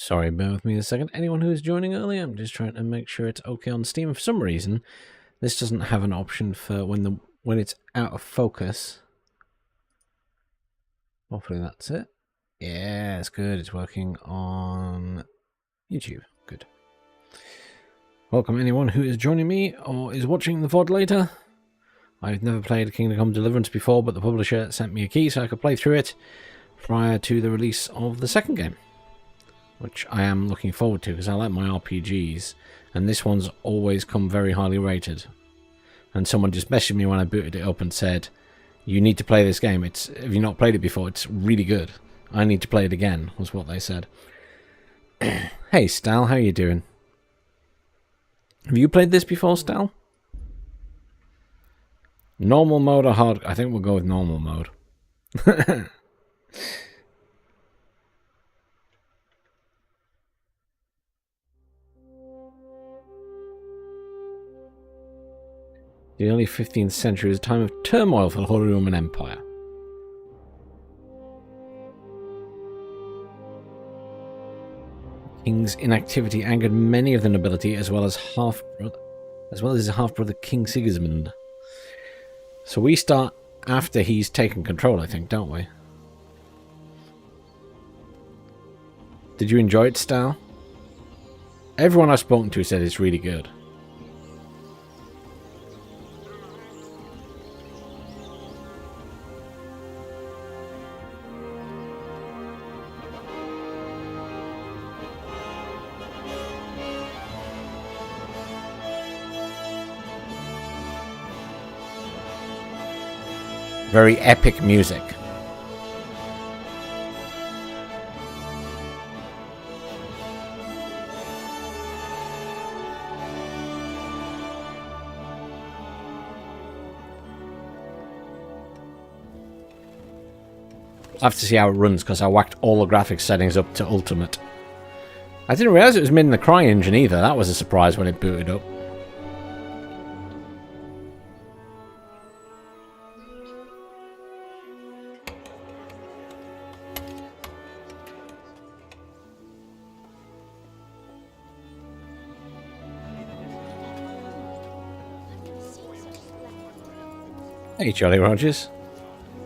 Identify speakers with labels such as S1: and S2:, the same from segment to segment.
S1: Sorry, bear with me a second. Anyone who is joining early, I'm just trying to make sure it's okay on Steam. For some reason, this doesn't have an option for when it's out of focus. Hopefully that's it. Yeah, it's good. It's working on YouTube. Good. Welcome anyone who is joining me or is watching the VOD later. I've never played Kingdom Come Deliverance before, but the publisher sent me a key so I could play through it prior to the release of the second game, which I am looking forward to because I like my RPGs, and this one's always come very highly rated. And someone just messaged me when I booted it up and said, you need to play this game. If you've not played it before, it's really good. I need to play it again, was what they said. Hey, Stal, how you doing? Have you played this before, Stal? Normal mode or hard? I think we'll go with normal mode. The early 15th century is a time of turmoil for the Holy Roman Empire. King's inactivity angered many of the nobility, as well as his half-brother King Sigismund. So we start after he's taken control, I think, don't we? Did you enjoy it, Stal? Everyone I've spoken to said it's really good. Very epic music. I have to see how it runs because I whacked all the graphics settings up to ultimate. I didn't realize it was made in the Cry engine either. That was a surprise when it booted up. Hey, Jolly Rogers.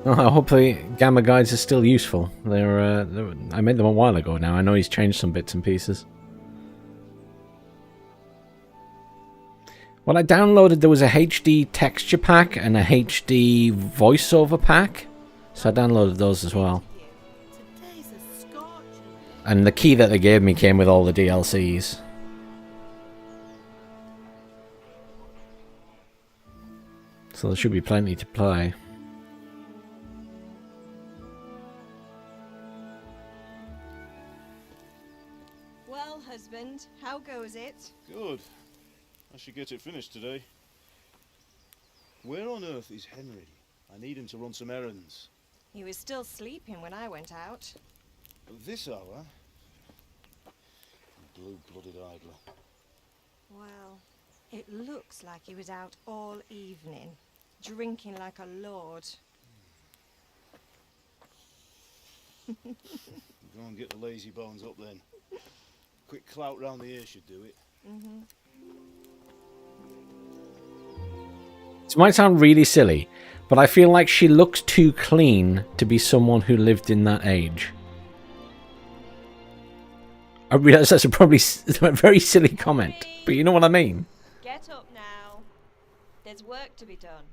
S1: Oh, hopefully Gamma Guides are still useful. I made them a while ago now. I know he's changed some bits and pieces. Well, I downloaded, there was a HD texture pack and a HD voiceover pack. So I downloaded those as well. And the key that they gave me came with all the DLCs. So there should be plenty to play.
S2: Well, husband, how goes it?
S3: Good. I should get it finished today. Where on earth is Henry? I need him to run some errands.
S2: He was still sleeping when I went out.
S3: At this hour? Blue-blooded idler.
S2: Well, it looks like he was out all evening, drinking like a lord.
S3: Go and get the lazy bones up then. Quick clout round the ear should do it.
S1: This might sound really silly, but I feel like she looks too clean to be someone who lived in that age. I realise that's a very silly comment, but you know what I mean.
S2: Get up now. There's work to be done.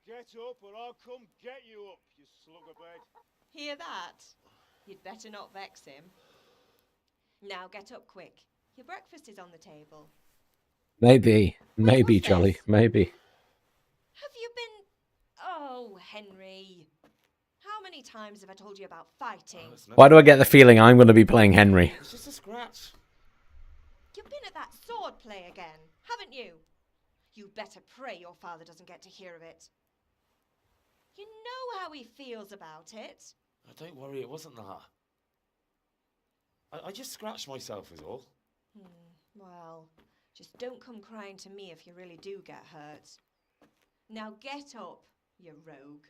S3: Get up or I'll come get you up, you slugabag.
S2: Hear that? You'd better not vex him. Now get up quick. Your breakfast is on the table.
S1: Maybe, Jolly, maybe.
S2: Have you been... Oh, Henry. How many times have I told you about fighting?
S1: Why do I get the feeling I'm going to be playing Henry?
S3: It's just a scratch.
S2: You've been at that sword play again, haven't you? You'd better pray your father doesn't get to hear of it. You know how he feels about it.
S4: Oh, don't worry, it wasn't that. I just scratched myself is all.
S2: Well, just don't come crying to me if you really do get hurt. Now get up, you rogue.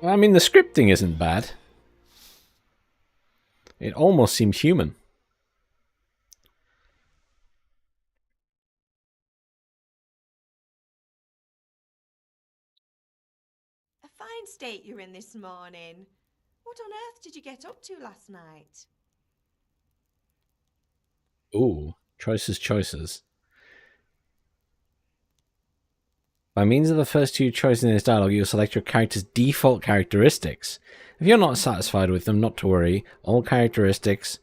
S1: I mean, the scripting isn't bad. It almost seems human.
S2: A fine state you're in this morning. What on earth did you get up to last night?
S1: Ooh, choices. By means of the first two choices in this dialogue, you'll select your character's default characteristics. If you're not satisfied with them, not to worry. All characteristics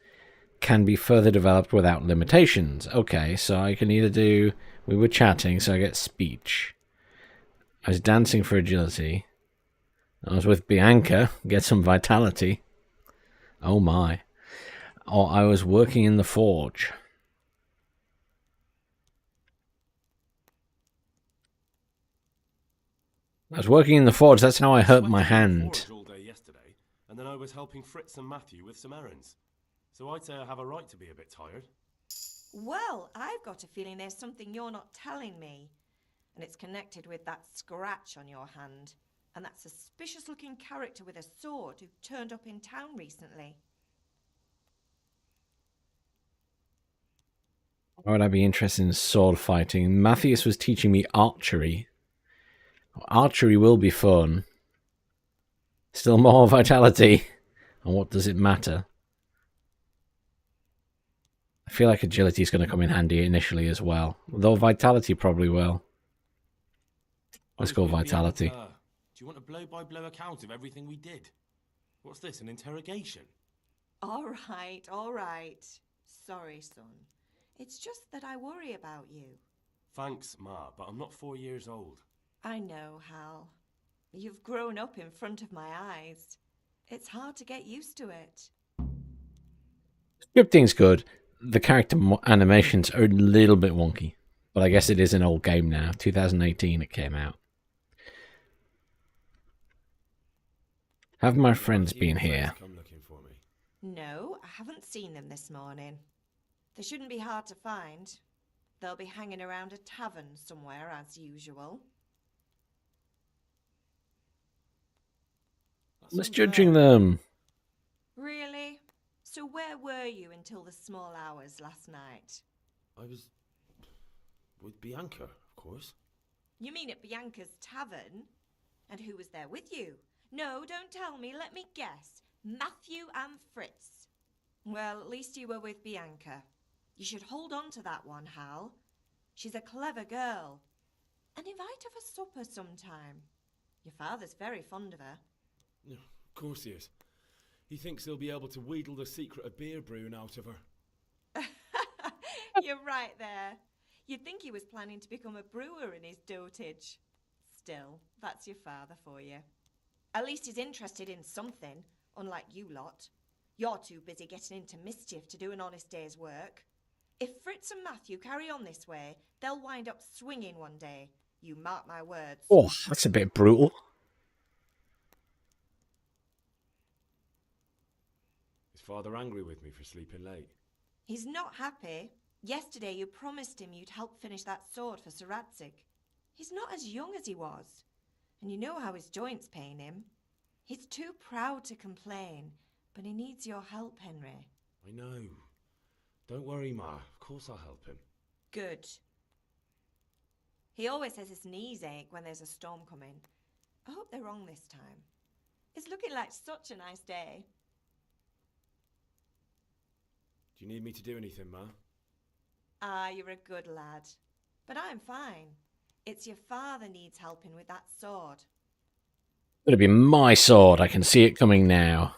S1: can be further developed without limitations. Okay, so I can either do... We were chatting, so I get speech. I was dancing for agility. I was with Bianca, get some vitality. Oh my. Or I was working in the forge. I was working in the forge, that's how I hurt my hand.
S5: All day yesterday, and then I was helping Fritz and Matthew with some errands. So I'd say I have a right to be a bit tired.
S2: Well, I've got a feeling there's something you're not telling me. And it's connected with that scratch on your hand. And that suspicious-looking character with a sword who turned up in town recently.
S1: Why would I be interested in sword fighting? Matthias was teaching me archery. Archery will be fun. Still more vitality. And what does it matter? I feel like agility is going to come in handy initially as well. Though vitality probably will. Let's go vitality.
S5: Do you want a blow-by-blow account of everything we did? What's this, an interrogation?
S2: All right. Sorry, son. It's just that I worry about you.
S5: Thanks, Ma, but I'm not 4 years old.
S2: I know, Hal. You've grown up in front of my eyes. It's hard to get used to it.
S1: Scripting's good. The character animations are a little bit wonky. But I guess it is an old game now. 2018 it came out. Have my friends been here?
S5: Come looking for me.
S2: No, I haven't seen them this morning. They shouldn't be hard to find. They'll be hanging around a tavern somewhere, as usual.
S1: Misjudging them.
S2: Really? So where were you until the small hours last night?
S4: I was with Bianca, of course.
S2: You mean at Bianca's tavern? And who was there with you? No, don't tell me. Let me guess. Matthew and Fritz. Well, at least you were with Bianca. You should hold on to that one, Hal. She's a clever girl. And invite her for supper sometime. Your father's very fond of her.
S5: Yeah, of course he is. He thinks he'll be able to wheedle the secret of beer brewing out of her.
S2: You're right there. You'd think he was planning to become a brewer in his dotage. Still, that's your father for you. At least he's interested in something, unlike you lot. You're too busy getting into mischief to do an honest day's work. If Fritz and Matthew carry on this way, they'll wind up swinging one day. You mark my words.
S1: Oh, that's a bit brutal.
S5: Is Father angry with me for sleeping late?
S2: He's not happy. Yesterday you promised him you'd help finish that sword for Sir Radzig. He's not as young as he was. And you know how his joints pain him. He's too proud to complain, but he needs your help, Henry.
S5: I know. Don't worry, Ma. Of course I'll help him.
S2: Good. He always says his knees ache when there's a storm coming. I hope they're wrong this time. It's looking like such a nice day.
S5: Do you need me to do anything, Ma?
S2: Ah, you're a good lad. But I'm fine. It's your father needs helping with that sword.
S1: It'll be my sword. I can see it coming now.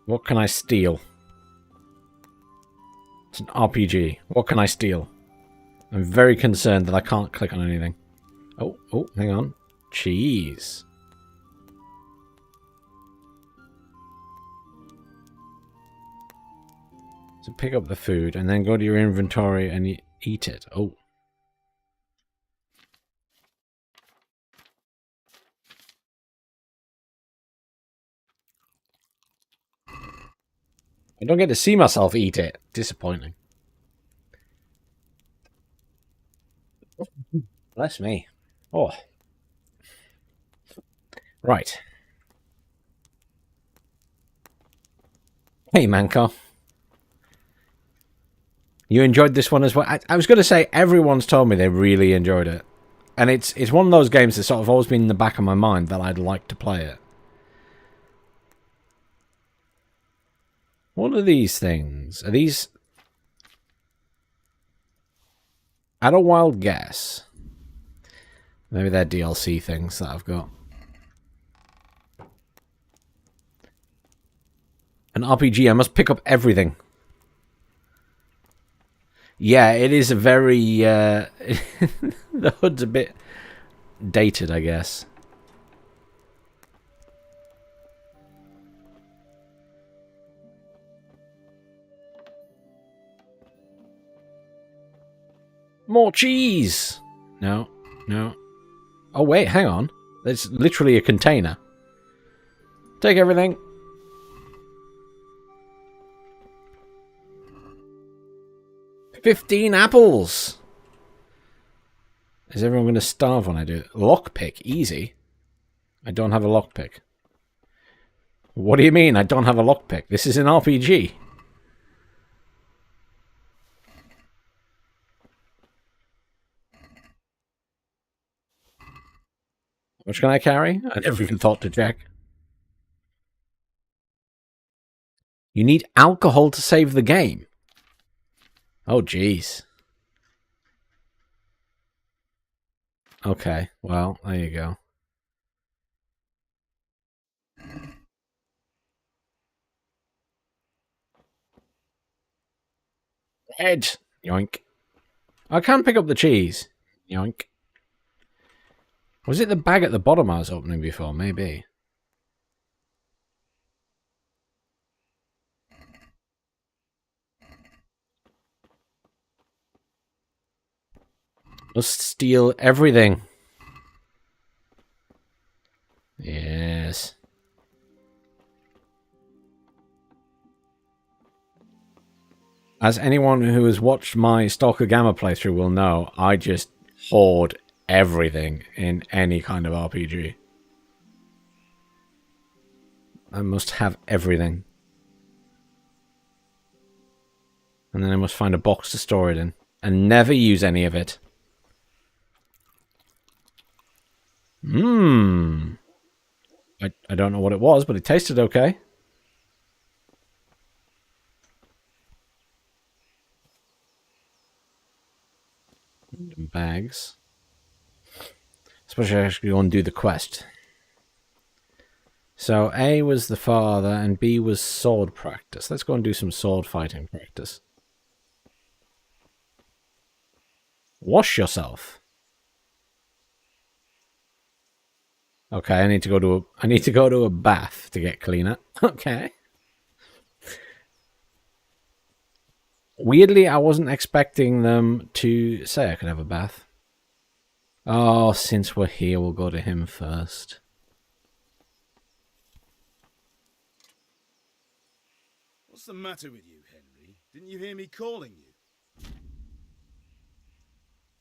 S1: What can I steal? It's an RPG. What can I steal? I'm very concerned that I can't click on anything. Oh, hang on. Cheese. So pick up the food and then go to your inventory and eat it. Oh. I don't get to see myself eat it. Disappointing. Bless me. Oh. Right. Hey, Manco. You enjoyed this one as well? I was going to say, everyone's told me they really enjoyed it. And it's one of those games that's sort of always been in the back of my mind that I'd like to play it. What are these things? Are these... At a wild guess. Maybe they're DLC things that I've got. An RPG, I must pick up everything. Yeah, it is a very... the hood's a bit dated, I guess. More cheese! No, no. Oh, wait, hang on. There's literally a container. Take everything. $15 apples! Is everyone going to starve when I do it? Lockpick, easy. I don't have a lockpick. What do you mean I don't have a lockpick? This is an RPG. How much can I carry? I never even thought to check. You need alcohol to save the game. Oh, jeez. Okay, well, there you go. Head! Yoink. I can pick up the cheese. Yoink. Was it the bag at the bottom I was opening before? Maybe. Must steal everything. Yes. As anyone who has watched my Stalker Gamma playthrough will know, I just hoard everything in any kind of RPG. I must have everything. And then I must find a box to store it in. And never use any of it. Mmm. I don't know what it was, but it tasted okay. Bags. Especially I actually go and do the quest. So A was the father and B was sword practice. Let's go and do some sword fighting practice. Wash yourself. Okay, I need to go to a bath to get cleaner. Okay. Weirdly, I wasn't expecting them to say I could have a bath. Oh, since we're here, we'll go to him first.
S3: What's the matter with you, Henry? Didn't you hear me calling you?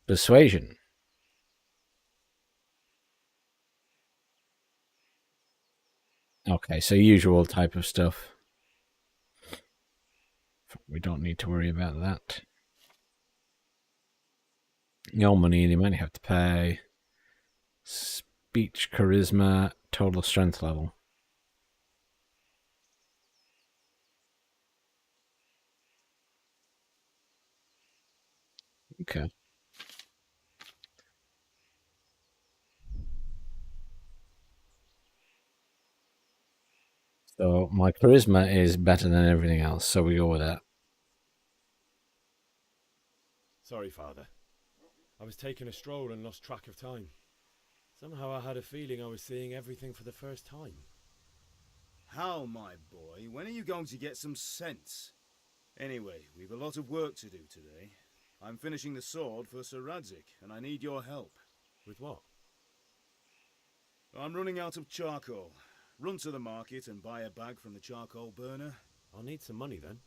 S1: Persuasion. Okay, so usual type of stuff. We don't need to worry about that. Your money, you might have to pay. Speech, charisma, total strength level. Okay. So my charisma is better than everything else, so we go with that.
S5: Sorry, Father. I was taking a stroll and lost track of time. Somehow I had a feeling I was seeing everything for the first time.
S3: How, my boy? When are you going to get some sense? Anyway, we've a lot of work to do today. I'm finishing the sword for Sir Radzik, and I need your help.
S5: With what?
S3: I'm running out of charcoal. Run to the market and buy a bag from the charcoal burner.
S5: I'll need some money then.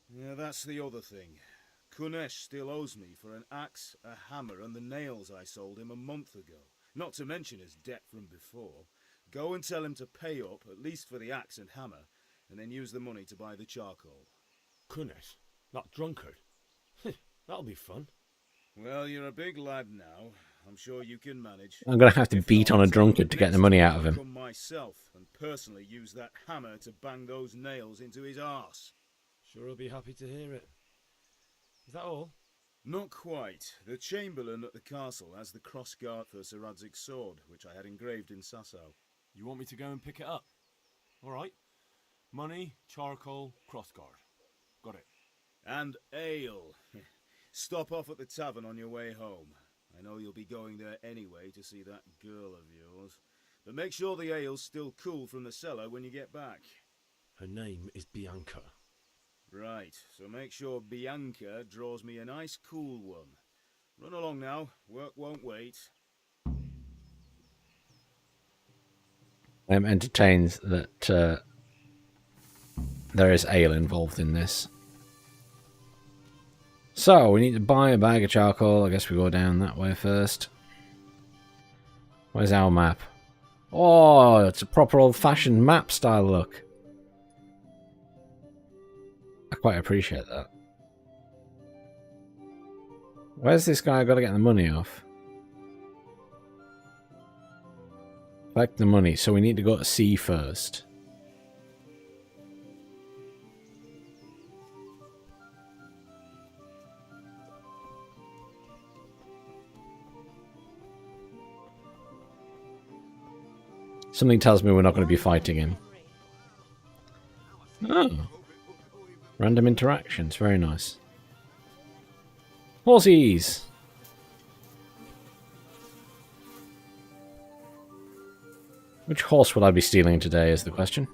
S3: Yeah, that's the other thing. Kunesh still owes me for an axe, a hammer, and the nails I sold him a month ago. Not to mention his debt from before. Go and tell him to pay up, at least for the axe and hammer, and then use the money to buy the charcoal.
S5: Kunesh? That drunkard? That'll be fun.
S3: Well, you're a big lad now. I'm sure you can manage.
S1: I'm going to have to
S3: If
S1: beat
S3: not,
S1: on a drunkard to get the
S3: next
S1: money
S3: time
S1: out of
S3: I'll
S1: him.
S3: come myself and personally use that hammer to bang those nails into his arse.
S5: Sure I'll be happy to hear it. Is that all?
S3: Not quite. The Chamberlain at the castle has the crossguard for Sir Radzig's sword, which I had engraved in Sasau.
S5: You want me to go and pick it up? Alright. Money, charcoal, crossguard. Got it.
S3: And ale. Stop off at the tavern on your way home. I know you'll be going there anyway to see that girl of yours. But make sure the ale's still cool from the cellar when you get back.
S5: Her name is Bianca.
S3: Right, so make sure Bianca draws me a nice cool one. Run along now, work won't wait.
S1: I am entertained that there is ale involved in this. So, we need to buy a bag of charcoal. I guess we go down that way first. Where's our map? Oh, it's a proper old-fashioned map style look. I quite appreciate that. Where's this guy got to get the money off? Collect the money, so we need to go to sea first. Something tells me we're not going to be fighting him. Oh. Random interactions, very nice. Horsies! Which horse will I be stealing today is the question.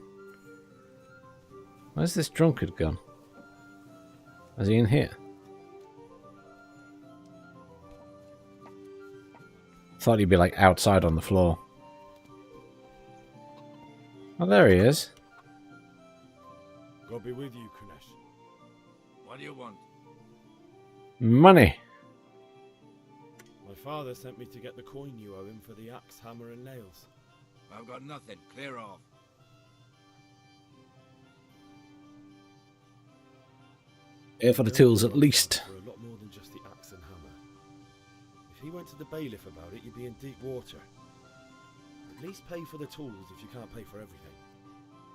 S1: Where's this drunkard gone? Is he in here? Thought he'd be like outside on the floor. Oh, there he is.
S5: God be with you, Kunesh.
S6: What do you want?
S1: Money!
S5: My father sent me to get the coin you owe him for the axe, hammer and nails.
S6: I've got nothing. Clear off.
S1: Here for the tools at least.
S5: For a lot more than just the axe and hammer. If he went to the bailiff about it, you'd be in deep water. At least pay for the tools if you can't pay for everything.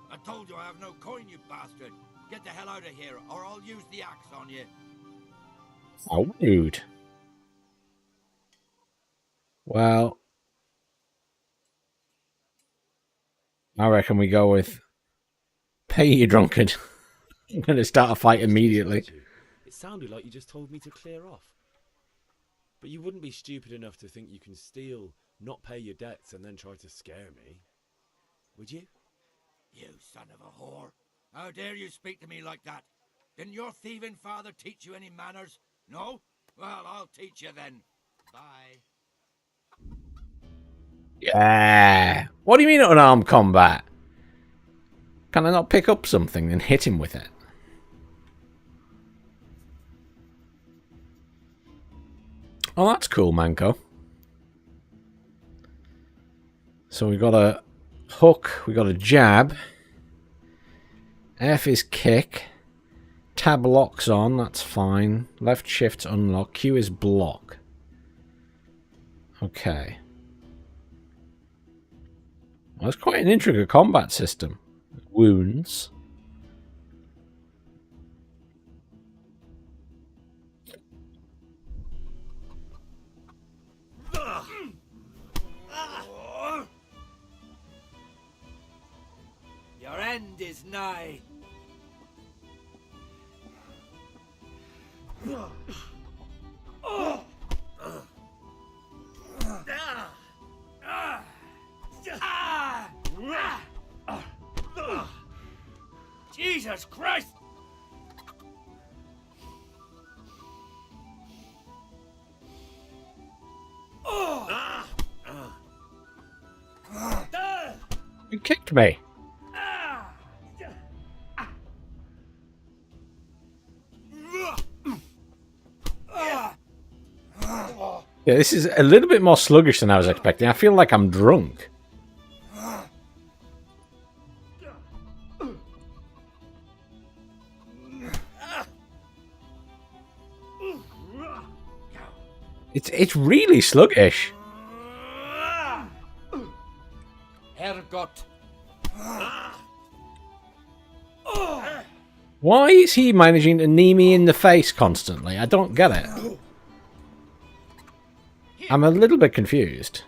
S6: I told you I have no coin, you bastard. Get the hell out of here, or I'll use the axe on you.
S1: How rude. Well, I reckon we go with pay you, drunkard. I'm going to start a fight immediately.
S5: It sounded like you just told me to clear off. But you wouldn't be stupid enough to think you can steal, not pay your debts, and then try to scare me. Would you?
S6: You son of a whore. How dare you speak to me like that? Didn't your thieving father teach you any manners? No? Well, I'll teach you then. Bye.
S1: Yeah. What do you mean unarmed combat? Can I not pick up something and hit him with it? Oh, that's cool, Manco. So we got a hook, we got a jab. F is kick. Tab locks on, that's fine. Left shift unlock. Q is block. Okay. Well, it's quite an intricate combat system. Wounds.
S6: Your end is nigh. Jesus Christ!
S1: You kicked me. Yeah, this is a little bit more sluggish than I was expecting. I feel like I'm drunk. It's really sluggish.
S6: Herrgott.
S1: Why is he managing to knee me in the face constantly? I don't get it. I'm a little bit confused.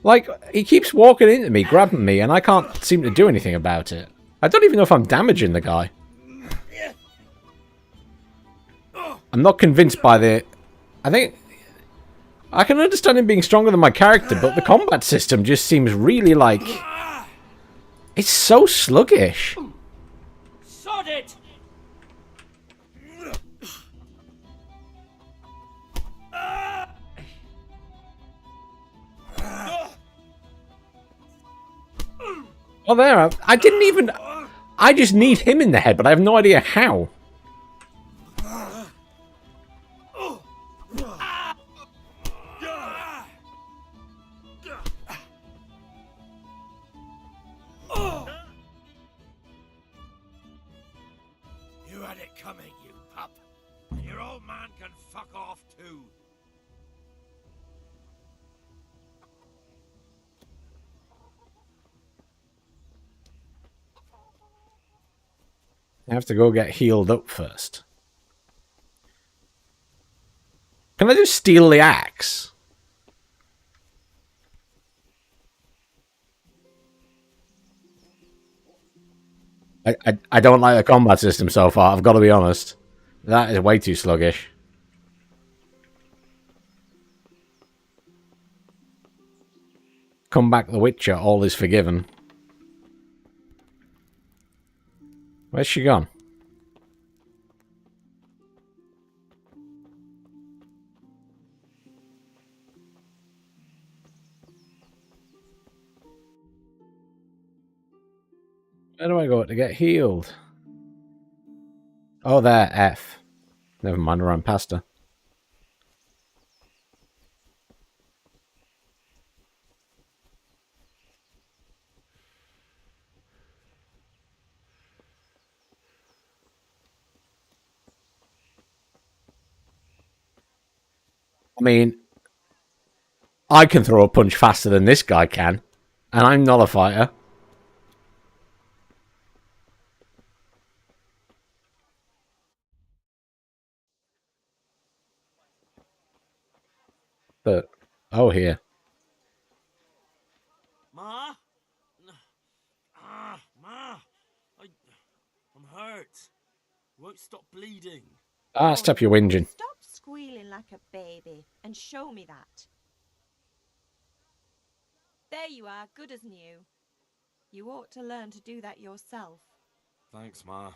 S1: Like, he keeps walking into me, grabbing me, and I can't seem to do anything about it. I don't even know if I'm damaging the guy. I'm not convinced by the... I think... I can understand him being stronger than my character, but the combat system just seems really like... It's so sluggish.
S6: Sod it!
S1: Oh, there. I didn't even... I just need him in the head, but I have no idea how.
S6: You had it coming, you pup. And your old man can fuck off too.
S1: I have to go get healed up first. Can I just steal the axe? I don't like the combat system so far, I've got to be honest. That is way too sluggish. Come back the Witcher, all is forgiven. Where's she gone? Where do I go to get healed? Oh, there, F. Never mind, I ran past her. I mean, I can throw a punch faster than this guy can, and I'm not a fighter. But, oh, here.
S5: Ma? Ma! I'm hurt. Won't stop bleeding.
S1: Ah, stop your whinging.
S2: Stop squealing like a baby and show me that. There you are, good as new. You ought to learn to do that yourself.
S5: Thanks, Ma.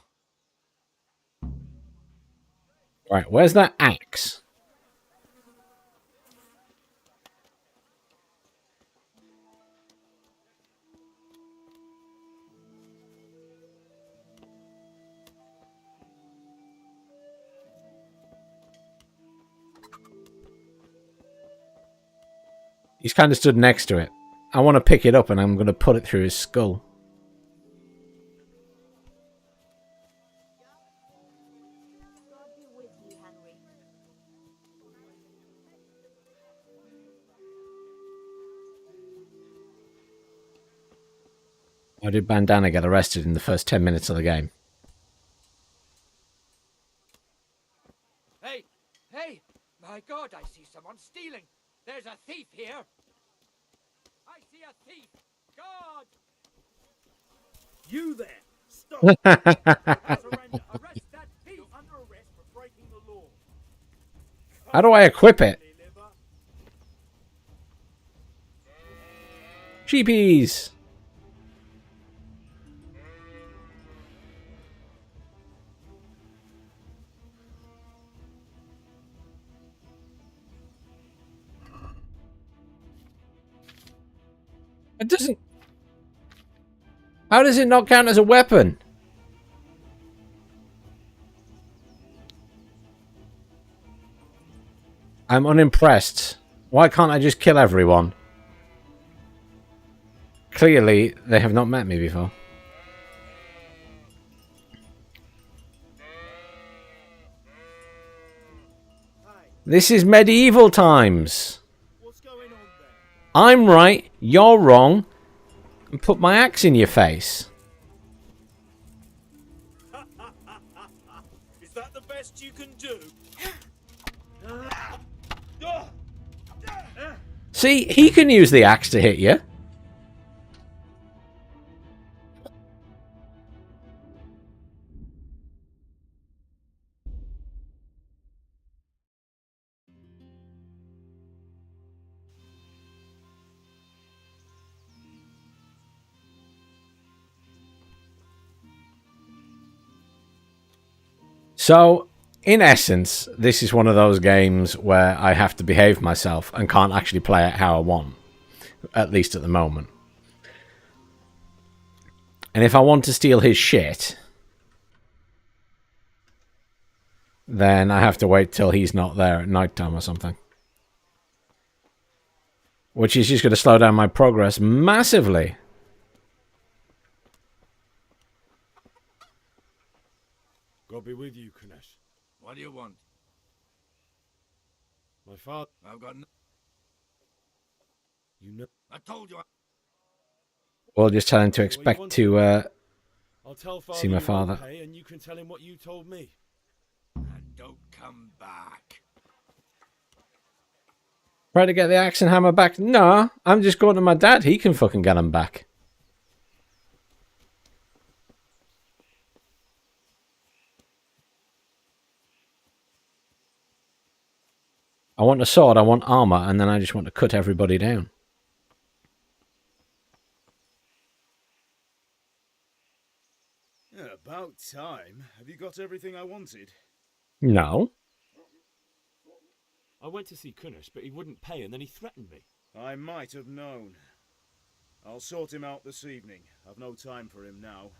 S1: Right, where's that axe? He's kind of stood next to it. I want to pick it up and I'm going to put it through his skull.
S2: God be with you, Henry.
S1: Why did Bandana get arrested in the first 10 minutes of the game?
S6: Hey! Hey! My God, I see someone stealing! There's a thief here! I see a thief! God!
S3: You there! Stop! Surrender! Arrest that thief! You're under arrest for breaking the law.
S1: How do I equip it? Sheepies! It doesn't... How does it not count as a weapon? I'm unimpressed. Why can't I just kill everyone? Clearly, they have not met me before. This is medieval times.
S3: What's going on there?
S1: I'm right, you're wrong, and put my axe in your face.
S5: Is that the best you can do?
S1: See, he can use the axe to hit you. So, in essence, this is one of those games where I have to behave myself and can't actually play it how I want. At least at the moment. And if I want to steal his shit, then I have to wait till he's not there at night time or something. Which is just going to slow down my progress massively.
S5: God be with you, Kunesh.
S6: What do you want?
S5: My father...
S6: I've got
S5: You know...
S6: I told you.
S1: Or just tell him to expect to
S5: I'll tell father
S1: see my
S5: you won't
S1: father.
S5: pay, and you can tell him what you told me.
S6: And don't come back.
S1: Try to get the axe and hammer back. No, I'm just going to my dad. He can fucking get them back. I want a sword, I want armor, and then I just want to cut everybody down.
S3: Yeah, about time. Have you got everything I wanted?
S1: No.
S5: I went to see Kunesh, but he wouldn't pay, and then he threatened me.
S3: I might have known. I'll sort him out this evening. I've no time for him now.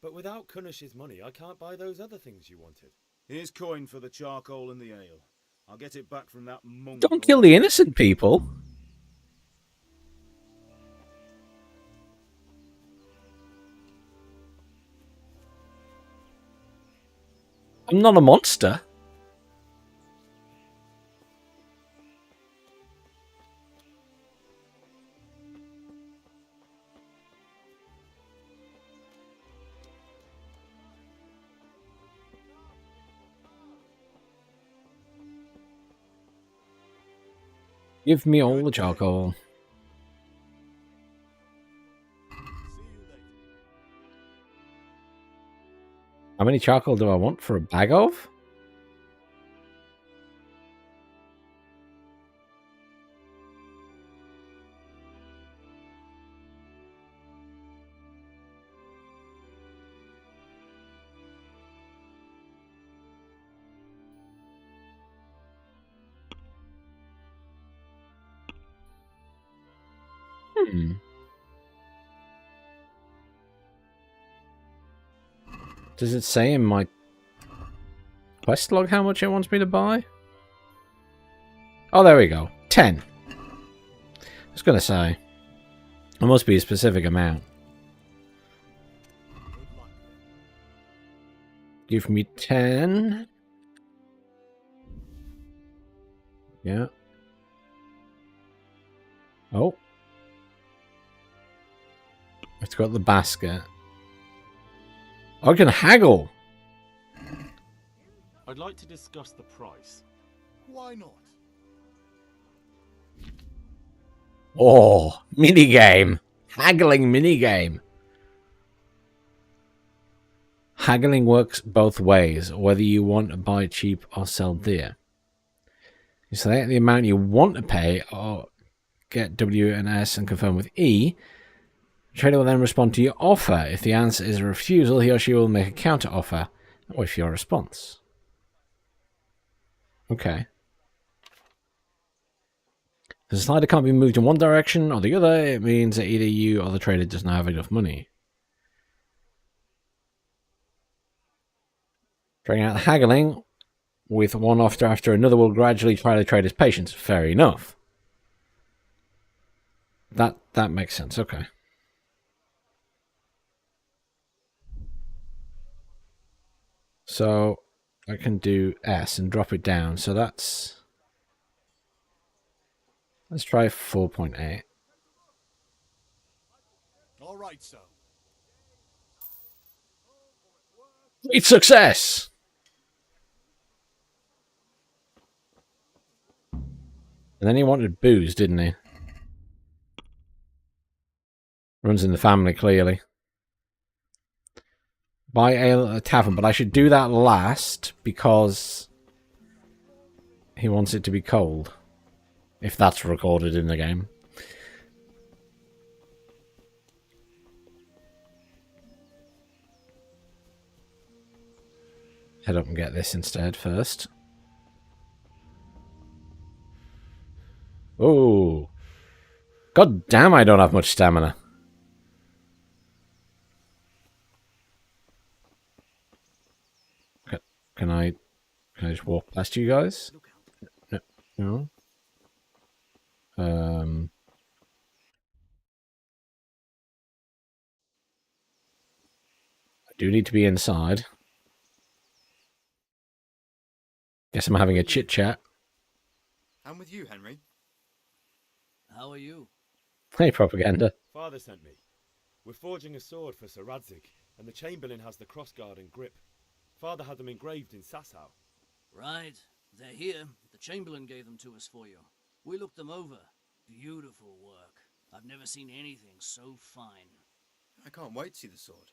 S5: But without Kunesh's money, I can't buy those other things you wanted.
S3: Here's coin for the charcoal and the ale. I'll get it back from that monk.
S1: Don't kill the innocent people. I'm not a monster. Give me all the charcoal. How many charcoal do I want for a bag of? Does it say in my quest log how much it wants me to buy? Oh, there we go. 10. I was going to say. There must be a specific amount. Give me 10. Yeah. Oh. It's got the basket. I can haggle.
S5: I'd like to discuss the price.
S3: Why not?
S1: Oh, minigame. Haggling minigame. Haggling works both ways, whether you want to buy cheap or sell dear. You select the amount you want to pay or get W and S and confirm with E. The trader will then respond to your offer. If the answer is a refusal, he or she will make a counter offer with your response. Okay. Because the slider can't be moved in one direction or the other, it means that either you or the trader doesn't have enough money. Bringing out the haggling with one after another will gradually try to trade his patience. Fair enough. That makes sense. Okay. So I can do S and drop it down. So that's... Let's try 4.8.
S7: All right, sir.
S1: Great success! And then he wanted booze, didn't he? Runs in the family, clearly. Buy ale at a tavern, but I should do that last because he wants it to be cold. If that's recorded in the game. Head up and get this instead first. Oh. God damn, I don't have much stamina. Can I just walk past you guys? No. I do need to be inside. Guess I'm having a chit chat.
S7: I'm with you, Henry.
S8: How are you?
S1: Hey, propaganda.
S5: Father sent me. We're forging a sword for Sir Radzig, and the Chamberlain has the crossguard and grip. Father had them engraved in Sasau.
S8: Right. They're here. The Chamberlain gave them to us for you. We looked them over. Beautiful work. I've never seen anything so fine.
S7: I can't wait to see the sword.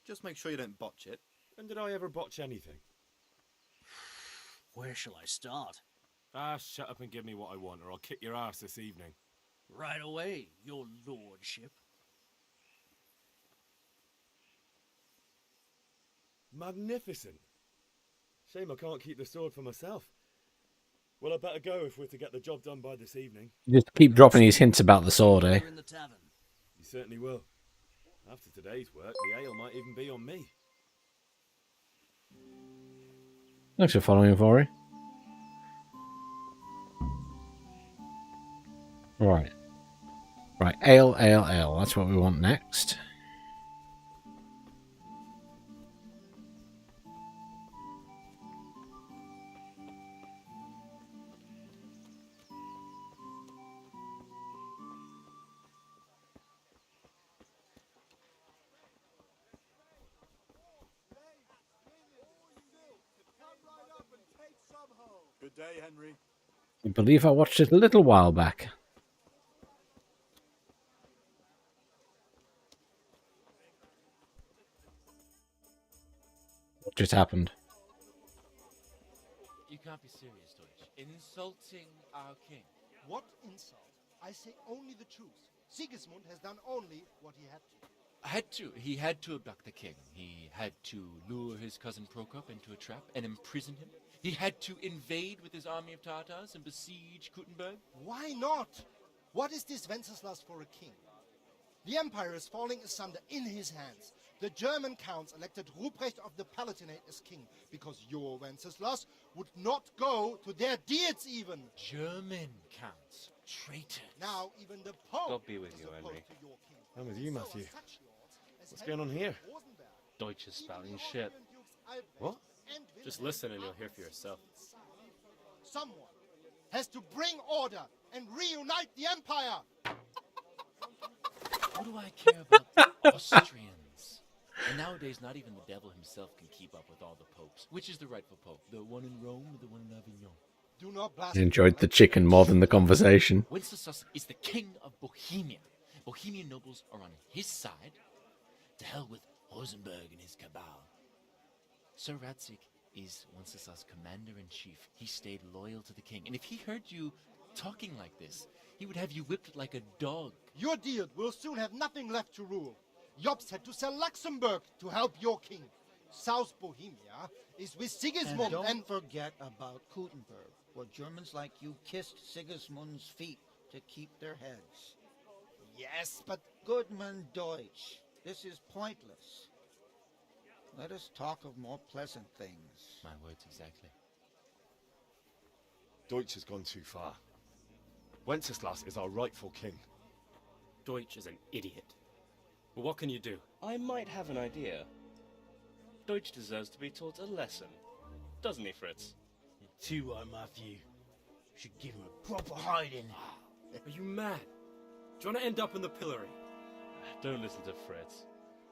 S7: Just make sure you don't botch it.
S5: When did I ever botch anything?
S8: Where shall I start?
S5: Ah, shut up and give me what I want, or I'll kick your ass this evening.
S8: Right away, your lordship.
S5: Magnificent. Shame I can't keep the sword for myself. Well, I better go if we're to get the job done by this evening.
S1: Just keep dropping these hints about the sword, eh?
S8: We're in the tavern.
S5: You certainly will. After today's work, the ale might even be on me.
S1: Thanks for following, Vori. Right. Right, ale. That's what we want next.
S7: Good day, Henry.
S1: I believe I watched it a little while back. What just happened?
S9: You can't be serious, Deutsch. Insulting our king.
S10: What insult? I say only the truth. Sigismund has done only what he had to.
S9: He had to abduct the king. He had to lure his cousin Prokop into a trap and imprison him. He had to invade with his army of Tartars and besiege Kuttenberg.
S10: Why not? What is this Wenceslas for a king? The empire is falling asunder in his hands. The German counts elected Ruprecht of the Palatinate as king because your Wenceslas would not go to their deeds even.
S9: German counts. Traitors.
S10: Now even the Pope
S9: God be with
S10: is
S9: you,
S10: opposed
S9: Henry.
S10: to your king.
S5: I'm with you,
S10: So are
S5: Matthew.
S10: such lords as
S5: What's going on
S10: Henry
S5: here?
S10: of Rosenberg.
S9: Deutsch is
S10: Even
S9: spouting
S10: the
S9: shit.
S10: Austrian dukes Albrecht
S5: What?
S10: and
S9: Just
S10: Wilhelm
S9: listen and you'll
S10: are
S9: hear for yourself.
S10: Someone has to bring order and reunite the empire.
S9: What do I care about the Austrians? And nowadays, not even the devil himself can keep up with all the popes. Which is the rightful pope? The one in Rome or the one in Avignon?
S10: Do not blast
S1: I enjoyed the chicken more than the conversation.
S9: Wenceslas is the king of Bohemia. Bohemian nobles are on his side. To hell with Rosenberg and his cabal. Sir Radzig is Wenceslas' commander-in-chief. He stayed loyal to the king. And if he heard you talking like this, he would have you whipped like a dog.
S10: Your deal will soon have nothing left to rule. Jobst had to sell Luxembourg to help your king. South Bohemia is with Sigismund
S11: And don't forget about Kuttenberg, where Germans like you kissed Sigismund's feet
S6: to keep their heads.
S10: Yes, but
S6: Goodman Deutsch, this is pointless. Let us talk of more pleasant things.
S9: My words exactly.
S5: Deutsch has gone too far. Wenceslas is our rightful king.
S11: Deutsch is an idiot. Well, what can you do?
S12: I might have an idea. Deutsch deserves to be taught a lesson. Doesn't he, Fritz?
S9: You're too right, Matthew. Should give him a proper hiding.
S11: Are you mad? Do you want to end up in the pillory?
S12: Don't listen to Fritz.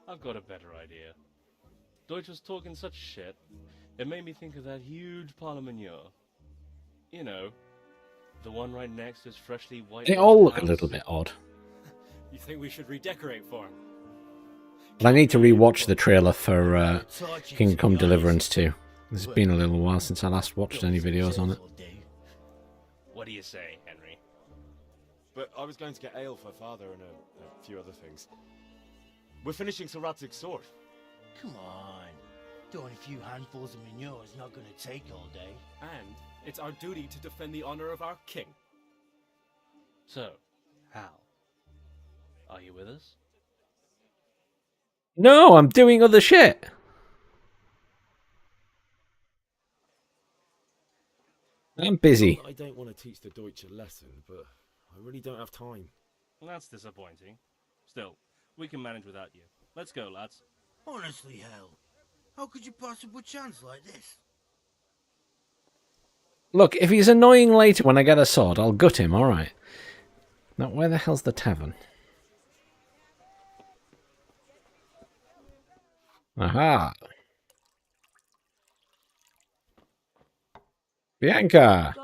S12: I've got a better idea. Deutsch was talking such shit, it made me think of that huge pile of manure. You know, the one right next to his freshly white.
S1: They all look a little bit odd.
S11: You think we should redecorate for him?
S1: But I need to rewatch the trailer for Kingdom Come Deliverance too. It's been a little while since I last watched any videos on it.
S12: What do you say, Henry?
S5: But I was going to get ale for father and a few other things. We're finishing Sir Radzig's sword.
S9: Come on. Doing a few handfuls of manure is not going to take all day.
S11: And it's our duty to defend the honor of our king.
S12: So, Hal, are you with us?
S1: No, I'm doing other shit. I'm busy.
S5: I don't want to teach the Deutsch a lesson, but I really don't have time.
S12: That's disappointing. Still, we can manage without you. Let's go, lads.
S6: Honestly, Hal, how could you possibly chance like this?
S1: Look, if he's annoying later when I get a sword, I'll gut him, alright. Now, where the hell's the tavern? Aha! Bianca!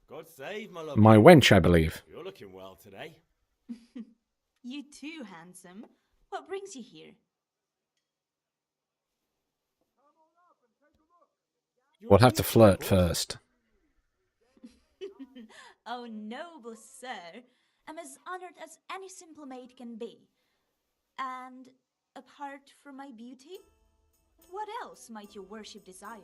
S5: God save my love.
S1: My wench, I believe.
S5: You're looking well today.
S13: You too, handsome. What brings you here?
S1: We'll have to flirt first.
S13: Oh, noble sir. I'm as honored as any simple maid can be. And apart from my beauty, what else might your worship desire?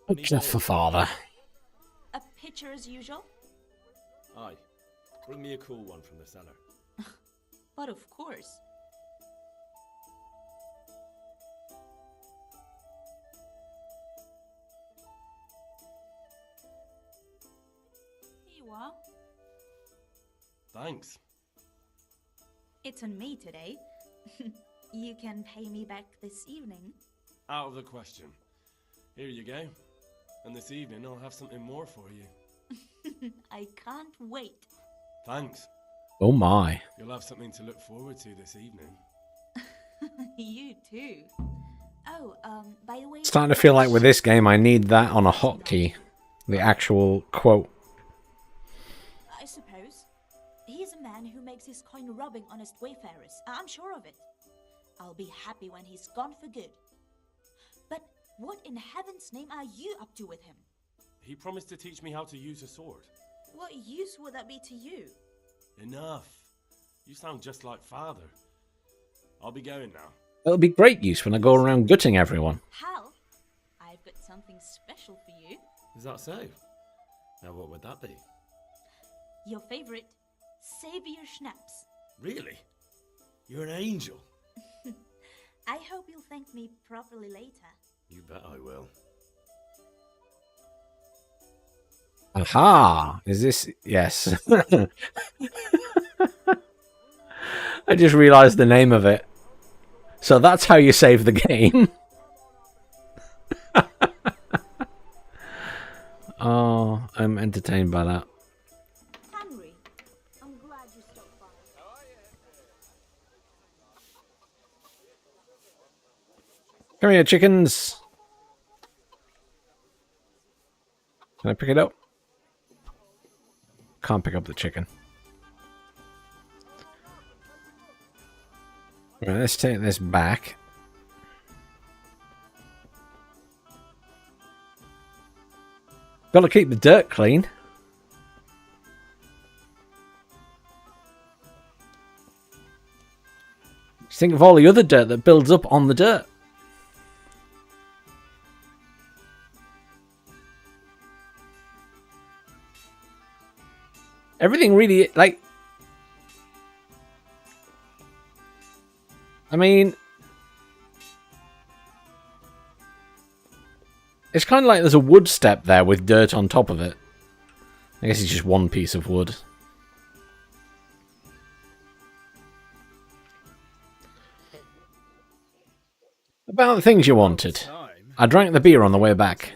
S1: Picture for father.
S13: A pitcher as usual?
S5: Aye. Bring me a cool one from the cellar.
S13: But of course. Here you are.
S11: Thanks.
S13: It's on me today. You can pay me back this evening.
S11: Out of the question. Here you go. And this evening I'll have something more for you.
S13: I can't wait.
S11: Thanks.
S1: Oh my.
S11: You'll have something to look forward to this evening.
S13: You too. Oh, by the way...
S1: It's starting to feel like with this game I need that on a hotkey. The actual quote.
S13: I suppose. He's a man who makes his coin robbing honest wayfarers. I'm sure of it. I'll be happy when he's gone for good. But what in heaven's name are you up to with him?
S11: He promised to teach me how to use a sword.
S13: What use would that be to you?
S11: Enough. You sound just like father. I'll be going now.
S1: It'll be great use when I go around gutting everyone.
S13: Hal, I've got something special for you.
S5: Is that so? Now what would that be?
S13: Your favorite Savior Schnapps.
S5: Really? You're an angel.
S13: I hope you'll thank me properly later.
S5: You bet I will.
S1: Aha! Is this... Yes. I just realised the name of it. So that's how you save the game. Oh, I'm entertained by that.
S13: Henry, I'm glad you stopped by.
S1: Come here, chickens. Can I pick it up? Can't pick up the chicken. Right, let's take this back. Gotta keep the dirt clean. Just think of all the other dirt that builds up on the dirt. Everything really, like... I mean... It's kind of like there's a wood step there with dirt on top of it. I guess it's just one piece of wood. About the things you wanted. I drank the beer on the way back.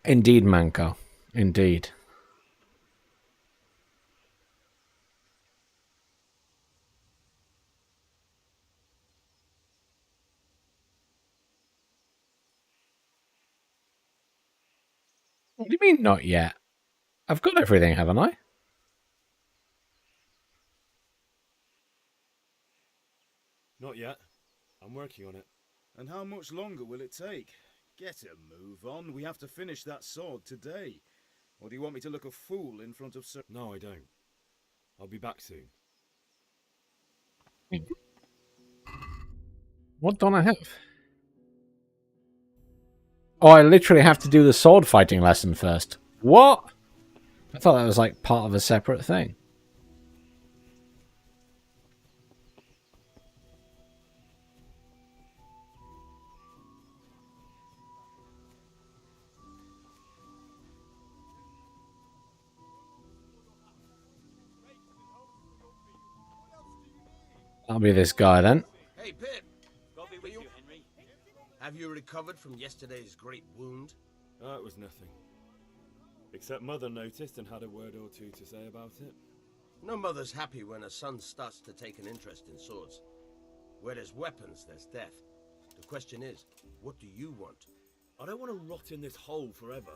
S1: Indeed, Manco. Indeed. What do you mean, not yet? I've got everything, haven't I?
S3: Not yet. I'm working on it. And how much longer will it take? Get a move on. We have to finish that sword today. Or do you want me to look a fool in front of Sir...
S5: No, I don't. I'll be back soon.
S1: What don't I have? Oh, I literally have to do the sword fighting lesson first. What? I thought that was like part of a separate thing. I'll be this guy then.
S6: Hey, Pip. Have you recovered from yesterday's great wound?
S5: Oh, it was nothing. Except Mother noticed and had a word or two to say about it.
S6: No mother's happy when a son starts to take an interest in swords. Where there's weapons, there's death. The question is, what do you want?
S4: I don't want to rot in this hole forever.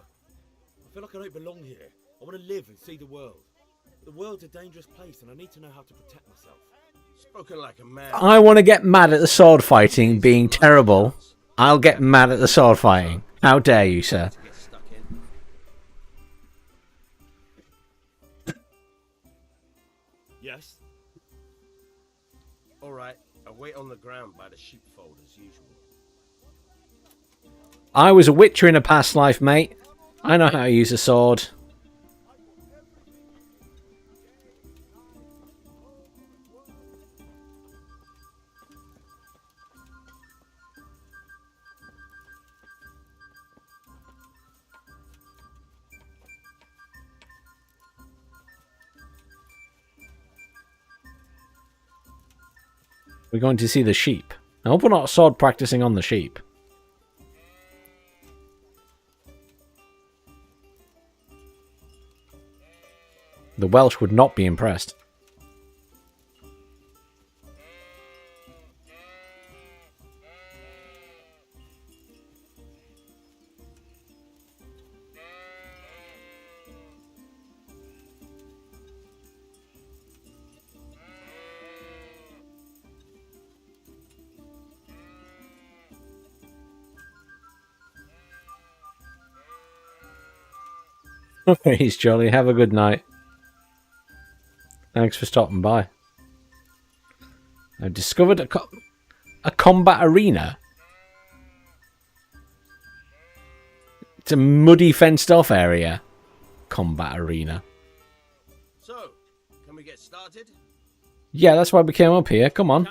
S4: I feel like I don't belong here. I want to live and see the world. The world's a dangerous place and I need to know how to protect myself.
S6: Spoken like a man.
S1: I want to get mad at the sword fighting being terrible. I'll get mad at the sword fighting. How dare you, sir?
S6: Yes? Alright, I'll wait on the ground by the sheepfold as usual.
S1: I was a witcher in a past life, mate. I know how to use a sword. We're going to see the sheep. I hope we're not sword practicing on the sheep. The Welsh would not be impressed. He's jolly. Have a good night. Thanks for stopping by. I've discovered a combat arena. It's a muddy, fenced-off area. Combat arena.
S6: So, can we get started?
S1: Yeah, that's why we came up here. Come on.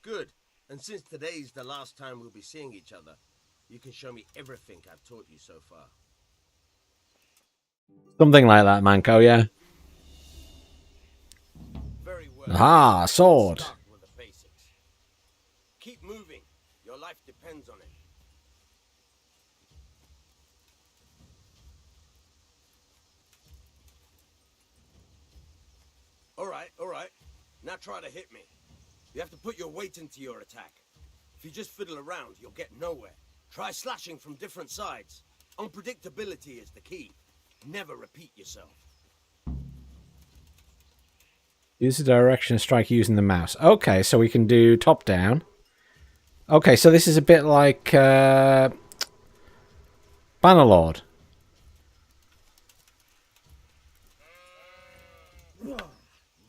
S6: Good. And since today's the last time we'll be seeing each other, you can show me everything I've taught you so far.
S1: Something like that, Manco, yeah.
S6: Very well.
S1: Ah, sword.
S6: Start with the basics. Keep moving. Your life depends on it. All right. Now try to hit me. You have to put your weight into your attack. If you just fiddle around, you'll get nowhere. Try slashing from different sides. Unpredictability is the key. Never repeat yourself.
S1: Use the direction strike using the mouse. Okay, so we can do top down. Okay, so this is a bit like Bannerlord.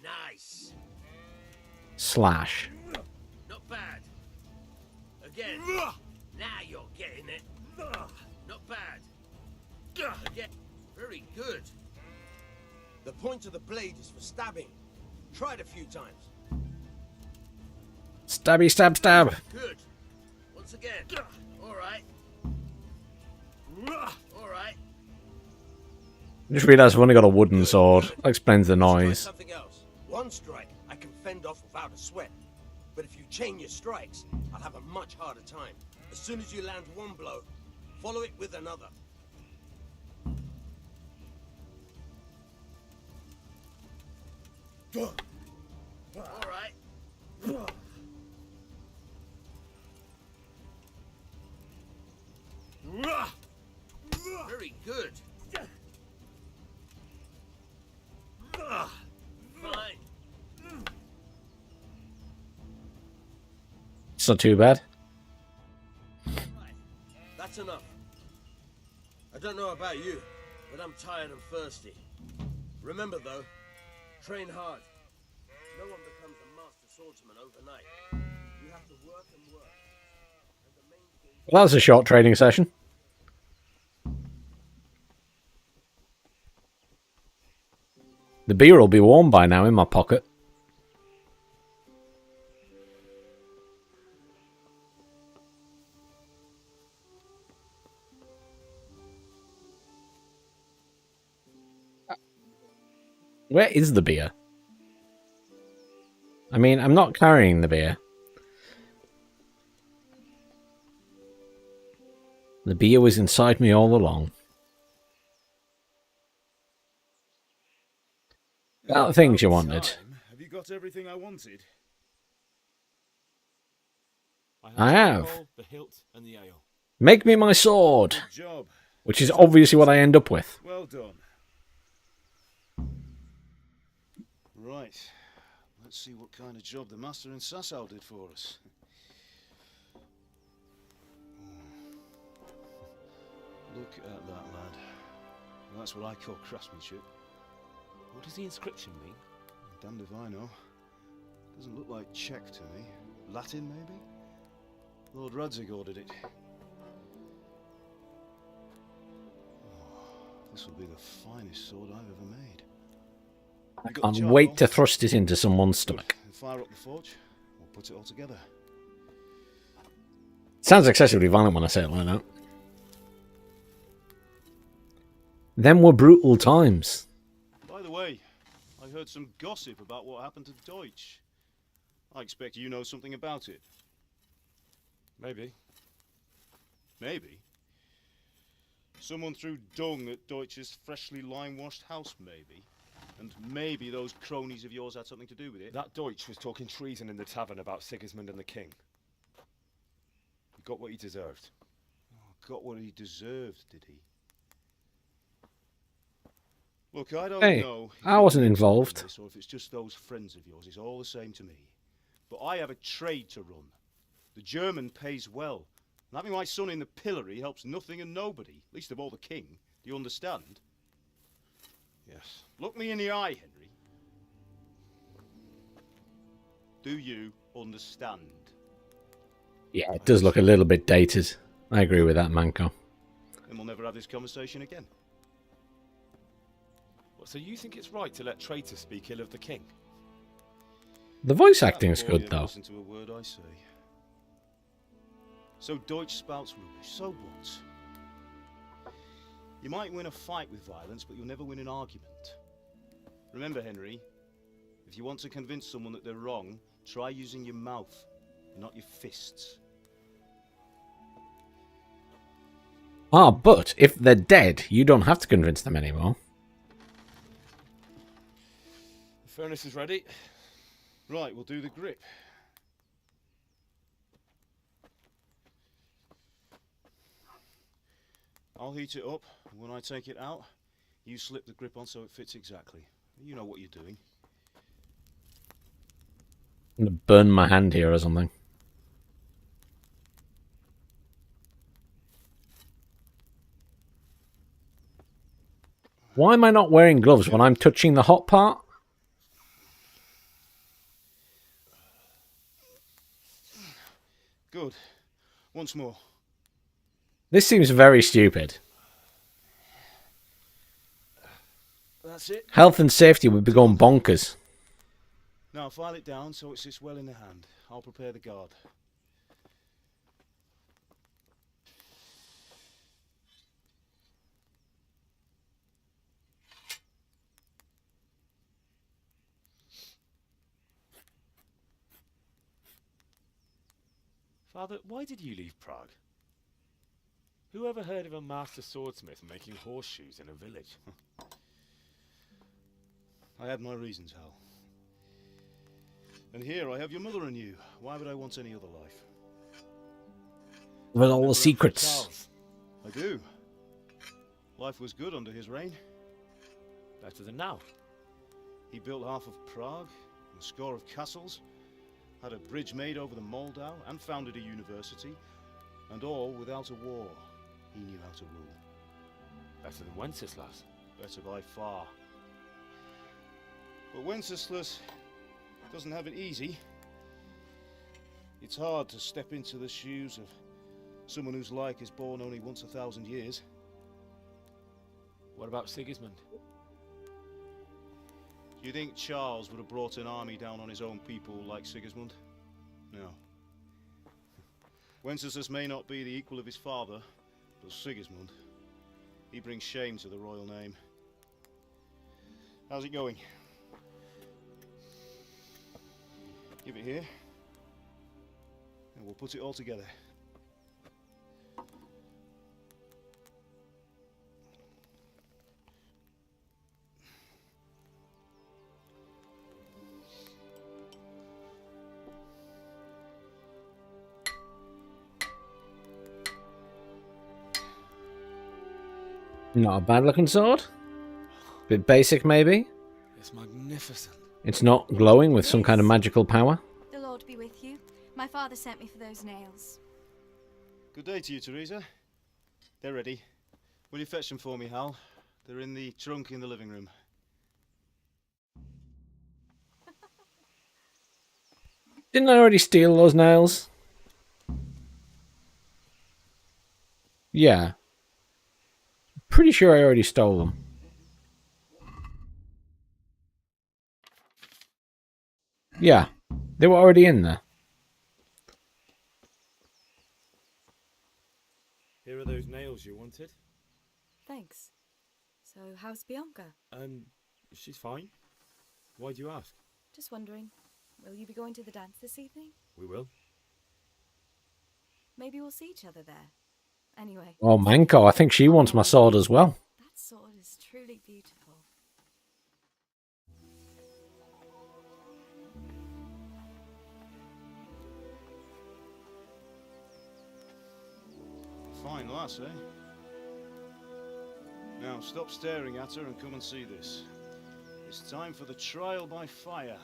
S6: Nice.
S1: Slash.
S6: Not bad. Again. Now you're getting it. Not bad. Again. Very good. The point of the blade is for stabbing. Try it a few times.
S1: Stabby, stab, stab.
S6: Good. Once again. All right. All right.
S1: I just realised I've only got a wooden sword. That explains the
S6: Try
S1: noise.
S6: something else. One strike I can fend off without a sweat. But if you chain your strikes, I'll have a much harder time. As soon as you land one blow, follow it with another. All right. Very good. Fine.
S1: It's not too bad.
S6: That's enough. I don't know about you, but I'm tired and thirsty. Remember though, train hard. No one becomes a master swordsman overnight. You have to work and work. And the main thing...
S1: Well, that was a short training session. The beer will be warm by now in my pocket. Where is the beer? I mean, I'm not carrying the beer. The beer was inside me all along. About the things you wanted.
S3: Have you got everything I wanted?
S1: I have.
S4: The hilt and the ale.
S1: Make me my sword.
S3: Good job.
S1: Which is obviously what I end up with.
S3: Well done. Right. Let's see what kind of job the master in Sasau did for us. Look at that, lad. That's what I call craftsmanship.
S4: What does the inscription mean?
S3: Damned if I know. Doesn't look like Czech to me. Latin, maybe? Lord Radzig ordered it. Oh, this will be the finest sword I've ever made.
S1: I can't wait to thrust it into someone's stomach.
S3: Fire up the forge. We'll put it all together.
S1: Sounds excessively violent when I say it like that. Them were brutal times.
S3: By the way, I heard some gossip about what happened to Deutsch. I expect you know something about it.
S11: Maybe.
S3: Maybe? Someone threw dung at Deutsch's freshly lime-washed house, maybe? And maybe those cronies of yours had something to do with it?
S11: That Deutsch was talking treason in the tavern about Sigismund and the king. He got what he deserved.
S3: Oh, got what he deserved, did he? Look, I don't know.
S1: I wasn't involved.
S3: Or if it's just those friends of yours, it's all the same to me. But I have a trade to run. The German pays well. And having my son in the pillory helps nothing and nobody, least of all the king. Do you understand?
S11: Yes.
S3: Look me in the eye, Henry. Do you understand?
S1: Yeah, it does look a little bit dated. I agree with that, Manko.
S3: Then we'll never have this conversation again.
S11: What, so you think it's right to let traitors speak ill of the king?
S1: The voice acting's good, though.
S3: Listen to a word I say. So Deutsch spouts rubbish. So what? You might win a fight with violence, but you'll never win an argument. Remember, Henry, if you want to convince someone that they're wrong, try using your mouth, not your fists.
S1: Ah, but if they're dead, you don't have to convince them anymore.
S11: The furnace is ready.
S3: Right, we'll do the grip. I'll heat it up, and when I take it out, you slip the grip on so it fits exactly. You know what you're doing.
S1: I'm gonna burn my hand here or something. Why am I not wearing gloves when I'm touching the hot part?
S3: Good. Once more.
S1: This seems very stupid.
S3: That's it.
S1: Health and safety would be going bonkers.
S3: Now file it down so it sits well in the hand. I'll prepare the guard.
S5: Father, why did you leave Prague? Who ever heard of a master swordsmith making horseshoes in a village?
S3: I had my reasons, Hal. And here I have your mother and you. Why would I want any other life?
S1: With all the secrets.
S3: I do. Life was good under his reign.
S5: Better than now.
S3: He built half of Prague, and a score of castles, had a bridge made over the Moldau, and founded a university, and all without a war. He knew how to rule.
S5: Better than Wenceslas.
S3: Better by far. But Wenceslas doesn't have it easy. It's hard to step into the shoes of someone whose like is born only once 1,000 years.
S5: What about Sigismund?
S3: Do you think Charles would have brought an army down on his own people like Sigismund? No. Wenceslas may not be the equal of his father, but Sigismund, he brings shame to the royal name. How's it going? Give it here, and we'll put it all together.
S1: Not a bad looking sword. Bit basic, maybe.
S11: It's magnificent.
S1: It's not glowing with some kind of magical power.
S14: The Lord be with you. My father sent me for those nails.
S3: Good day to you, Teresa. They're ready. Will you fetch them for me, Hal? They're in the trunk in the living room.
S1: Didn't I already steal those nails? Yeah. Pretty sure I already stole them. Yeah, they were already in there.
S5: Here are those nails you wanted.
S14: Thanks. So, how's Bianca?
S5: She's fine. Why do you ask?
S14: Just wondering, will you be going to the dance this evening?
S5: We will.
S14: Maybe we'll see each other there. Anyway.
S1: Oh, Manko, I think she wants my sword as well.
S14: That sword is truly beautiful.
S3: Fine lass, eh? Now, stop staring at her and come and see this. It's time for the trial by fire.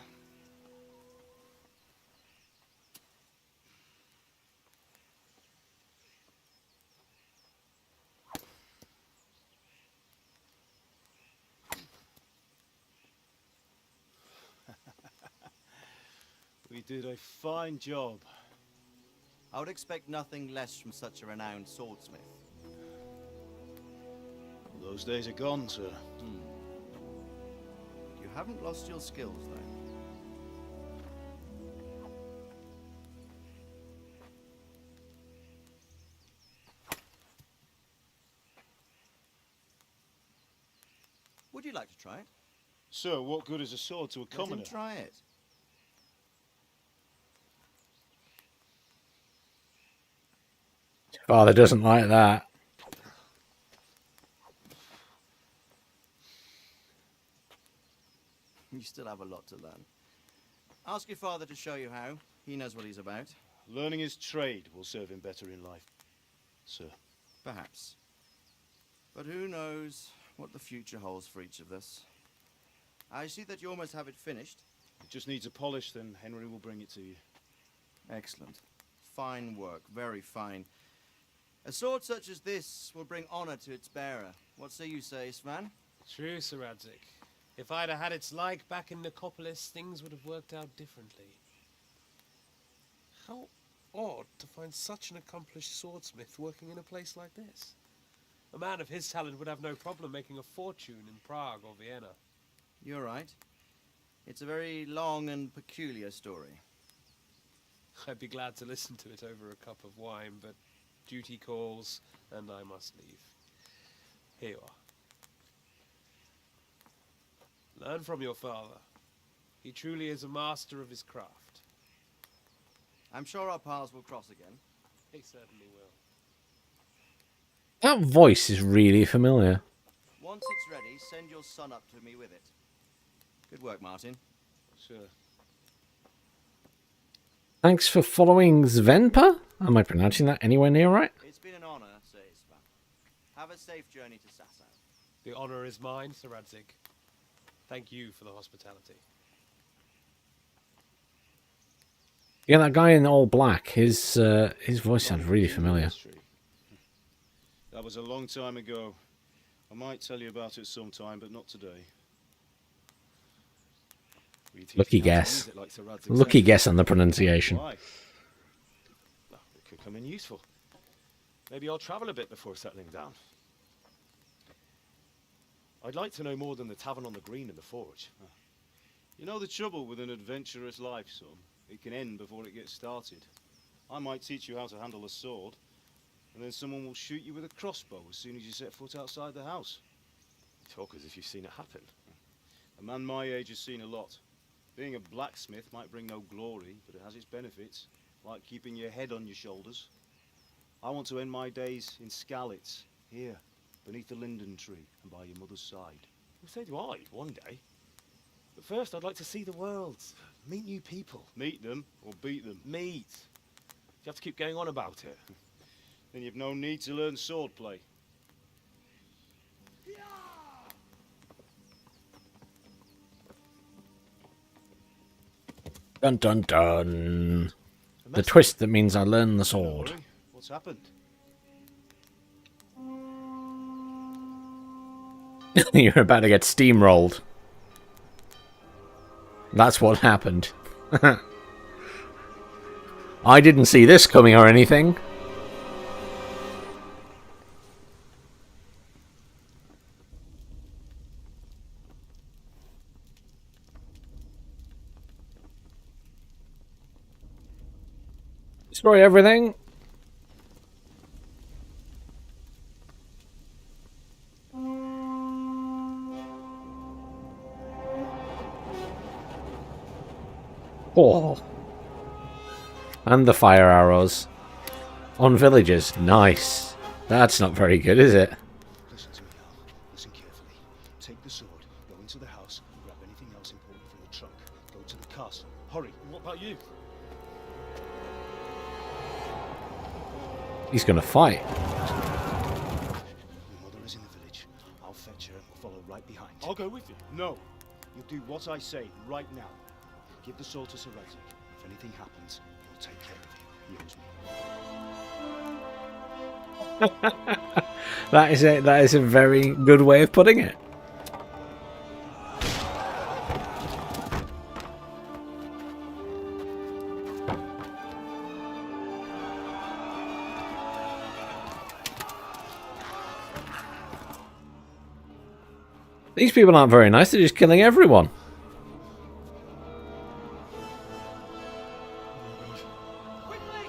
S3: We did a fine job.
S7: I would expect nothing less from such a renowned swordsmith.
S3: Well, those days are gone, sir.
S7: You haven't lost your skills, though. Would you like to try it?
S3: Sir, what good is a sword to a commoner?
S7: Let him try it.
S1: Father doesn't like that.
S7: You still have a lot to learn. Ask your father to show you how. He knows what he's about.
S3: Learning his trade will serve him better in life, sir.
S7: Perhaps. But who knows what the future holds for each of us. I see that you almost have it finished.
S3: It just needs a polish, then Henry will bring it to you.
S7: Excellent. Fine work, very fine. A sword such as this will bring honor to its bearer. What say you, Svan?
S11: True, Sir Radzik. If I'd have had its like back in Nicopolis, things would have worked out differently. How odd to find such an accomplished swordsmith working in a place like this. A man of his talent would have no problem making a fortune in Prague or Vienna.
S7: You're right. It's a very long and peculiar story.
S11: I'd be glad to listen to it over a cup of wine, but duty calls, and I must leave. Here you are. Learn from your father. He truly is a master of his craft.
S7: I'm sure our paths will cross again.
S11: He certainly will.
S1: That voice is really familiar.
S7: Once it's ready, send your son up to me with it. Good work, Martin.
S11: Sure.
S1: Thanks for following Svenpa? Am I pronouncing that anywhere near right?
S7: It's been an honor, Sir Ispa. Have a safe journey to Sasau.
S11: The honor is mine, Sir Radzik. Thank you for the hospitality.
S1: Yeah, that guy in all black, his voice sounds really familiar.
S3: That was a long time ago. I might tell you about it sometime, but not today.
S1: Lucky guess. Lucky guess on the pronunciation.
S5: Why? Well, it could come in useful. Maybe I'll travel a bit before settling down. I'd like to know more than the tavern on the green and the forge.
S3: You know the trouble with an adventurous life, son? It can end before it gets started. I might teach you how to handle a sword, and then someone will shoot you with a crossbow as soon as you set foot outside the house.
S5: You talk as if you've seen it happen.
S3: A man my age has seen a lot. Being a blacksmith might bring no glory, but it has its benefits, like keeping your head on your shoulders. I want to end my days in Skalitz, here, beneath the linden tree and by your mother's side.
S5: Well, so do I, one day. But first, I'd like to see the world, meet new people.
S3: Meet them or beat them?
S5: Meet. You have to keep going on about it.
S3: Then you've no need to learn swordplay.
S1: Dun dun dun. The twist that means I learn the sword.
S3: What's happened?
S1: You're about to get steamrolled. That's what happened. I didn't see this coming or anything. Destroy everything. Oh. And the fire arrows. On villagers. Nice. That's not very good, is it?
S3: Listen to me now. Listen carefully. Take the sword, go into the house, grab anything else important from the trunk. Go to the castle. Hurry.
S11: What about you?
S1: He's gonna fight.
S3: Your mother is in the village. I'll fetch her and we'll follow right behind.
S11: I'll go with you.
S3: No. You'll do what I say right now. Give the sword to Sir Radzik. If anything happens, he'll take care of you. He owes me.
S1: That is a very good way of putting it. These people aren't very nice, they're just killing everyone.
S6: Quickly!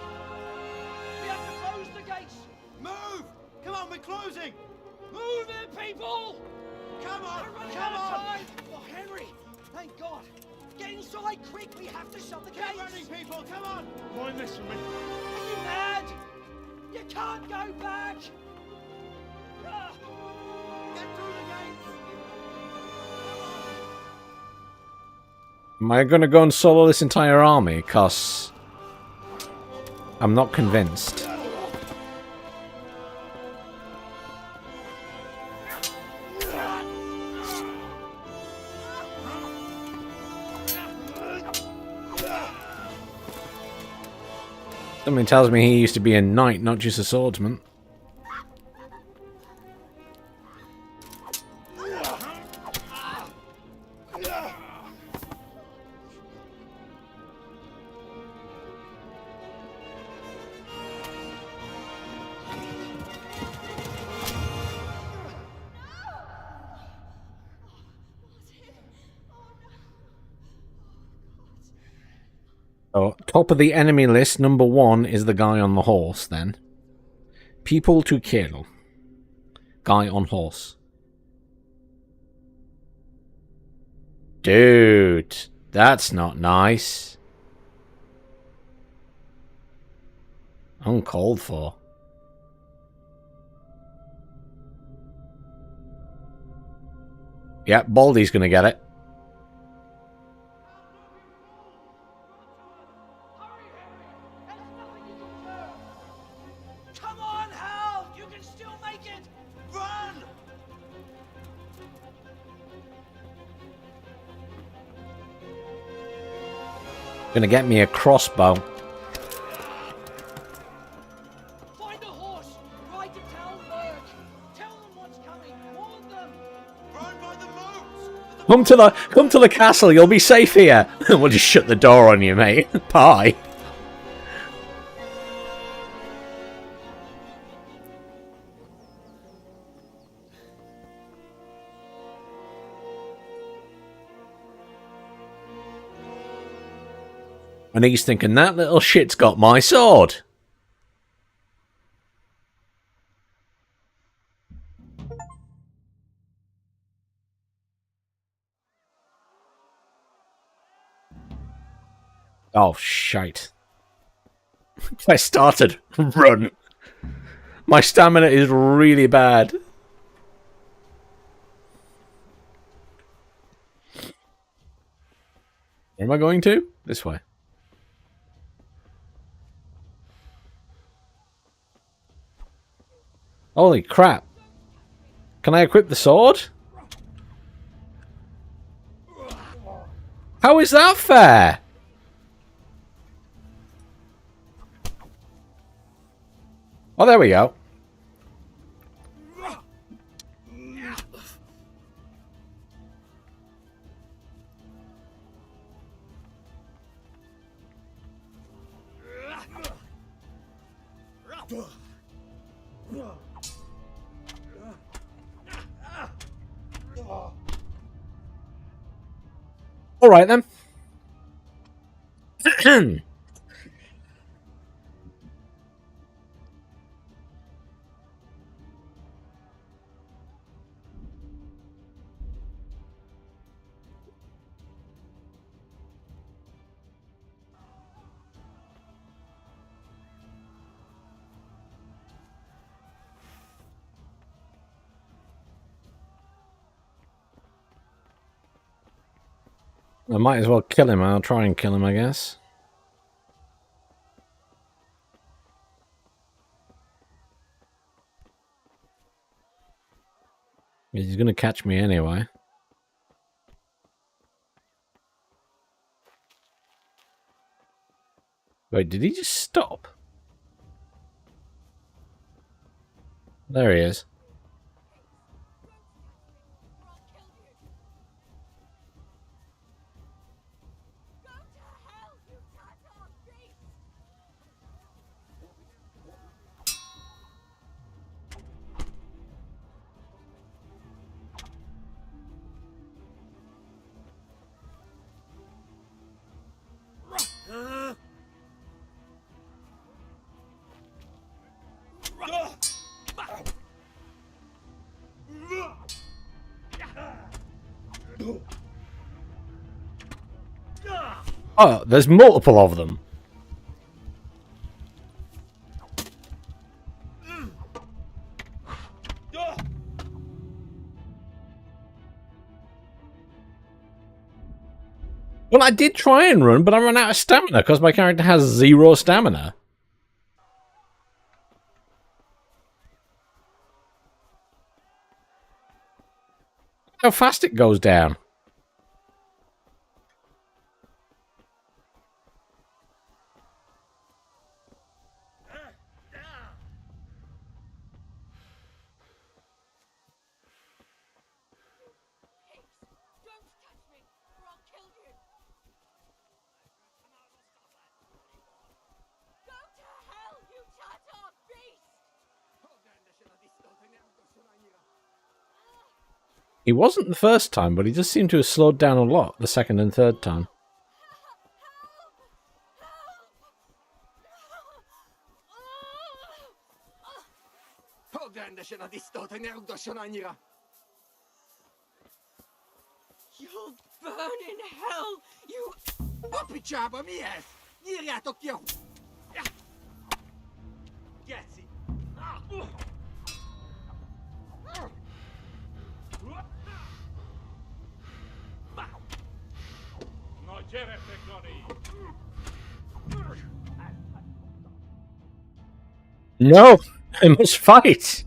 S6: We have to close the gates! Move! Come on, we're closing! Move it, people! Come on! Come on! Oh, Henry! Thank God! Get inside quick! We have to shut the gates! Get running, people! Come on!
S11: Mind this from me.
S6: Are you mad? You can't go back! Ah! Get through the gates!
S1: Am I going to go and solo this entire army? Because I'm not convinced. Something tells me he used to be a knight, not just a swordsman. Oh, top of the enemy list, number 1 is the guy on the horse, then. People to kill. Guy on horse. Dude, that's not nice. Uncalled for. Yeah, Baldy's gonna get it.
S6: Come on, Hal! You can still make it! Run!
S1: Gonna get me a crossbow.
S6: Find a horse! Ride to town, Berg! Tell them what's coming! Warn them! Run by the moats!
S1: Come to the castle, you'll be safe here. We'll just shut the door on you, mate. Bye. And he's thinking, that little shit's got my sword. Oh, shite. I started. Run. My stamina is really bad. Where am I going to? This way. Holy crap. Can I equip the sword? How is that fair? Oh, there we go. All right then. I might as well kill him. I'll try and kill him, I guess. He's going to catch me anyway. Wait, did he just stop? There he is. Oh, there's multiple of them. Well, I did try and run, but I ran out of stamina because my character has 0 stamina. How fast it goes down. He wasn't the first time, but he just seemed to have slowed down a lot the second and third time.
S6: You'll burn in hell, you... Papichaba mies! Niriatokio! Getty!
S1: No, I must fight.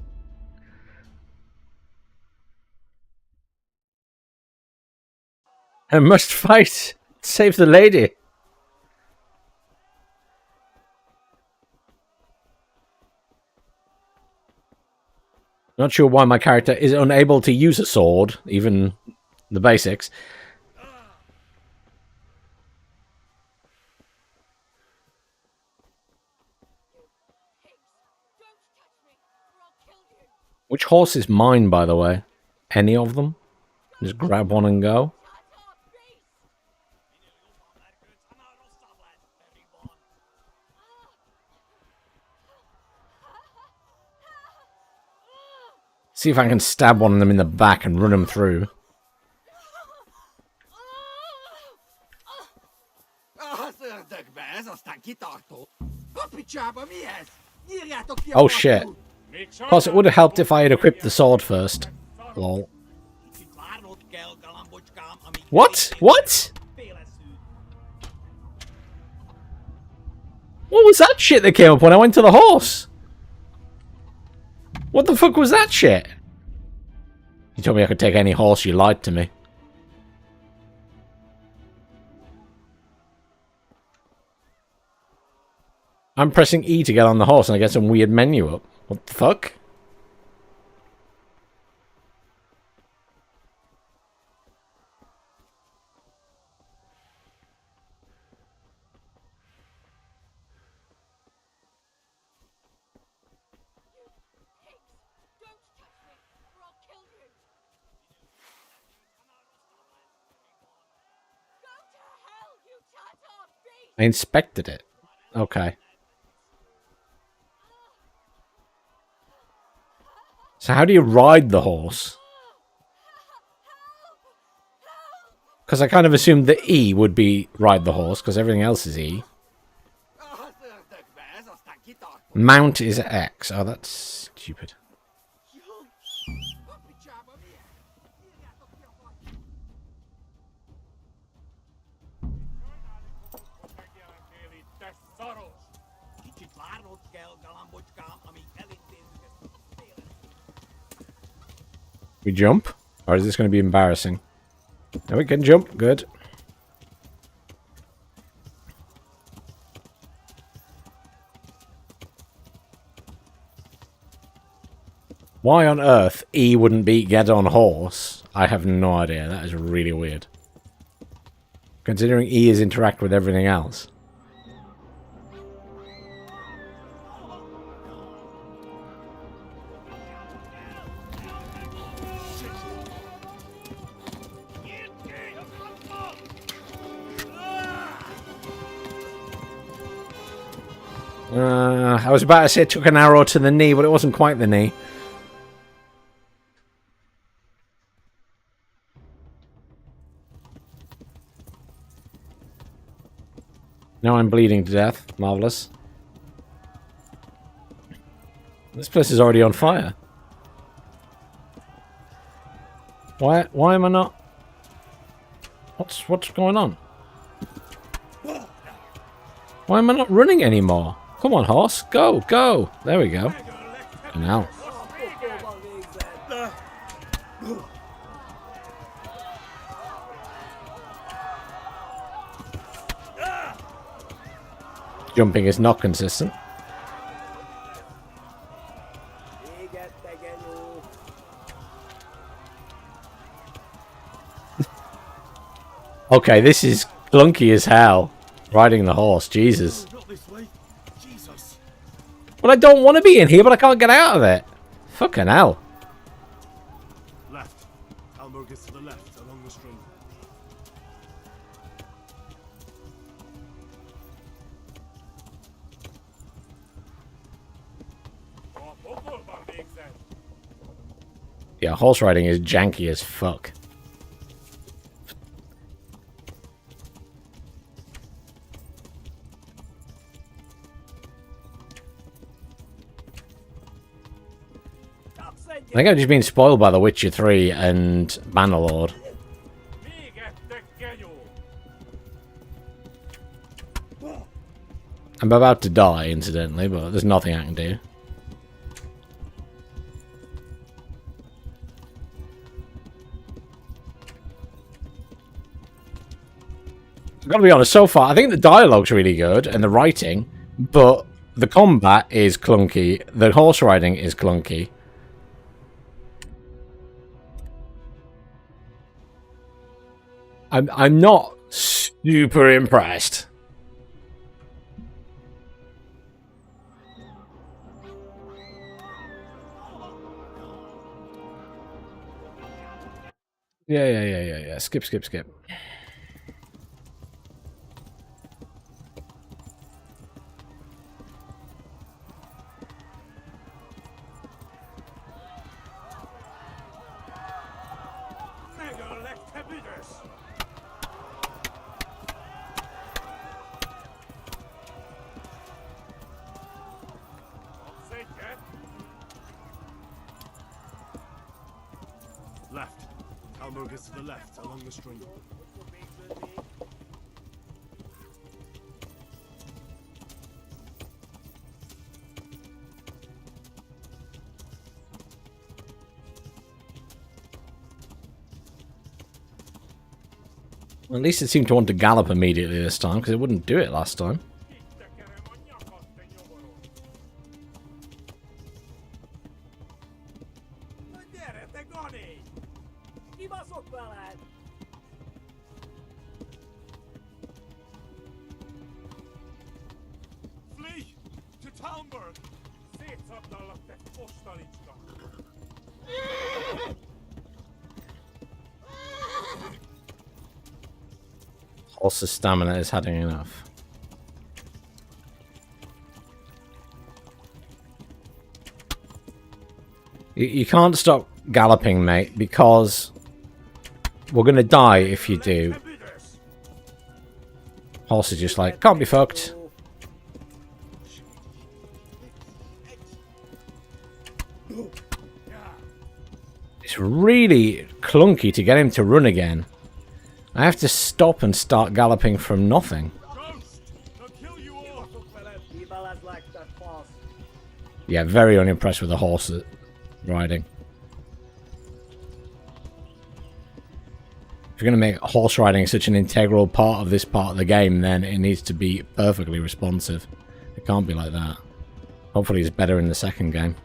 S1: I must fight. Save the lady. Not sure why my character is unable to use a sword, even the basics. Which horse is mine, by the way? Any of them? Just grab one and go. See if I can stab one of them in the back and run them through. Oh shit. Plus, it would have helped if I had equipped the sword first. Lol. What? What? What was that shit that came up when I went to the horse? What the fuck was that shit? You told me I could take any horse, you lied to me. I'm pressing E to get on the horse and I get some weird menu up. What the fuck? I inspected it. Okay. So how do you ride the horse? Because I kind of assumed the E would be ride the horse, because everything else is E. Mount is X. Oh, that's stupid. We jump? Or is this going to be embarrassing? No, we can jump. Good. Why on earth E wouldn't be get on horse? I have no idea. That is really weird. Considering E is interact with everything else. I was about to say it took an arrow to the knee, but it wasn't quite the knee. Now I'm bleeding to death. Marvellous. This place is already on fire. Why am I not... What's going on? Why am I not running anymore? Come on, horse. Go, go. There we go. And now. Jumping is not consistent. Okay, this is clunky as hell. Riding the horse, Jesus. Well, I don't want to be in here, but I can't get out of it. Fucking hell.
S3: Left. Almor gets to the left, along the stream.
S1: Yeah, horse riding is janky as fuck. I think I've just been spoiled by The Witcher 3 and Bannerlord. I'm about to die, incidentally, but there's nothing I can do. I've got to be honest, so far, I think the dialogue's really good, and the writing, but the combat is clunky, the horse riding is clunky. I'm not super impressed. Yeah. Skip.
S4: Left. Talmud is to the left, along the stream.
S1: Well, at least it seemed to want to gallop immediately this time, because it wouldn't do it last time.
S4: Flee to Talmberg!
S1: Horse's stamina is having enough. You can't stop galloping, mate, because we're gonna die if you do. Horse is just like, can't be fucked. It's really clunky to get him to run again. I have to stop and start galloping from nothing. Yeah, very unimpressed with the horse riding. If you're going to make horse riding such an integral part of this part of the game, then it needs to be perfectly responsive. It can't be like that. Hopefully it's better in the second game.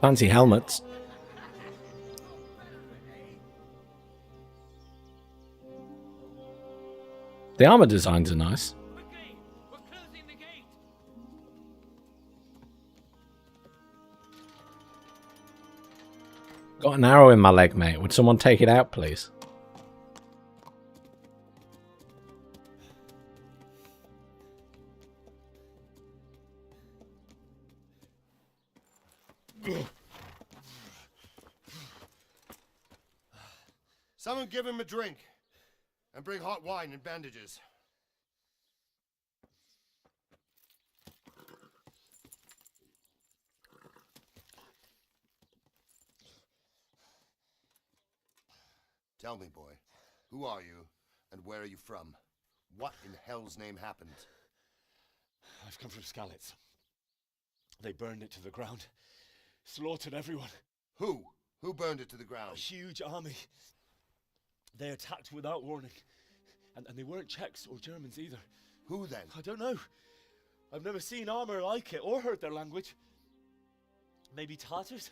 S1: Fancy helmets. The armor designs are nice. Got an arrow in my leg, mate. Would someone take it out, please?
S15: Someone give him a drink. And bring hot wine and bandages. Tell me, boy, who are you, and where are you from? What in hell's name happened?
S4: I've come from Skalitz.
S5: They burned it to the ground. Slaughtered everyone.
S15: Who? Who burned it to the ground?
S5: A huge army. They attacked without warning. And they weren't Czechs or Germans either.
S15: Who then?
S5: I don't know. I've never seen armor like it or heard their language. Maybe Tartars?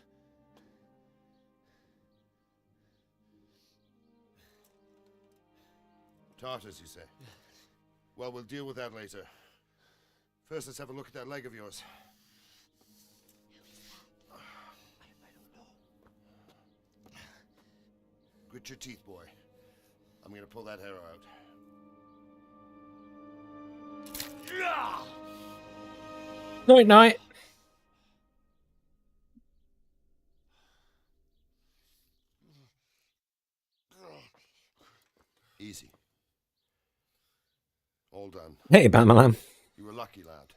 S15: Tartars, you say? Well, we'll deal with that later. First, let's have a look at that leg of yours. Grit your teeth, boy. I'm gonna pull that hair out.
S1: Night, night.
S15: Easy. All done.
S1: Hey, Batman.
S15: You were lucky, lad.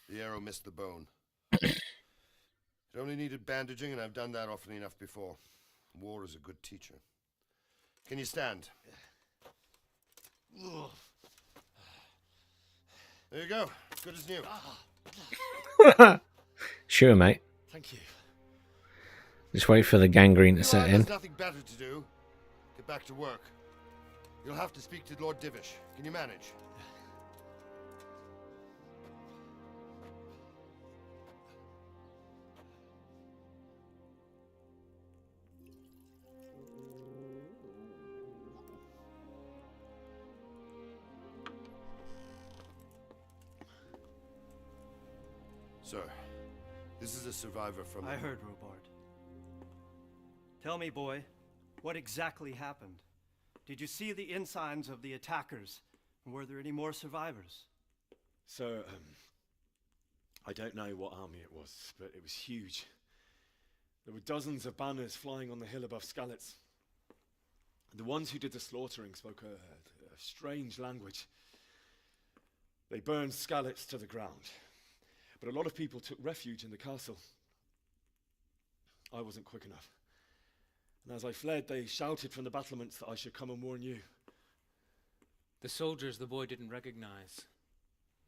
S15: The arrow missed the bone. It only needed bandaging, and I've done that often enough before. War is a good teacher. Can you stand? There you go. Good as new.
S1: Sure, mate.
S5: Thank you.
S1: Just wait for the gangrene to set in.
S15: There's nothing better to do. Get back to work. You'll have to speak to Lord Divish. Can you manage? Sir, this is a survivor from...
S16: I heard, Robard. Tell me, boy, what exactly happened? Did you see the ensigns of the attackers? And were there any more survivors?
S5: So, I don't know what army it was, but it was huge. There were dozens of banners flying on the hill above Skalitz. The ones who did the slaughtering spoke a strange language. They burned Skalitz to the ground. But a lot of people took refuge in the castle. I wasn't quick enough. And as I fled, they shouted from the battlements that I should come and warn you.
S17: The soldiers the boy didn't recognize.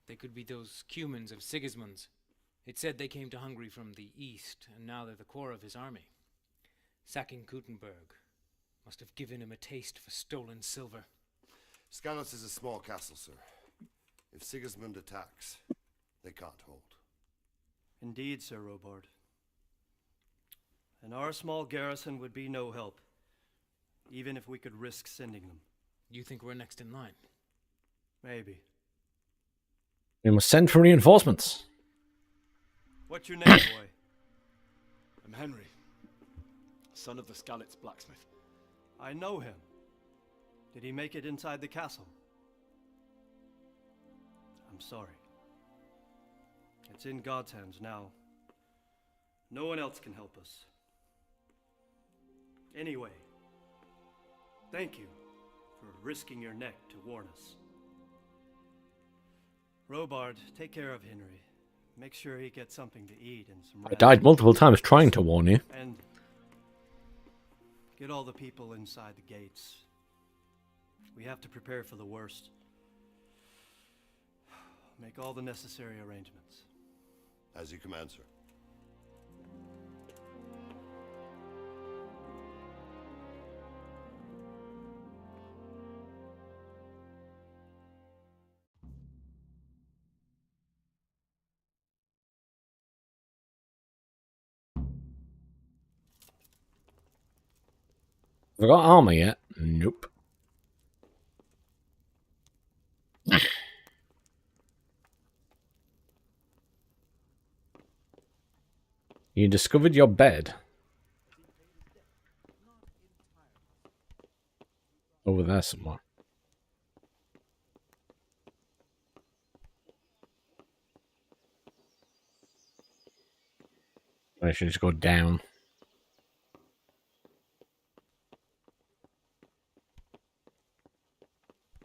S17: They could be those Cumans of Sigismund's. It said they came to Hungary from the east, and now they're the core of his army. Sacking Gutenberg must have given him a taste for stolen silver.
S15: Skalitz is a small castle, sir. If Sigismund attacks, they can't hold.
S16: Indeed, Sir Robard. And our small garrison would be no help, even if we could risk sending them.
S17: You think we're next in line?
S16: Maybe.
S1: We must send for reinforcements.
S16: What's your name, boy?
S5: I'm Henry, son of the Skalitz blacksmith.
S16: I know him. Did he make it inside the castle? I'm sorry. It's in God's hands now. No one else can help us. Anyway, thank you for risking your neck to warn us. Robard, take care of Henry. Make sure he gets something to eat and some rest.
S1: I died multiple times trying to warn you.
S16: And get all the people inside the gates. We have to prepare for the worst. Make all the necessary arrangements.
S15: As you command, sir.
S1: Have I got armor yet? Nope. You discovered your bed. Over there somewhere. I should just go down.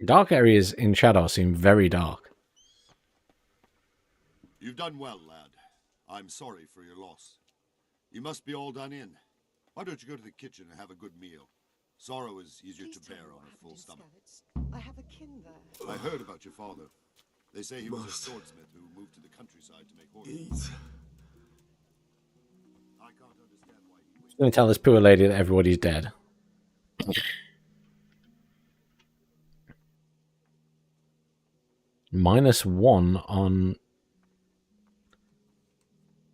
S1: Dark areas in Shadow seem very dark.
S15: You've done well, lad. I'm sorry for your loss. You must be all done in. Why don't you go to the kitchen and have a good meal? Sorrow is easier to bear on a full stomach.
S2: I have a kin there.
S15: I heard about your father. They say he was a swordsmith who moved to the countryside to make horses.
S1: going to tell this poor lady that everybody's dead. -1 on...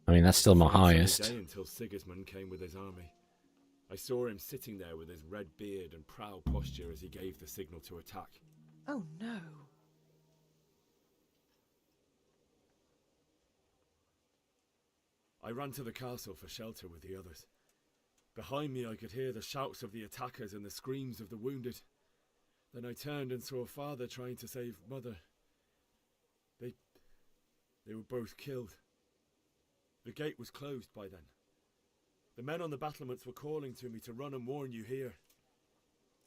S1: I mean, that's still my highest.
S4: Day until Sigismund came with his army. I saw him sitting there with his red beard and proud posture as he gave the signal to attack.
S2: Oh no.
S4: I ran to the castle for shelter with the others. Behind me I could hear the shouts of the attackers and the screams of the wounded. Then I turned and saw father trying to save mother. They were both killed. The gate was closed by then. The men on the battlements were calling to me to run and warn you here.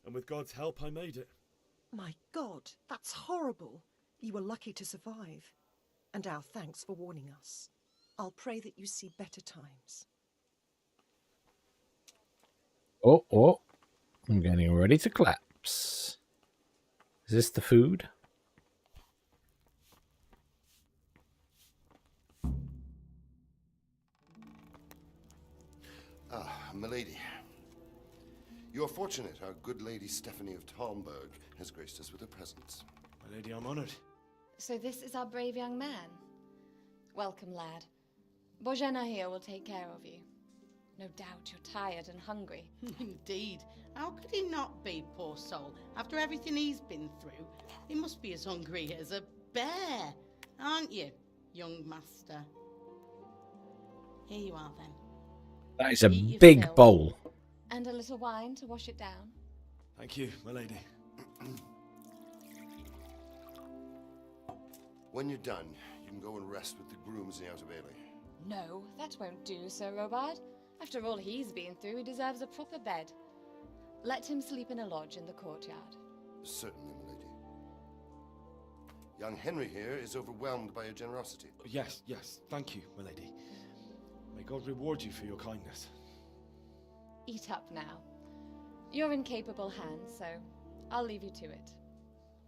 S4: And with God's help I made it.
S18: My God, that's horrible. You were lucky to survive. And our thanks for warning us. I'll pray that you see better times.
S1: Oh, I'm getting ready to collapse. Is this the food?
S15: Ah, milady. You're fortunate our good lady Stephanie of Talmberg has graced us with her presence.
S4: My lady, I'm honored.
S19: So this is our brave young man. Welcome, lad. Bojena here will take care of you. No doubt you're tired and hungry.
S20: Indeed. How could he not be, poor soul? After everything he's been through, he must be as hungry as a bear, aren't you, young master? Here you are, then.
S1: That is a big bowl.
S19: And a little wine to wash it down.
S4: Thank you, my lady.
S15: When you're done, you can go and rest with the grooms in the Outer Bailey.
S19: No, that won't do, Sir Robard. After all he's been through, he deserves a proper bed. Let him sleep in a lodge in the courtyard.
S15: Certainly, milady. Young Henry here is overwhelmed by your generosity.
S4: Yes, thank you, my lady. May God reward you for your kindness.
S19: Eat up now. You're in capable hands, so I'll leave you to it.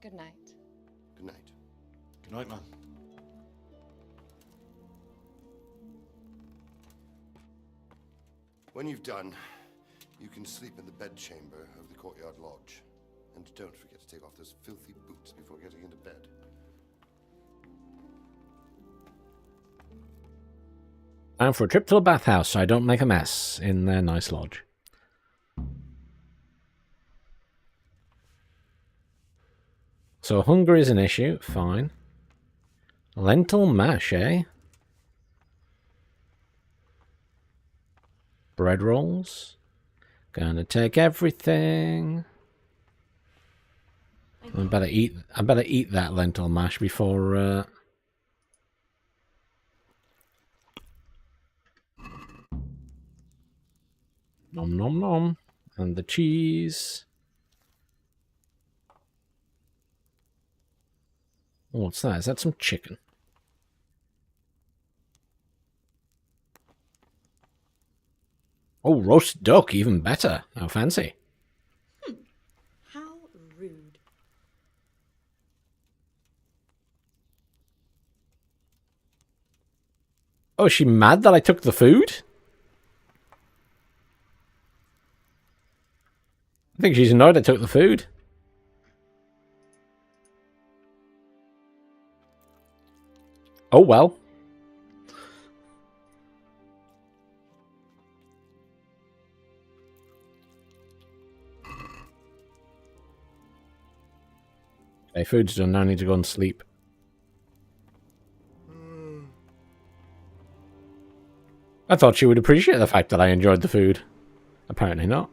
S19: Good night.
S15: Good night.
S4: Good night, ma'am.
S15: When you've done, you can sleep in the bedchamber of the courtyard lodge. And don't forget to take off those filthy boots before getting into bed.
S1: Time for a trip to the bathhouse so I don't make a mess in their nice lodge. So hunger is an issue, fine. Lentil mash, eh? Bread rolls. Gonna take everything. I better eat that lentil mash before nom nom nom. And the cheese. What's that? Is that some chicken? Oh, roast duck, even better. How fancy.
S18: How rude.
S1: Oh, is she mad that I took the food? I think she's annoyed I took the food. Oh well. Okay, food's done. Now I need to go and sleep. I thought she would appreciate the fact that I enjoyed the food. Apparently not.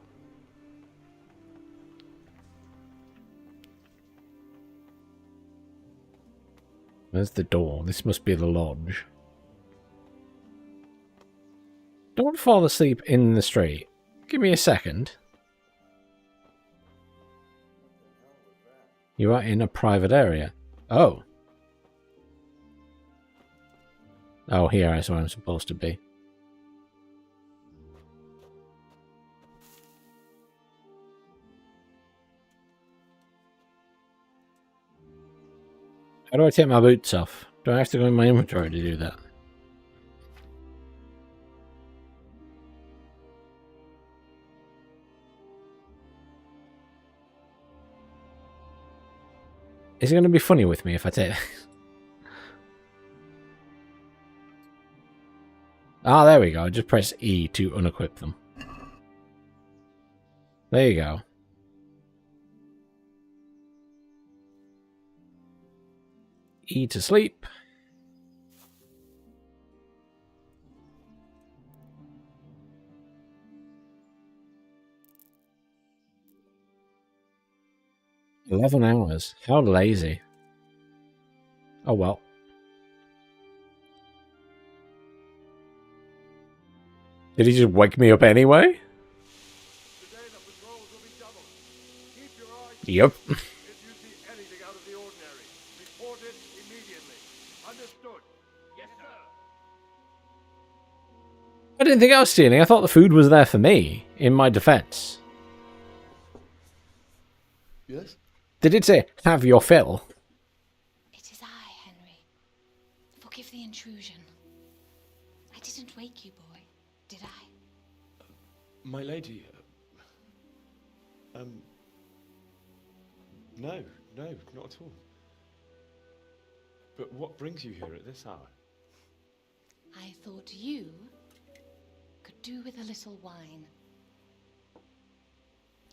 S1: Where's the door? This must be the lodge. Don't fall asleep in the street. Give me a second. You are in a private area. Oh. Oh, here is where I'm supposed to be. How do I take my boots off? Do I have to go in my inventory to do that? Is it going to be funny with me if I take this? Ah, there we go. Just press E to unequip them. There you go. E to sleep. $11. How lazy. Oh well. Did he just wake me up anyway? Yep.
S15: If you see anything out of the ordinary, report it immediately. Understood? Yes, sir.
S1: I didn't think I was stealing. I thought the food was there for me, in my defense.
S15: Yes?
S1: Did it say, have your fill?
S19: It is I, Henry. Forgive the intrusion. I didn't wake you, boy, did I?
S5: My lady, no, not at all. But what brings you here at this hour?
S19: I thought you could do with a little wine.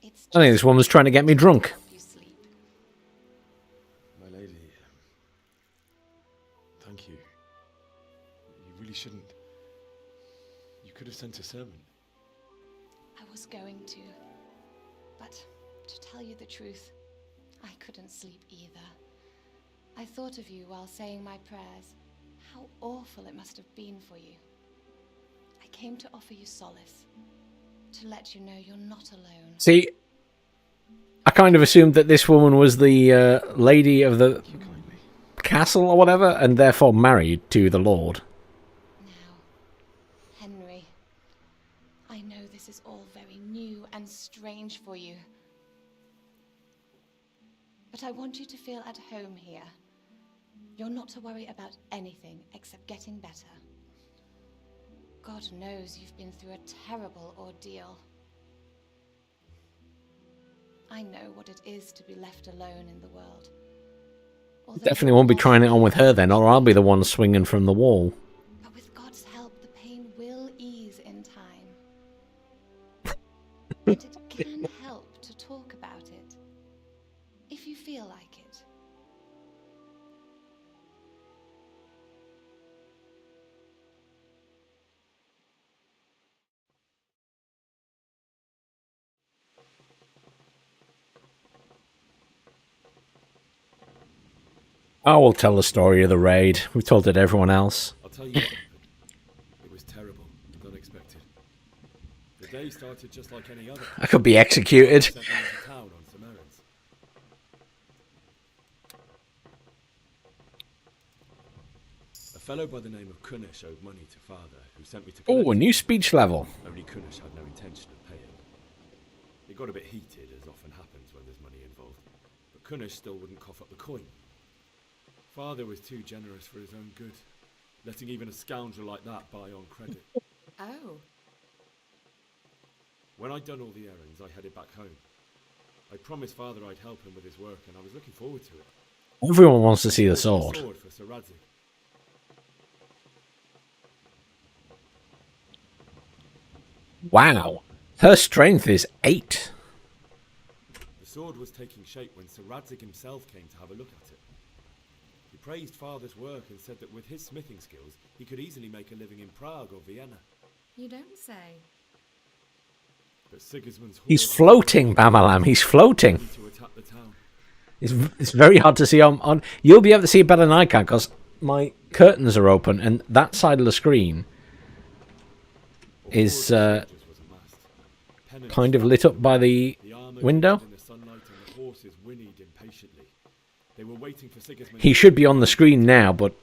S19: It's
S1: I think this woman's trying to get me drunk.
S19: you sleep.
S5: My lady, thank you. You really shouldn't. You could have sent a servant.
S19: I was going to, but to tell you the truth, I couldn't sleep either. I thought of you while saying my prayers. How awful it must have been for you. I came to offer you solace, to let you know you're not alone.
S1: See, I kind of assumed that this woman was the lady of the castle or whatever, and therefore married to the Lord.
S19: Henry, I know this is all very new and strange for you. But I want you to feel at home here. You're not to worry about anything except getting better. God knows you've been through a terrible ordeal. I know what it is to be left alone in the world.
S1: Definitely won't be trying it on with her then, or I'll be the one swinging from the wall.
S19: But with God's help, the pain will ease in time. And it can help to talk about it, if you feel like it.
S1: I will tell the story of the raid. We've told it to everyone else.
S4: I'll tell you what happened. It was terrible and unexpected. The day started just like any other.
S1: I could be executed.
S4: Sent me into town on some errands. A fellow by the name of Kunish owed money to father, who sent me to collect
S1: Oh, a new speech level.
S4: Only Kunish had no intention of paying. It got a bit heated, as often happens when there's money involved. But Kunish still wouldn't cough up the coin. Father was too generous for his own good, letting even a scoundrel like that buy on credit.
S2: Oh.
S4: When I'd done all the errands, I headed back home. I promised Father I'd help him with his work, and I was looking forward to it.
S1: Everyone wants to see the sword.
S4: Sword for Sir Radzik.
S1: Wow. Her strength is 8.
S4: The sword was taking shape when Sir Radzik himself came to have a look at it. He praised Father's work and said that with his smithing skills, he could easily make a living in Prague or Vienna.
S21: You don't say.
S4: But Sigismund's
S1: He's floating, Bamalam. He's floating.
S4: to attack the town.
S1: It's very hard to see on. You'll be able to see it better than I can because my curtains are open and that side of the screen is kind of lit up by the window.
S4: In the sunlight and the horses whinnied impatiently. They were waiting for Sigismund.
S1: He should be on the screen now, but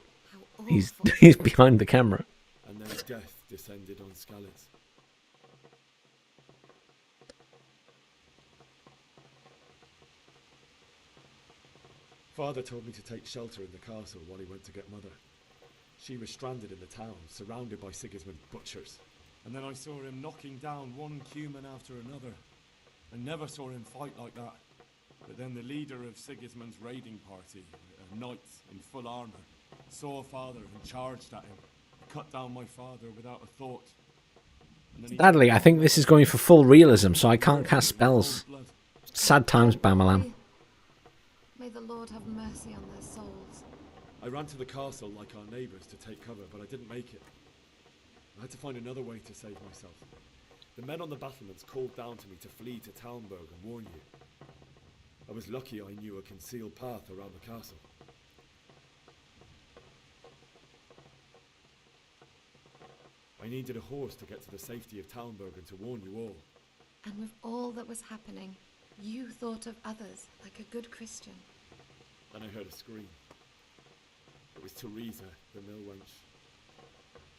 S1: he's behind the camera.
S4: And then death descended on Skalitz. Father told me to take shelter in the castle while he went to get Mother. She was stranded in the town, surrounded by Sigismund's butchers. And then I saw him knocking down one Cuman after another. I never saw him fight like that. But then the leader of Sigismund's raiding party, a knight in full armor, saw Father and charged at him. Cut down my father without a thought. And then he
S1: Sadly, I think this is going for full realism, so I can't cast spells. Sad times, Bamalam.
S19: May the Lord have mercy on their souls.
S4: I ran to the castle like our neighbours to take cover, but I didn't make it. I had to find another way to save myself. The men on the battlements called down to me to flee to Talmberg and warn you. I was lucky I knew a concealed path around the castle. I needed a horse to get to the safety of Talmberg and to warn you all.
S19: And with all that was happening, you thought of others like a good Christian.
S4: Then I heard a scream. It was Teresa, the mill wench.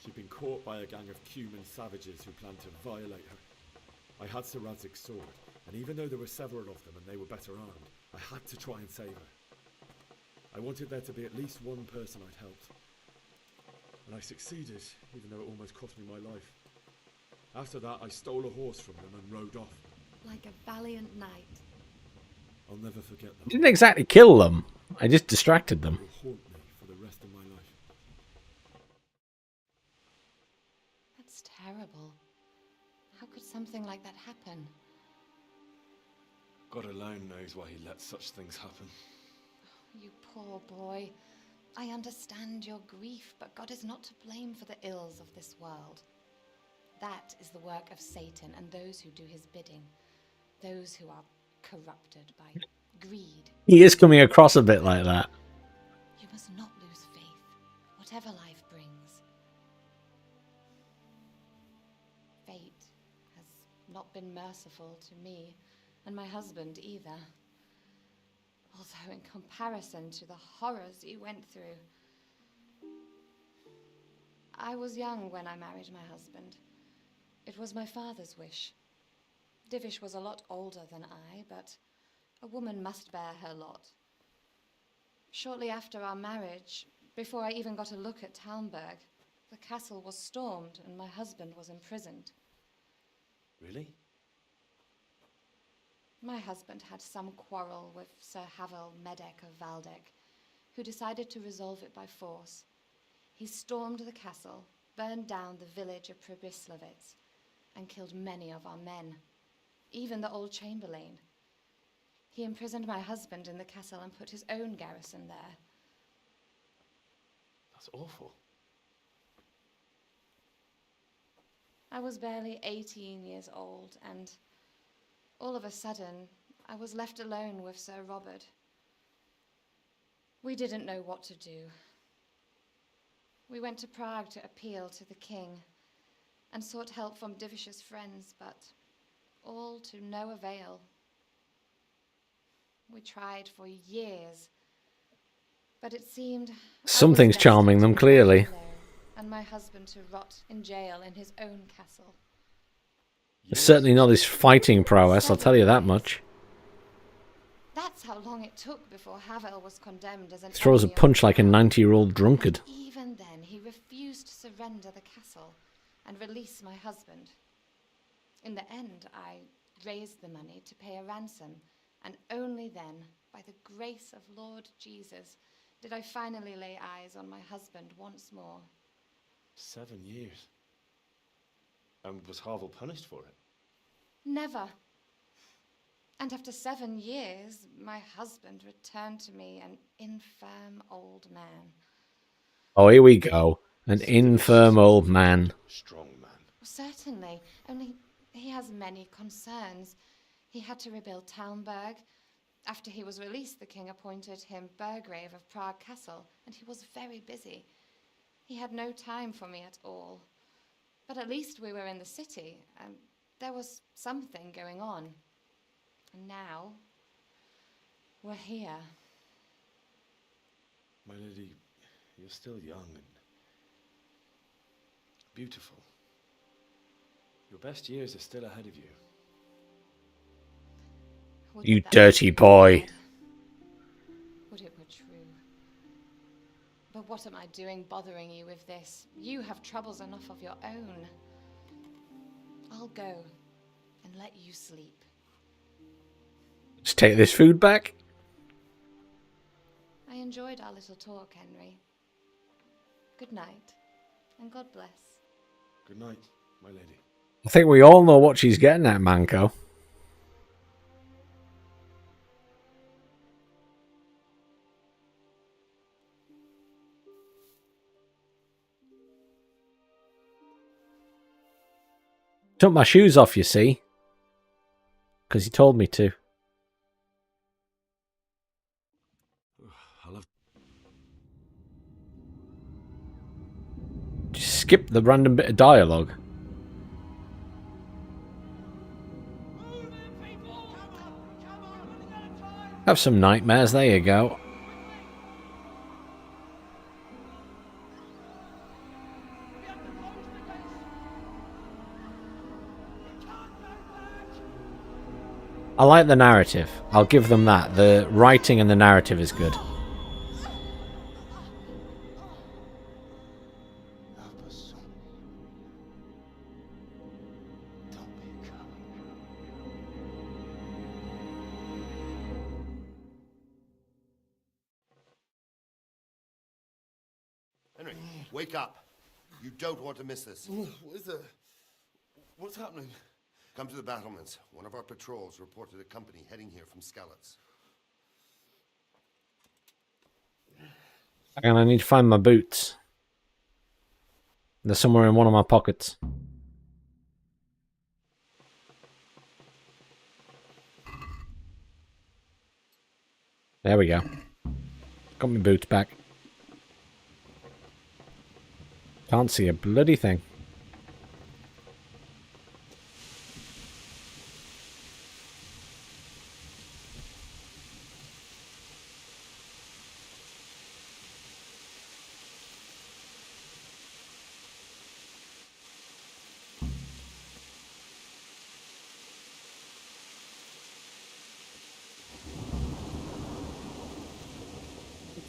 S4: She'd been caught by a gang of Cuman savages who planned to violate her. I had Sir Radzig's sword, and even though there were several of them and they were better armed, I had to try and save her. I wanted there to be at least one person I'd helped. And I succeeded, even though it almost cost me my life. After that, I stole a horse from them and rode off.
S19: Like a valiant knight.
S4: I'll never forget them.
S1: I didn't exactly kill them. I just distracted them.
S4: It will haunt me for the rest of my life.
S19: That's terrible. How could something like that happen?
S5: God alone knows why he lets such things happen.
S19: You poor boy. I understand your grief, but God is not to blame for the ills of this world. That is the work of Satan and those who do his bidding. Those who are corrupted by greed.
S1: He is coming across a bit like that.
S19: You must not lose faith, whatever life brings. Fate has not been merciful to me, and my husband either. Although in comparison to the horrors you went through. I was young when I married my husband. It was my father's wish. Divish was a lot older than I, but a woman must bear her lot. Shortly after our marriage, before I even got a look at Talmberg, the castle was stormed and my husband was imprisoned.
S5: Really?
S19: My husband had some quarrel with Sir Havel Medek of Valdek, who decided to resolve it by force. He stormed the castle, burned down the village of Pribyslavitz, and killed many of our men, even the old chamberlain. He imprisoned my husband in the castle and put his own garrison there.
S5: That's awful.
S19: I was barely 18 years old, and all of a sudden, I was left alone with Sir Robert. We didn't know what to do. We went to Prague to appeal to the king and sought help from Divish's friends, but all to no avail. We tried for years, but it seemed
S1: Something's charming them, clearly.
S19: and my husband to rot in jail in his own castle.
S1: It's certainly not his fighting prowess, I'll tell you that much.
S19: That's how long it took before Havel was condemned as an
S1: Throws a
S19: enemy of
S1: punch
S19: the
S1: like a
S19: crown.
S1: 90-year-old drunkard.
S19: Even then, he refused to surrender the castle and release my husband. In the end, I raised the money to pay a ransom, and only then, by the grace of Lord Jesus, did I finally lay eyes on my husband once more.
S5: 7 years. And was Havel punished for it?
S19: Never. And after 7 years, my husband returned to me an infirm old man.
S1: Oh, here we go. An infirm old man.
S5: Strong man.
S19: Certainly, only he has many concerns. He had to rebuild Talmberg. After he was released, the king appointed him Burgrave of Prague Castle, and he was very busy. He had no time for me at all. But at least we were in the city, and there was something going on. And now, we're here.
S5: My lady, you're still young and beautiful. Your best years are still ahead of you.
S1: You dirty boy.
S19: Would it were true. But what am I doing bothering you with this? You have troubles enough of your own. I'll go and let you sleep.
S1: Just take this food back.
S19: I enjoyed our little talk, Henry. Good night, and God bless.
S4: Good night, my lady.
S1: I think we all know what she's getting at, Manco. Took my shoes off, you see. Because he told me to. Just skip the random bit of dialogue. Have some nightmares, there you go. I like the narrative. I'll give them that. The writing and the narrative is good.
S15: Henry, wake up. You don't want to miss this.
S3: What's happening?
S15: Come to the battlements. One of our patrols reported a company heading here from Skalitz.
S1: And I need to find my boots. They're somewhere in one of my pockets. There we go. Got my boots back. Can't see a bloody thing.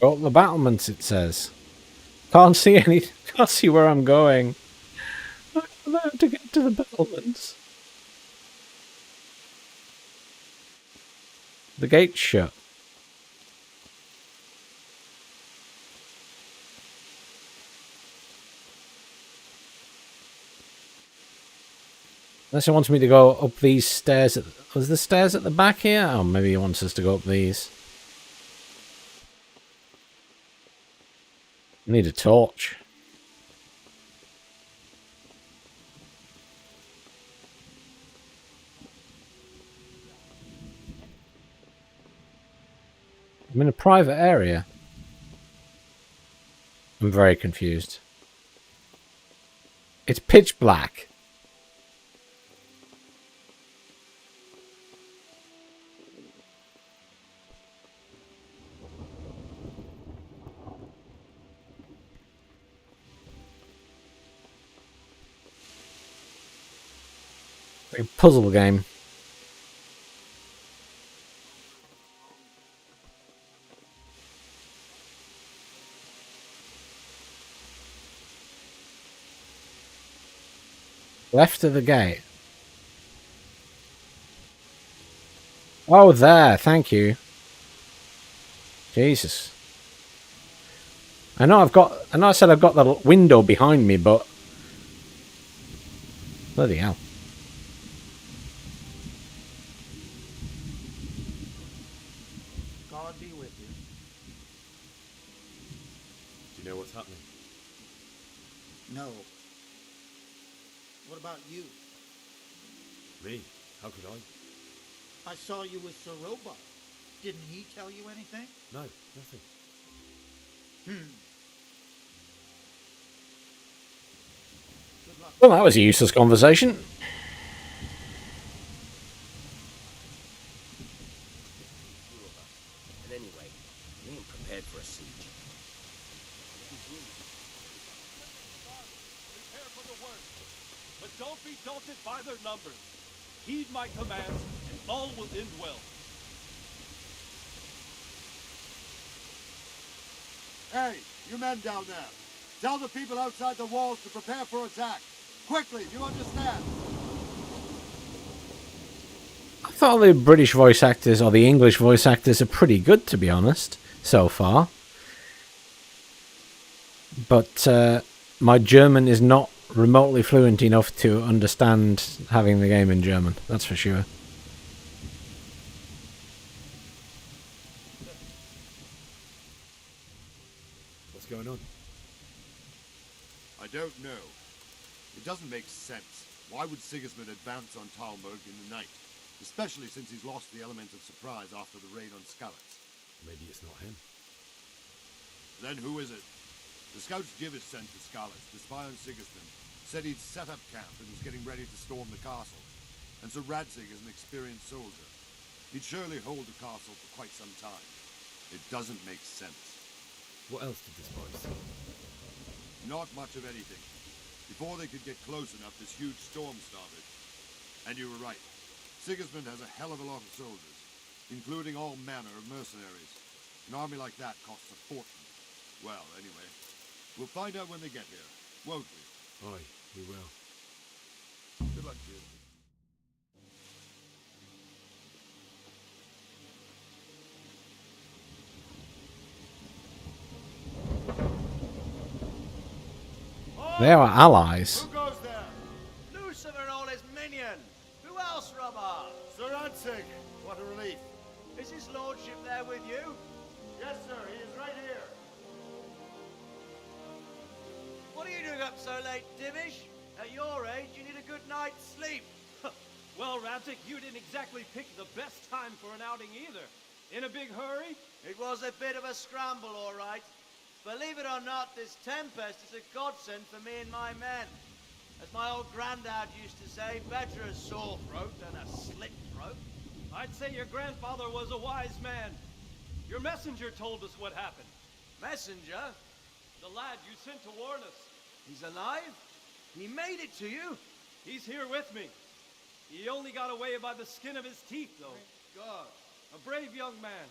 S1: Oh, the battlements, it says. Can't see any. Can't see where I'm going. I have to get to the battlements. The gate's shut. Unless he wants me to go up these stairs. Was the stairs at the back here? Oh, maybe he wants us to go up these. I need a torch. I'm in a private area. I'm very confused. It's pitch black. A puzzle game. Left of the gate. Oh, there. Thank you. Jesus. I know I said I've got the window behind me, but bloody hell.
S16: God be with you.
S4: Do you know what's happening?
S10: No. What about you?
S4: Me? How could I?
S10: I saw you with Sir Robot. Didn't he tell you anything?
S4: No, nothing.
S1: Well, that was a useless conversation.
S6: And anyway, we ain't prepared for a siege.
S21: Prepare for the worst, but don't be daunted by their numbers. Heed my commands, and all will end well.
S22: Hey, you men down there. Tell the people outside the walls to prepare for attack. Quickly, do you understand?
S1: I thought the British voice actors or the English voice actors are pretty good, to be honest, so far. But my German is not remotely fluent enough to understand having the game in German, that's for sure.
S4: What's going on?
S22: I don't know. It doesn't make sense. Why would Sigismund advance on Talmberg in the night? Especially since he's lost the element of surprise after the raid on Skalitz.
S4: Maybe it's not him.
S22: Then who is it? The scouts Jivis sent to Skalitz to spy on Sigismund said he'd set up camp and was getting ready to storm the castle. And so Radzig is an experienced soldier. He'd surely hold the castle for quite some time. It doesn't make sense.
S4: What else did the spies say?
S22: Not much of anything. Before they could get close enough, this huge storm started. And you were right. Sigismund has a hell of a lot of soldiers, including all manner of mercenaries. An army like that costs a fortune. Well, anyway, we'll find out when they get here, won't we?
S4: Aye, we will.
S22: Good luck to you.
S1: They are allies.
S22: Who goes there?
S6: Lucifer and all his minions. Who else, Robber?
S22: Sir Ansig. What a relief.
S6: Is his lordship there with you?
S22: Yes, sir. He is right here.
S6: What are you doing up so late, Dimish? At your age, you need a good night's sleep.
S21: Well, Radzig, you didn't exactly pick the best time for an outing either. In a big hurry?
S6: It was a bit of a scramble, all right. Believe it or not, this tempest is a godsend for me and my men. As my old granddad used to say, better a sore throat than a slit throat.
S21: I'd say your grandfather was a wise man. Your messenger told us what happened.
S6: Messenger?
S21: The lad you sent to warn us.
S6: He's alive? He made it to you?
S21: He's here with me. He only got away by the skin of his teeth, though.
S6: Thank God.
S21: A brave young man.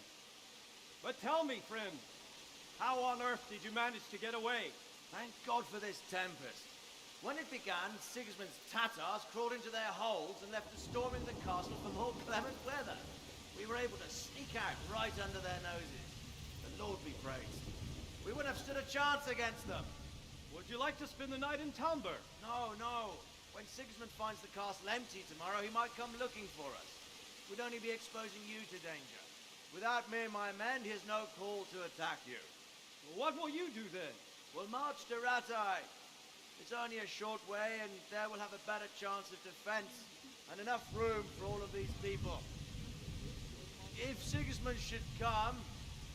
S21: But tell me, friend, how on earth did you manage to get away?
S6: Thank God for this tempest. When it began, Sigismund's Tatars crawled into their holes and left us storming the castle for more clement weather. We were able to sneak out right under their noses. The Lord be praised. We wouldn't have stood a chance against them.
S21: Would you like to spend the night in Talmberg?
S6: No, no. When Sigismund finds the castle empty tomorrow, he might come looking for us. We'd only be exposing you to danger. Without me and my men, he has no call to attack you.
S21: What will you do then?
S6: We'll march to Ratai. It's only a short way, and there we'll have a better chance of defense and enough room for all of these people. If Sigismund should come,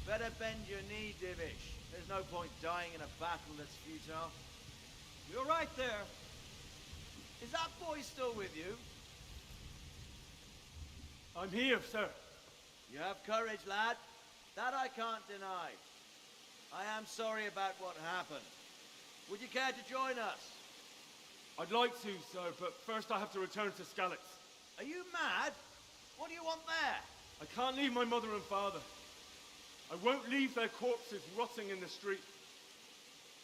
S6: better bend your knee, Divish. There's no point dying in a battle that's futile.
S21: You're right there.
S6: Is that boy still with you?
S21: I'm here, sir.
S6: You have courage, lad. That I can't deny. I am sorry about what happened. Would you care to join us?
S21: I'd like to, sir, but first I have to return to Skalitz.
S6: Are you mad? What do you want there?
S21: I can't leave my mother and father. I won't leave their corpses rotting in the street.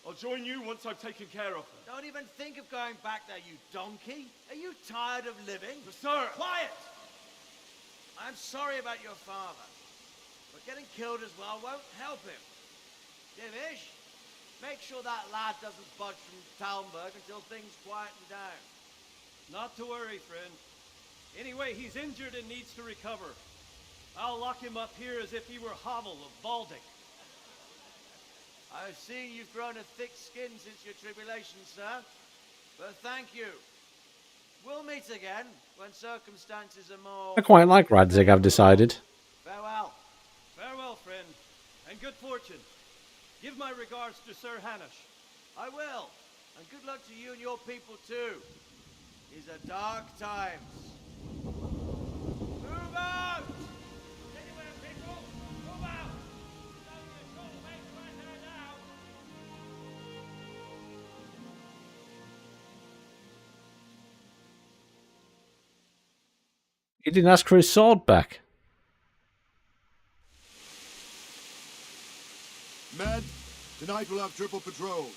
S21: I'll join you once I've taken care of them.
S6: Don't even think of going back there, you donkey. Are you tired of living?
S21: But sir!
S6: Quiet! I'm sorry about your father, but getting killed as well won't help him. Divish, make sure that lad doesn't budge from Talmberg until things quieten down.
S21: Not to worry, friend. Anyway, he's injured and needs to recover. I'll lock him up here as if he were Havel of Baldic.
S6: I've seen you've grown a thick skin since your tribulation, sir. But thank you. We'll meet again when circumstances are more...
S1: I quite like Radzig, I've decided.
S6: Farewell.
S21: Farewell, friend, and good fortune. Give my regards to Sir Hanush.
S6: I will. And good luck to you and your people, too. These are dark times. Move out! Anywhere, people! Move out!
S1: He didn't ask for his sword back.
S22: Men, tonight we'll have triple patrols.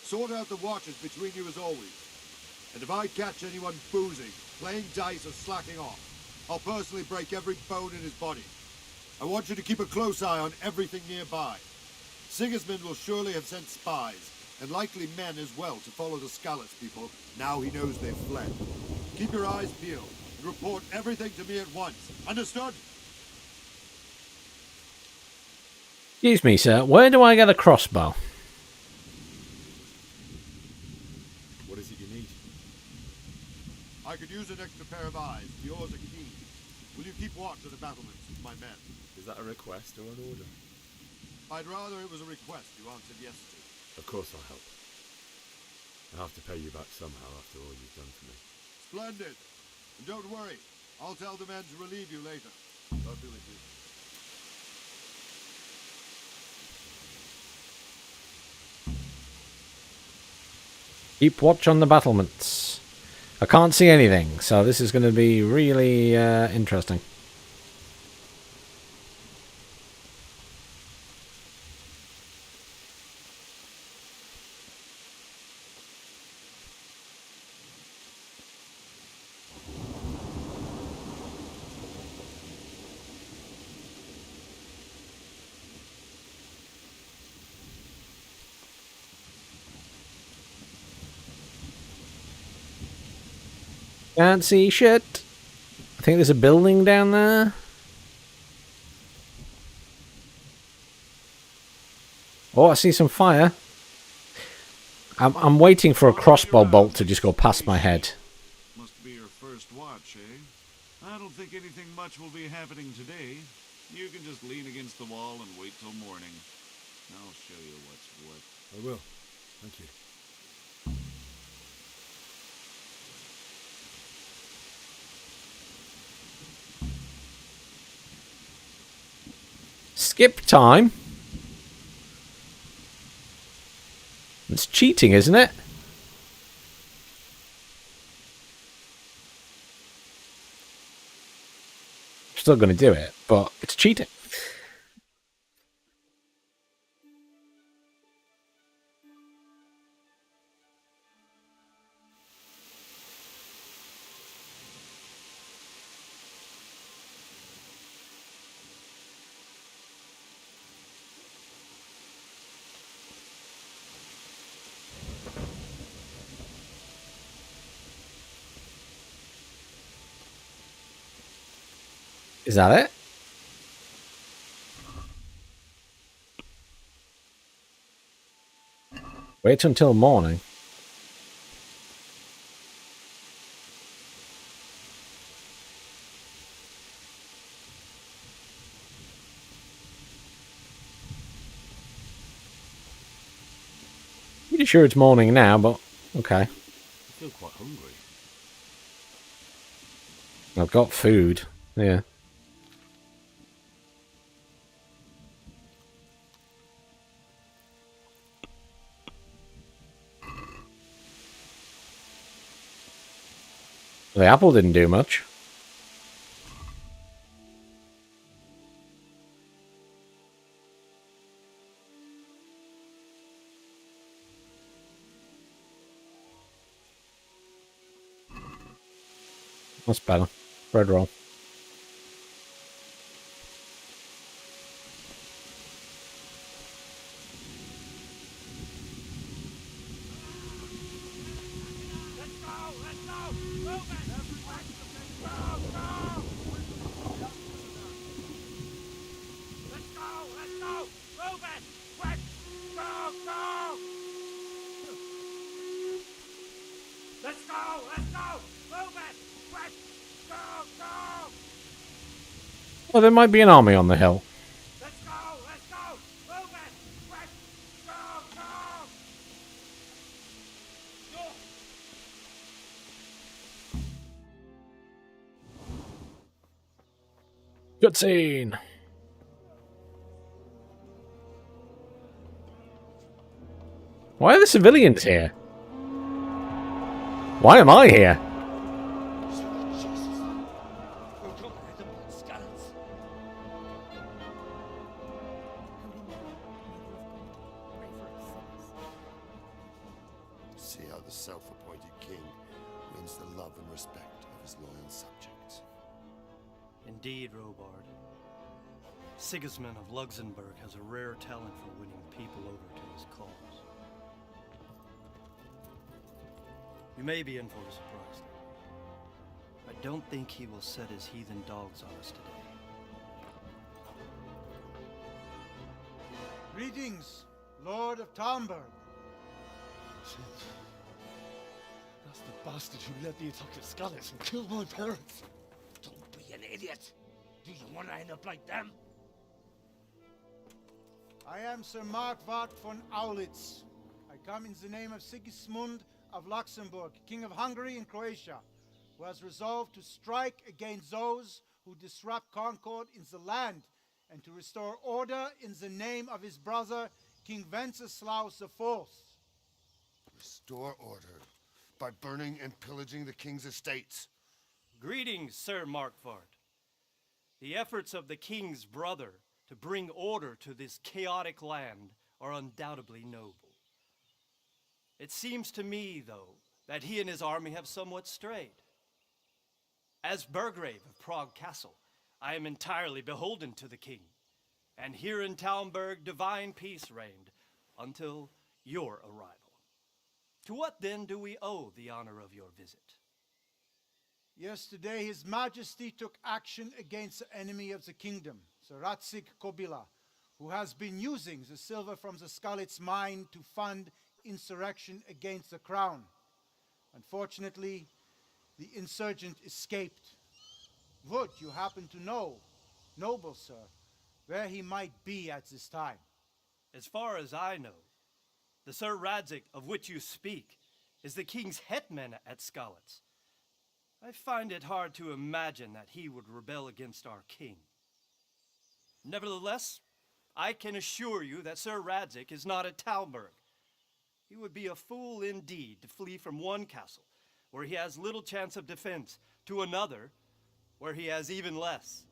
S22: Sort out the watches between you as always. And if I catch anyone boozing, playing dice or slacking off, I'll personally break every bone in his body. I want you to keep a close eye on everything nearby. Sigismund will surely have sent spies, and likely men as well, to follow the Skalitz people, now he knows they've fled. Keep your eyes peeled, and report everything to me at once. Understood?
S1: Excuse me, sir. Where do I get a crossbow?
S4: What is it you need?
S22: I could use an extra pair of eyes. Yours are keen. Will you keep watch of the battlements with my men?
S4: Is that a request or an order?
S22: I'd rather it was a request you answered yes to.
S4: Of course I'll help. I'll have to pay you back somehow after all you've done for me.
S22: Splendid. And don't worry. I'll tell the men to relieve you later. God be with you.
S1: Keep watch on the battlements. I can't see anything, so this is going to be really interesting. Can't see shit. I think there's a building down there. Oh, I see some fire. I'm waiting for a crossbow bolt to just go past my head.
S22: Must be your first watch, eh? I don't think anything much will be happening today. You can just lean against the wall and wait till morning. I'll show you what's what.
S4: I will. Thank you.
S1: Skip time? It's cheating, isn't it? Still going to do it, but it's cheating. Is that it? Wait until morning. Pretty sure it's morning now, but okay.
S4: I feel quite hungry.
S1: I've got food. Yeah. The apple didn't do much. That's better. Bread roll. Well, there might be an army on the hill. Cutscene. Why are the civilians here? Why am I here?
S15: See how the self-appointed king wins the love and respect of his loyal subjects.
S16: Indeed, Robard. Sigismund of Luxembourg has a rare talent for winning people over to his cause. You may be in for a surprise, though. I don't think he will set his heathen dogs on us today.
S8: Greetings, Lord of Talmberg.
S21: That's the bastard who led the attack at Skalitz and killed my parents.
S9: Don't be an idiot. Do you want to end up like them?
S8: I am Sir Markwart von Aulitz. I come in the name of Sigismund of Luxembourg, King of Hungary and Croatia, who has resolved to strike against those who disrupt concord in the land and to restore order in the name of his brother, King Wenceslaus IV.
S15: Restore order by burning and pillaging the king's estates.
S16: Greetings, Sir Markwart. The efforts of the king's brother to bring order to this chaotic land are undoubtedly noble. It seems to me, though, that he and his army have somewhat strayed. As Burgrave of Prague Castle, I am entirely beholden to the king, and here in Talmberg divine peace reigned until your arrival. To what then do we owe the honor of your visit?
S8: Yesterday, His Majesty took action against the enemy of the kingdom, Sir Radzik Kobila, who has been using the silver from the Skalitz mine to fund insurrection against the crown. Unfortunately, the insurgent escaped. Would you happen to know, noble sir, where he might be at this time?
S16: As far as I know, the Sir Radzik of which you speak is the king's hetman at Skalitz. I find it hard to imagine that he would rebel against our king. Nevertheless, I can assure you that Sir Radzik is not at Talmberg. He would be a fool indeed to flee from one castle, where he has little chance of defense, to another, where he has even less.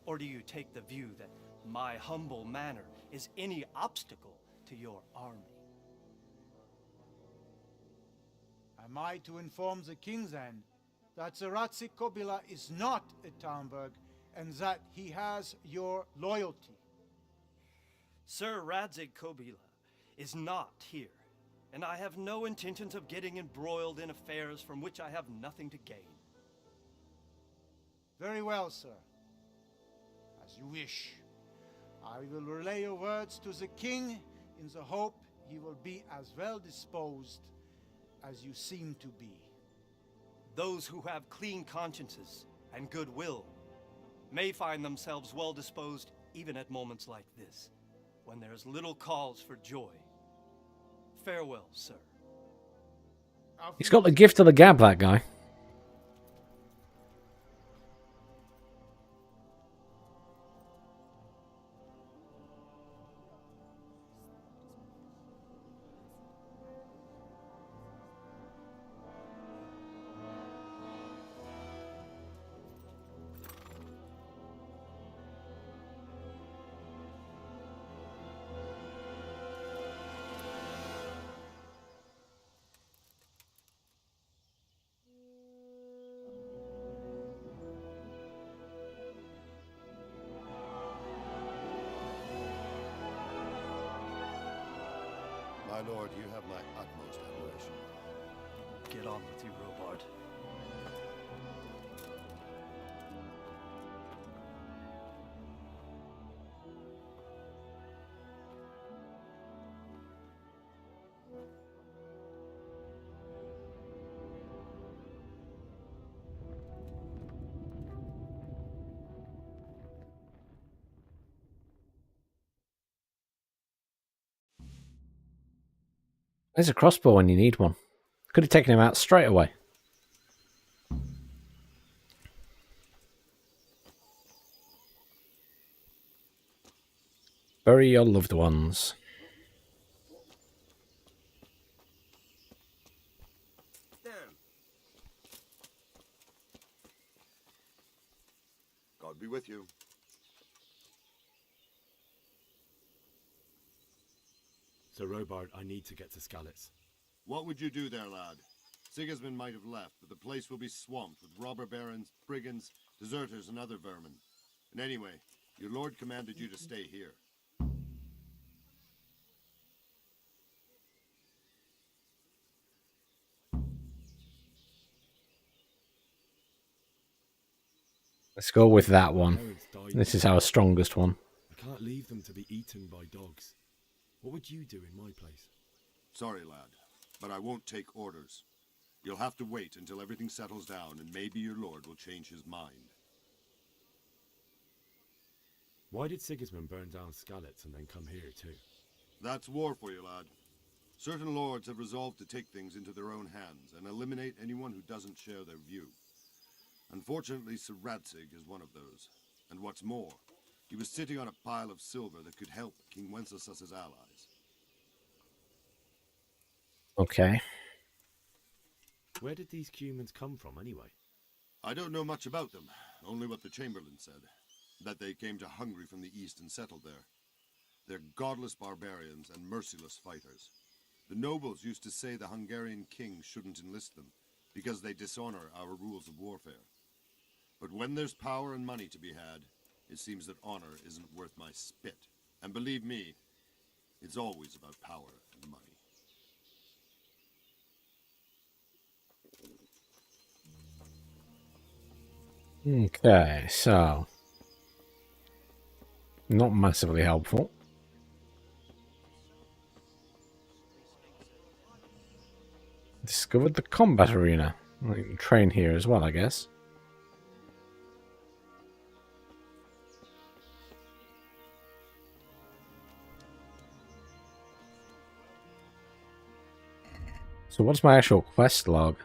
S16: Or do you take the view that my humble manner is any obstacle to your army?
S8: Am I to inform the king then that Sir Radzik Kobila is not at Talmberg and that he has your loyalty?
S16: Sir Radzik Kobila is not here, and I have no intentions of getting embroiled in affairs from which I have nothing to gain.
S8: Very well, sir. As you wish. I will relay your words to the king in the hope he will be as well disposed as you seem to be.
S16: Those who have clean consciences and goodwill may find themselves well disposed even at moments like this, when there is little cause for joy. Farewell, sir.
S1: He's got the gift of the gab, that guy.
S15: My lord, you have my utmost admiration.
S16: Get on with you, Robard.
S1: There's a crossbow when you need one. Could have taken him out straight away. Bury your loved ones.
S6: Damn.
S15: God be with you.
S4: Sir Robard, I need to get to Skalitz.
S22: What would you do there, lad? Sigismund might have left, but the place will be swamped with robber barons, brigands, deserters and other vermin. And anyway, your lord commanded you to stay here.
S1: Let's go with that
S4: My
S1: one.
S4: parents died
S1: This is
S4: before.
S1: our strongest one.
S4: I can't leave them to be eaten by dogs. What would you do in my place?
S22: Sorry, lad, but I won't take orders. You'll have to wait until everything settles down, and maybe your lord will change his mind.
S4: Why did Sigismund burn down Skalitz and then come here too?
S22: That's war for you, lad. Certain lords have resolved to take things into their own hands and eliminate anyone who doesn't share their view. Unfortunately, Sir Radzig is one of those. And what's more, he was sitting on a pile of silver that could help King Wenceslas's allies.
S1: Okay.
S4: Where did these humans come from anyway?
S22: I don't know much about them, only what the Chamberlain said. That they came to Hungary from the east and settled there. They're godless barbarians and merciless fighters. The nobles used to say the Hungarian king shouldn't enlist them, because they dishonor our rules of warfare. But when there's power and money to be had, it seems that honor isn't worth my spit. And believe me, it's always about power and money.
S1: Okay, so not massively helpful. Discovered the combat arena. I can train here as well, I guess. So what's my actual quest log?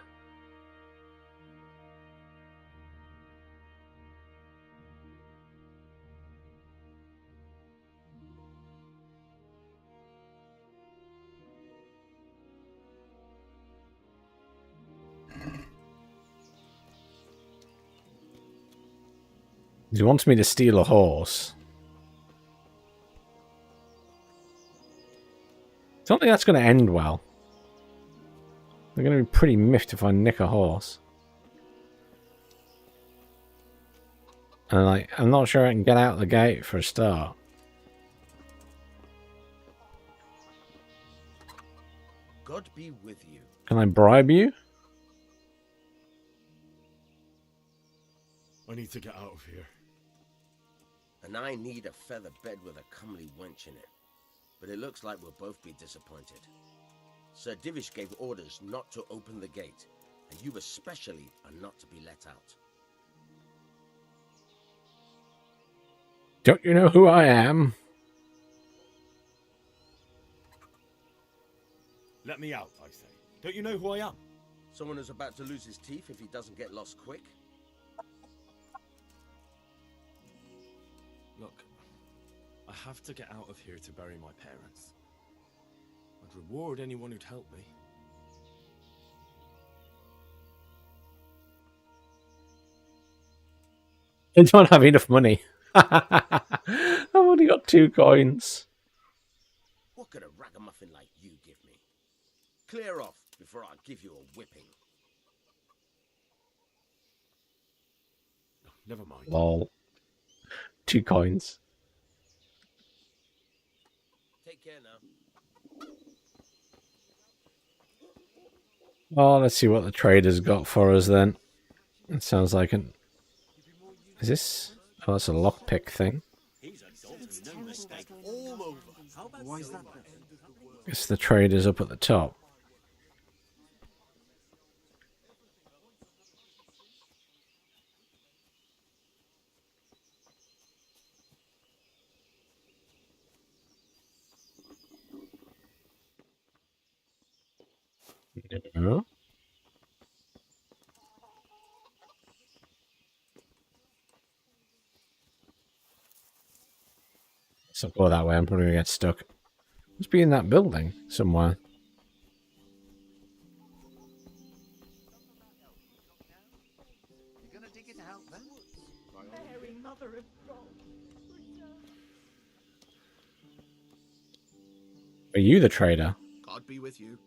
S1: He wants me to steal a horse. I don't think that's going to end well. They're going to be pretty miffed if I nick a horse. And I'm not sure I can get out the gate for a start.
S6: God be with you.
S1: Can I bribe you?
S4: I need to get out of here.
S6: And I need a feather bed with a comely wench in it. But it looks like we'll both be disappointed. Sir Divish gave orders not to open the gate, and you especially are not to be let out.
S1: Don't you know who I am?
S4: Let me out, I say. Don't you know who I am?
S6: Someone who's about to lose his teeth if he doesn't get lost quick?
S4: Look, I have to get out of here to bury my parents. I'd reward anyone who'd help me.
S1: I don't have enough money. I've only got 2 coins.
S6: What could a ragamuffin like you give me? Clear off before I give you a whipping.
S4: Never mind.
S1: Lol. 2 coins.
S6: Take care now.
S1: Oh, let's see what the trader's got for us then. It sounds like an... Is this... Oh, that's a lockpick thing.
S9: Why is that?
S1: Guess the trader's up at the top. No. So go that way, I'm probably gonna get stuck. Must be in that building somewhere.
S7: You're gonna dig it out then?
S2: Mary, Mother of God.
S1: Are you the trader?
S6: God be with you.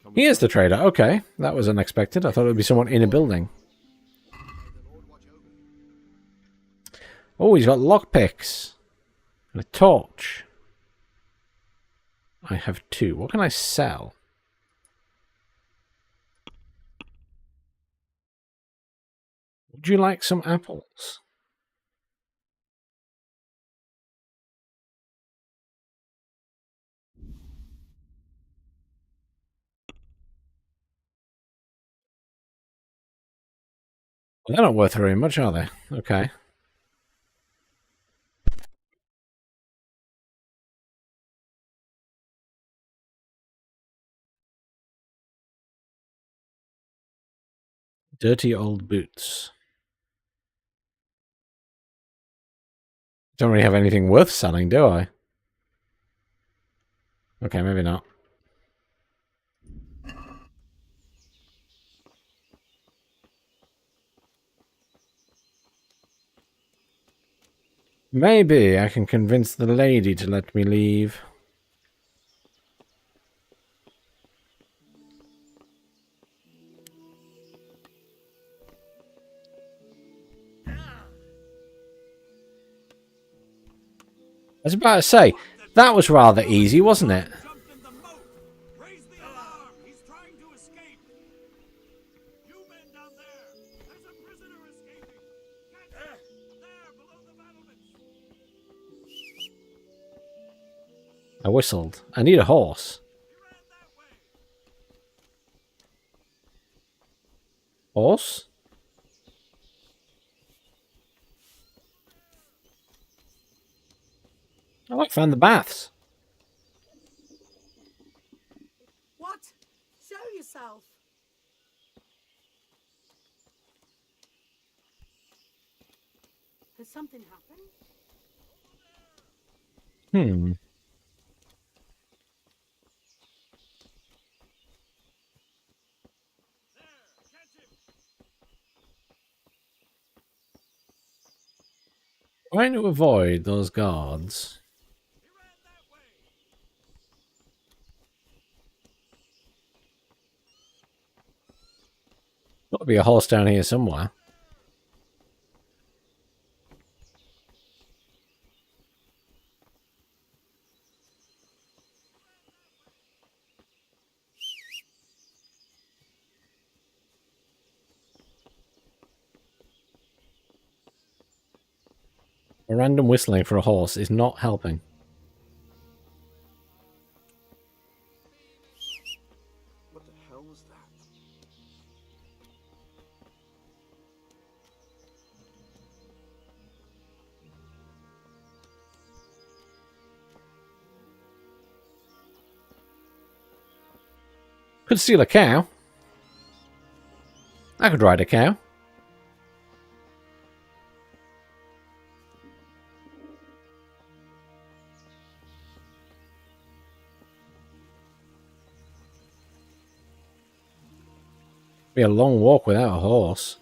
S4: Come
S1: He is the trader. Okay, that was unexpected. I thought it would be someone in a building. Oh, he's got lockpicks and a torch. I have 2. What can I sell? Would you like some apples? Well, they're not worth very much, are they? Okay. Dirty old boots. Don't really have anything worth selling, do I? Okay, maybe not. Maybe I can convince the lady to let me leave. I was about to say, that was rather easy, wasn't it? I whistled. I need a horse. Horse? Oh, I found the baths.
S12: What? Show yourself. Has something happened?
S1: Hmm. Trying to avoid those guards. Got to be a horse down here somewhere. A random whistling for a horse is not helping.
S6: What the hell was that?
S1: Could steal a cow. I could ride a cow. Be a long walk without a horse.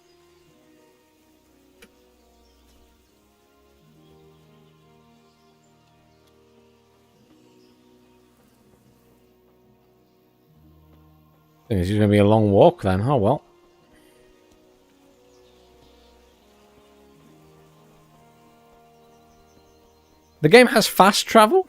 S1: I think it's going to be a long walk then. Oh well. The game has fast travel?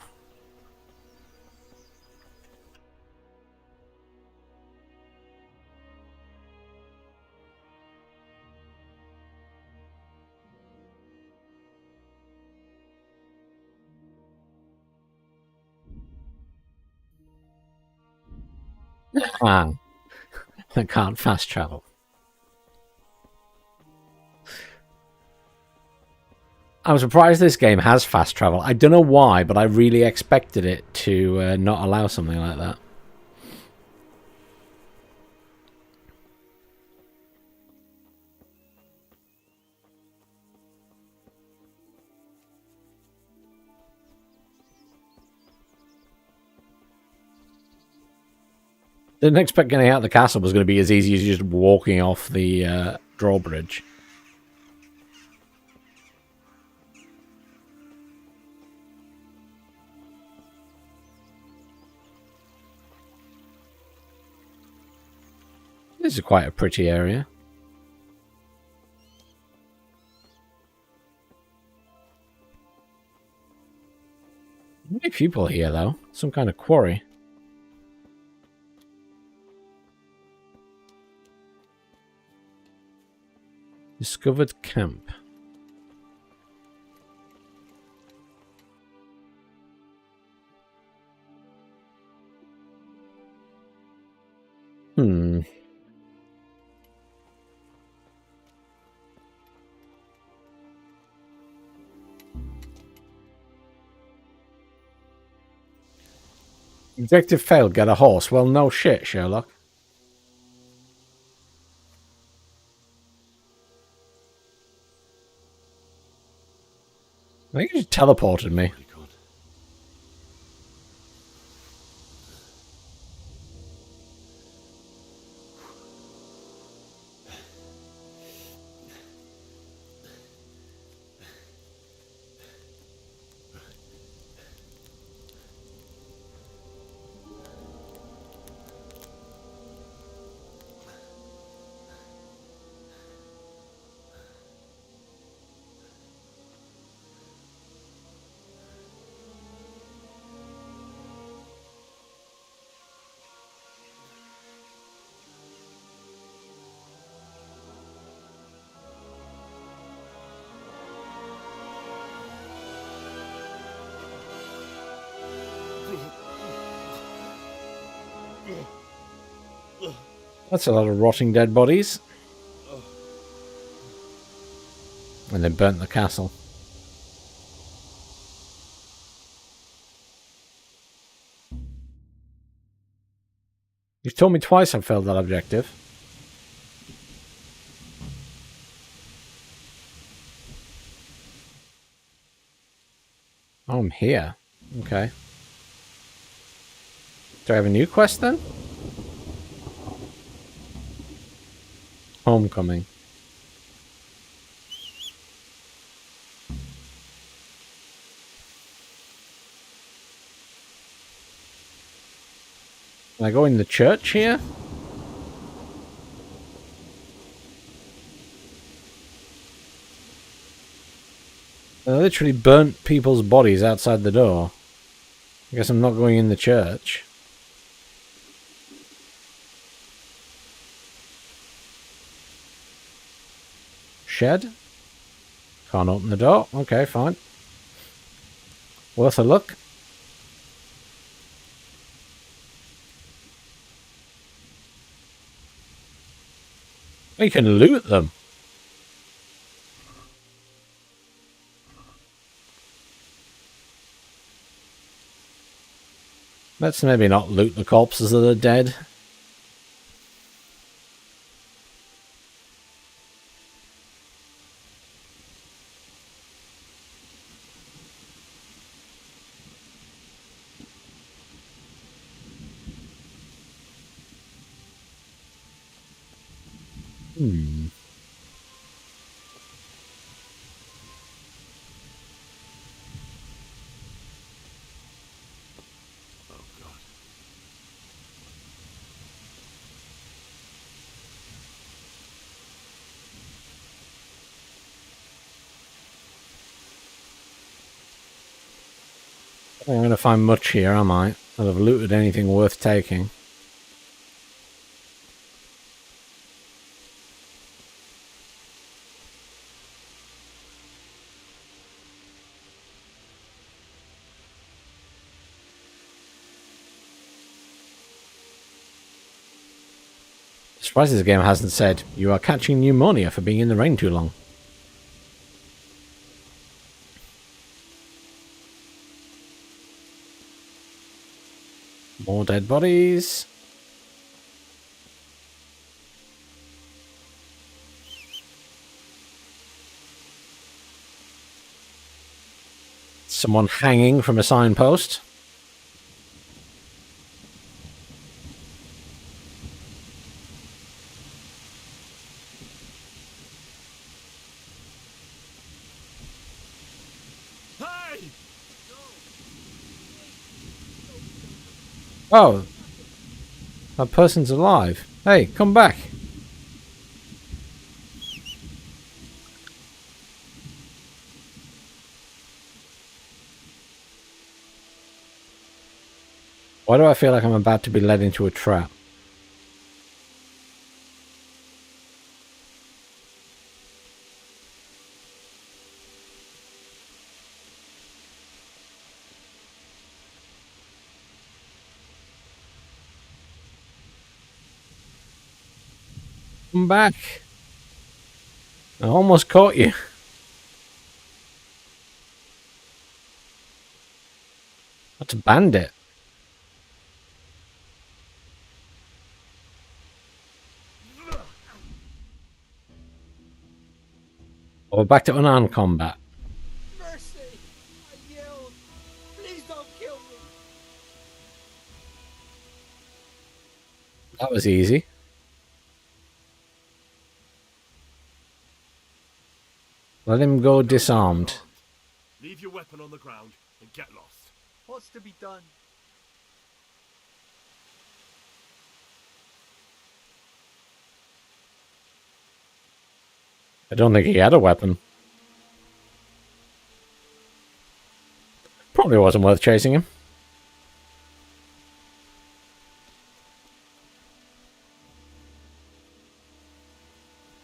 S1: Ah, I can't fast travel. I'm surprised this game has fast travel. I don't know why, but I really expected it to not allow something like that. Didn't expect getting out of the castle was going to be as easy as just walking off the drawbridge. This is quite a pretty area. Many people here, though. Some kind of quarry. Discovered camp. Objective failed. Get a horse. Well, no shit, Sherlock. I think you just teleported me. That's a lot of rotting dead bodies. And they burnt the castle. You've told me twice I've failed that objective. Oh, I'm here. Okay. Do I have a new quest then? Homecoming. Can I go in the church here? They literally burnt people's bodies outside the door. I guess I'm not going in the church. Shed? Can't open the door. Okay, fine. Worth a look. We can loot them. Let's maybe not loot the corpses of the dead. I'm going to find much here, am I? I'll have looted anything worth taking. Surprised this game hasn't said, you are catching pneumonia for being in the rain too long. More dead bodies. Someone hanging from a signpost. Oh, that person's alive. Hey, come back. Why do I feel like I'm about to be led into a trap? Come back. I almost caught you. That's a bandit. Oh, we're back to unarmed combat.
S6: Mercy! I yelled. Please don't kill me.
S1: That was easy. Let him go disarmed.
S21: Leave your weapon on the ground and get lost.
S6: What's to be done?
S1: I don't think he had a weapon. Probably wasn't worth chasing him.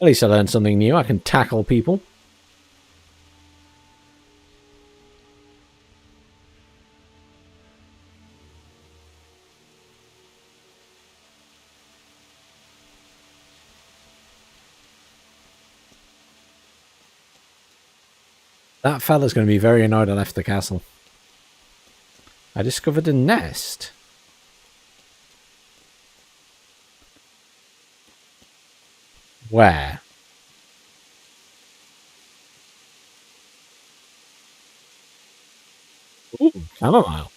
S1: At least I learned something new. I can tackle people. That fella's going to be very annoyed I left the castle. I discovered a nest. Where? Ooh, chamomile.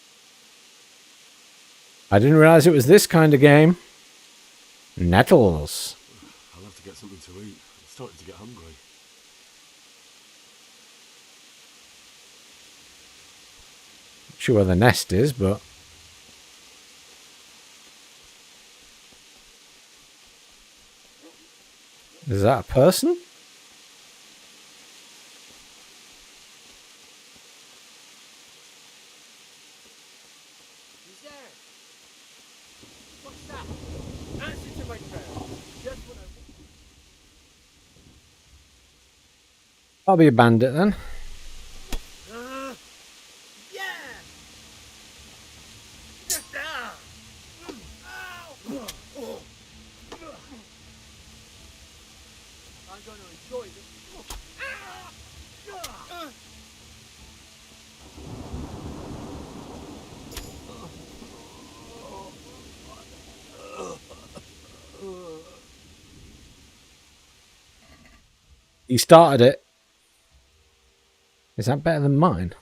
S1: I didn't realize it was this kind of game. Nettles.
S4: I'll have to get something to eat. I'm starting to get hungry.
S1: Not sure where the nest is, but... Is that a person?
S6: Who's there? What's that? Answer to my prayer. Just what I want.
S1: I'll be a bandit then.
S6: Yeah! Get down! Ow! I'm going to enjoy this.
S1: He started it. Is that better than mine?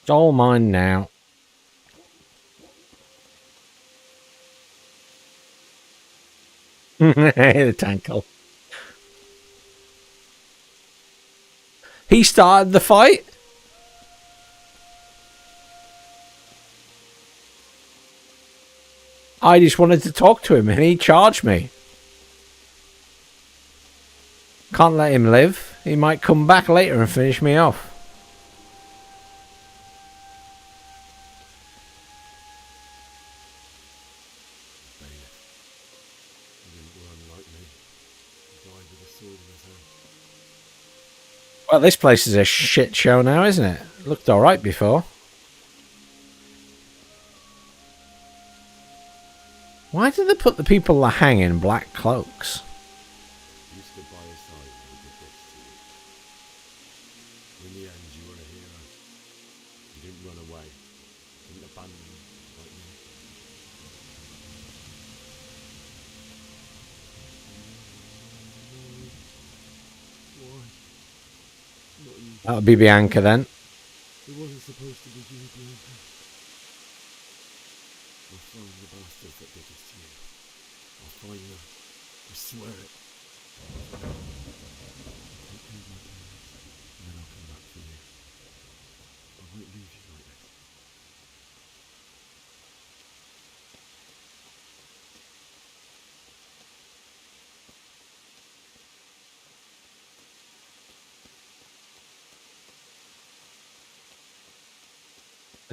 S1: It's all mine now. The tankle. He started the fight? I just wanted to talk to him and he charged me. Can't let him live. He might come back later and finish me off. Well, this place is a shit show now, isn't it? Looked alright before. Why did they put the people that hang in black cloaks?
S4: You stood by his side and he did this to you. In the end, you were a hero. You didn't run away. You didn't abandon him like me. Why? Not you.
S1: That would be Bianca then.
S4: It wasn't supposed to be you, Bianca. I'll find the bastards that did this to you. I'll find them. I swear it. Take care of my parents, and then I'll come back for you. I won't leave you like this.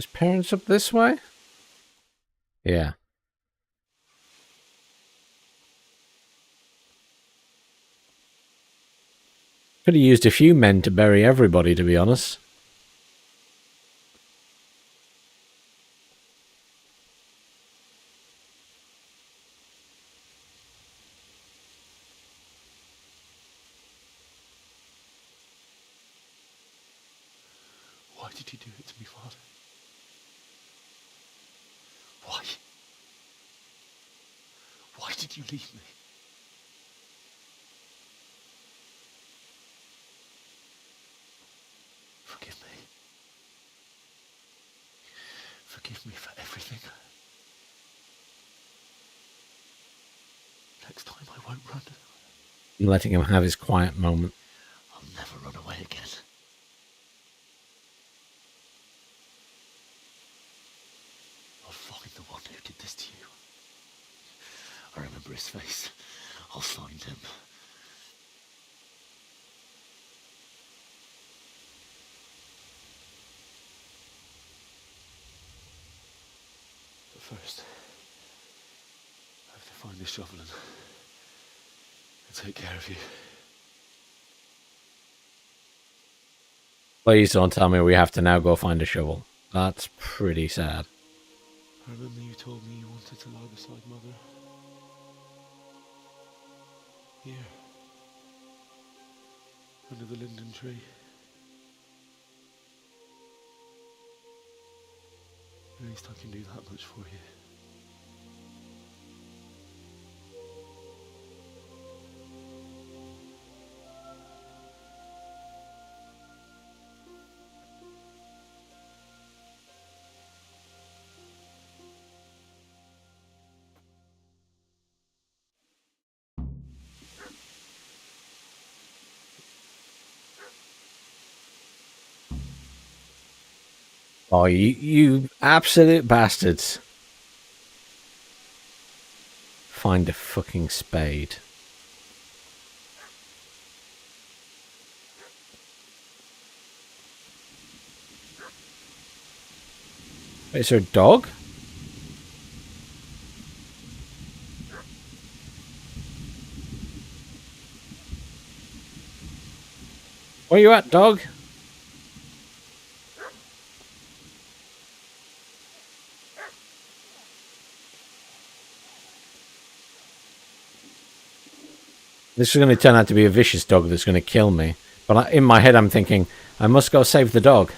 S1: His parents up this way? Yeah. Could have used a few men to bury everybody, to be honest.
S13: Why did you do it to me, Father? Why? Why did you leave me? Forgive me. Forgive me for everything. Next time I won't run.
S1: I'm letting him have his quiet moment.
S13: I'll never run away again. I'll find the one who did this to you. I remember his face. I'll find him. But first, I have to find this shovel and take care of you.
S1: Please don't tell me we have to now go find a shovel. That's pretty sad.
S13: I remember you told me you wanted to lie beside Mother. Here. Under the linden tree. At least I can do that much for you.
S1: Oh, you absolute bastards. Find a fucking spade. Wait, is there a dog? Where you at, dog? This is going to turn out to be a vicious dog that's going to kill me. But in my head, I'm thinking, I must go save the dog.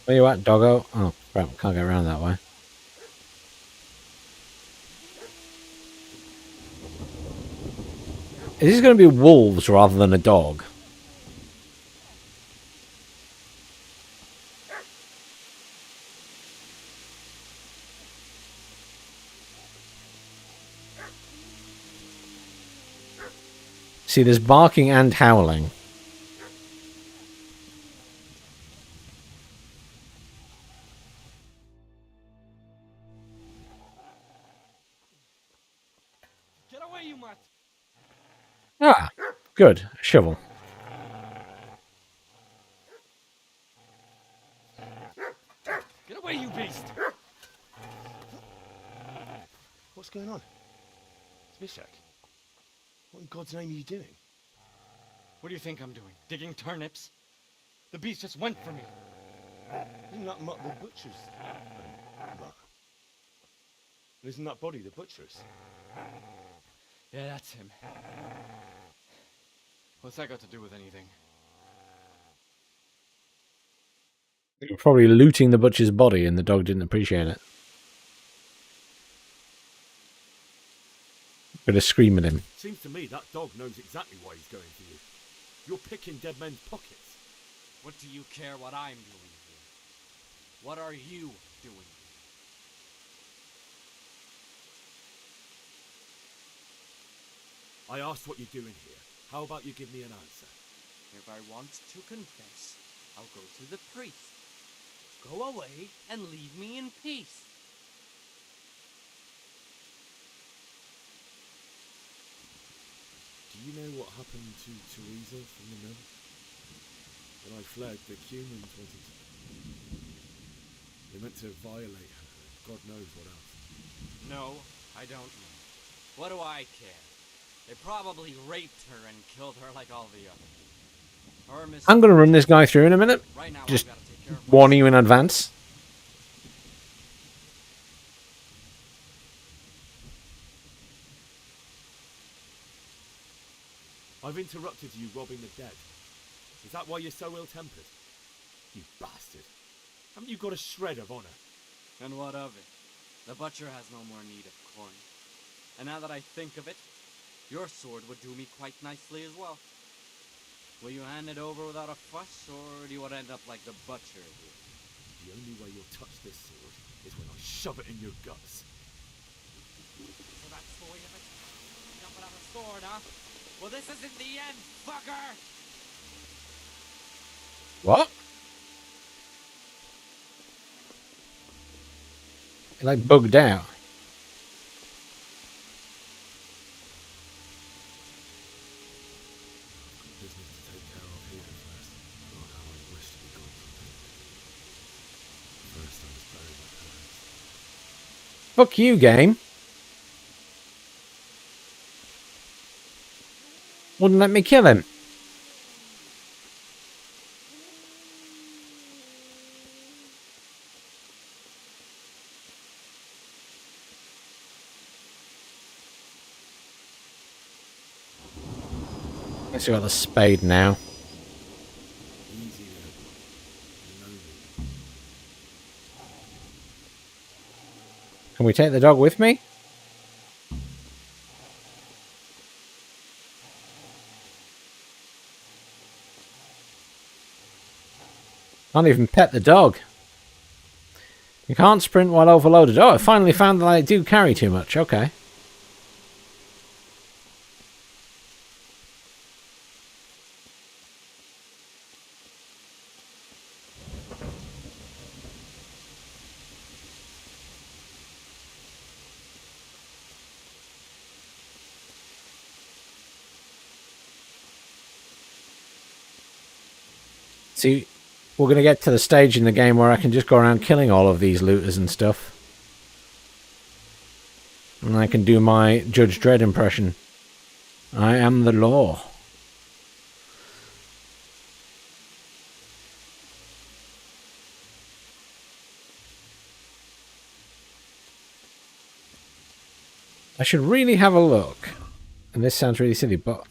S1: Where you at, doggo? Oh, crap, can't get around that way. Is this going to be wolves rather than a dog? See, there's barking and howling.
S16: Get away, you mutt!
S1: Ah, good. A shovel.
S16: Get away, you beast!
S13: What's going on? Zbyszek, what in God's name are you doing?
S16: What do you think I'm doing? Digging turnips? The beast just went for me.
S13: Isn't that Mutt the butcher's? Mutt. Isn't that body the butcher's?
S16: Yeah, that's him. What's that got to do with anything?
S1: You're probably looting the butcher's body and the dog didn't appreciate it. Gonna scream at him.
S4: Seems to me that dog knows exactly why he's going for you. You're picking dead men's pockets.
S16: What do you care what I'm doing here? What are you doing here?
S4: I asked what you're doing here. How about you give me an answer?
S16: If I want to confess, I'll go to the priest.
S11: Go away and leave me in peace.
S4: Do you know what happened to Teresa from the mill? When I fled, the humans wanted to... They meant to violate her. God knows what else.
S11: No, I don't know. What do I care? They probably raped her and killed her like all the others.
S1: I'm going to run this guy through in a minute.
S11: Right now,
S1: Just
S11: I've got to take care of
S1: warning you in advance.
S4: I've interrupted you robbing the dead. Is that why you're so ill-tempered? You bastard. Haven't you got a shred of honor?
S11: And what of it? The butcher has no more need of coin. And now that I think of it, your sword would do me quite nicely as well. Will you hand it over without a fuss, or do you want to end up like the butcher did?
S4: The only way you'll touch this sword is when I shove it in your guts.
S11: So that's the way of it? Not without a sword, huh? Well, this isn't the end, fucker!
S1: What? You're like bugged out. Fuck you, game. Wouldn't let me kill him. Let's got the spade now. Can we take the dog with me? Can't even pet the dog. You can't sprint while overloaded. Oh, I finally found that I do carry too much. Okay. See, we're going to get to the stage in the game where I can just go around killing all of these looters and stuff. And I can do my Judge Dredd impression. I am the law. I should really have a look. And this sounds really silly, but...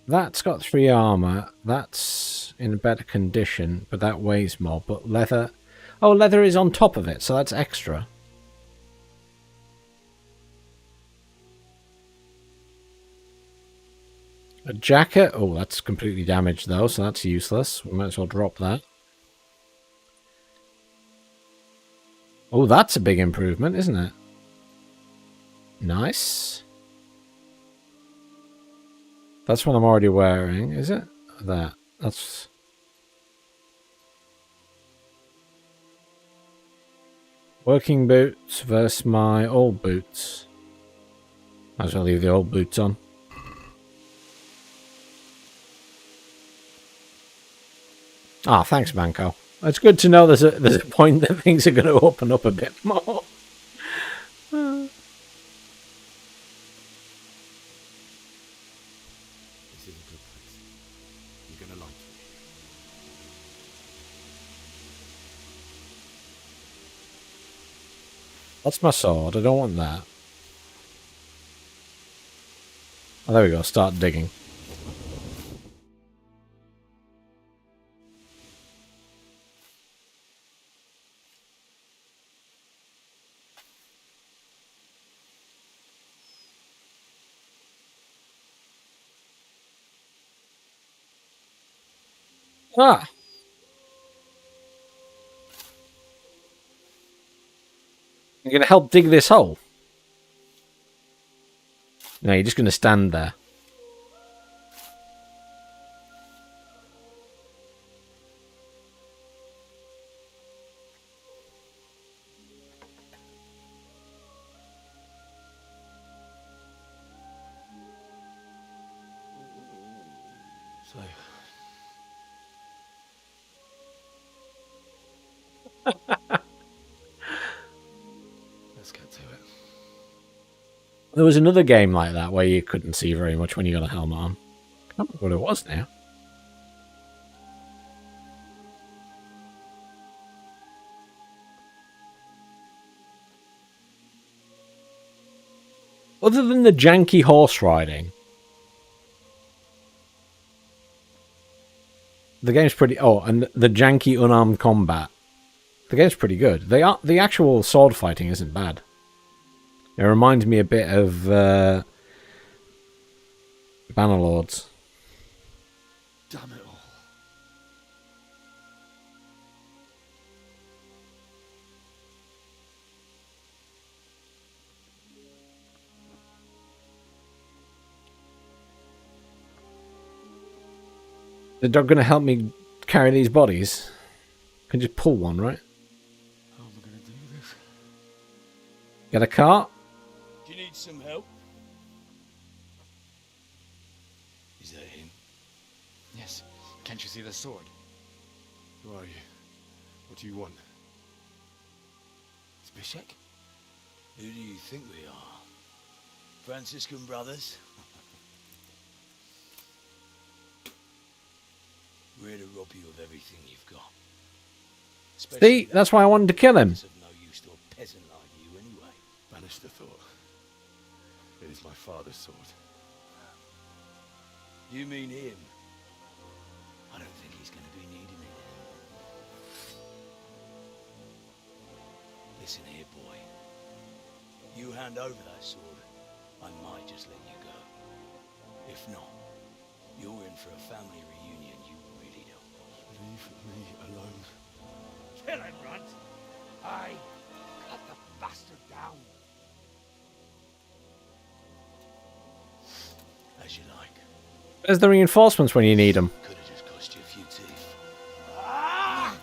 S1: That's got 3 armor. That's in better condition, but that weighs more. But leather... Oh, leather is on top of it, so that's extra. A jacket? Oh, that's completely damaged, though, so that's useless. We might as well drop that. Oh, that's a big improvement, isn't it? Nice. That's what I'm already wearing, is it? That's... Working boots versus my old boots. Might as well leave the old boots on. Ah, thanks, Banco. It's good to know there's a point that things are going to open up a bit more. That's my sword. I don't want that. Oh, there we go. Start digging. Ah! You're going to help dig this hole? No, you're just going to stand there.
S13: So, let's get to it.
S1: There was another game like that where you couldn't see very much when you got a helmet on. I can't remember what it was now. Other than the janky horse riding, the game's pretty... Oh, and the janky unarmed combat. The game's pretty good. The actual sword fighting isn't bad. It reminds me a bit of Bannerlords.
S13: Damn it all.
S1: The dog going to help me carry these bodies? I can just pull one, right?
S13: How am I going to do this?
S1: Get a cart?
S6: Do you need some help? Is that him?
S5: Yes. Can't you see the sword?
S4: Who are you? What do you want?
S5: It's Bishek?
S6: Who do you think we are? Franciscan brothers? We're here to rob you of everything you've got.
S1: See, that's why I wanted to kill him.
S6: It's of no use to a peasant like you anyway.
S4: Banish the thought. It is my father's sword.
S6: You mean him? I don't think he's going to be needing it. Listen here, boy. You hand over that sword, I might just let you go. If not, you're in for a family reunion you really don't want.
S4: Leave me alone.
S9: Kill him, Runt. I cut the bastard down.
S6: As you like.
S1: Where's the reinforcements when you need them?
S6: Could have just cost you a few teeth.
S4: I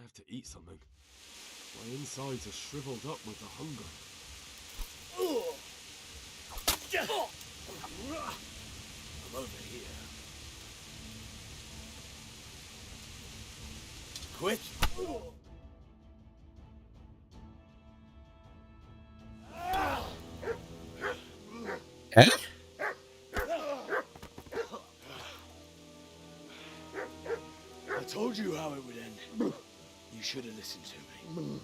S4: have to eat something. My insides are shriveled up with the hunger.
S6: I'm over here. Quick!
S1: Eh?
S6: I told you how it would end. You should have listened to me.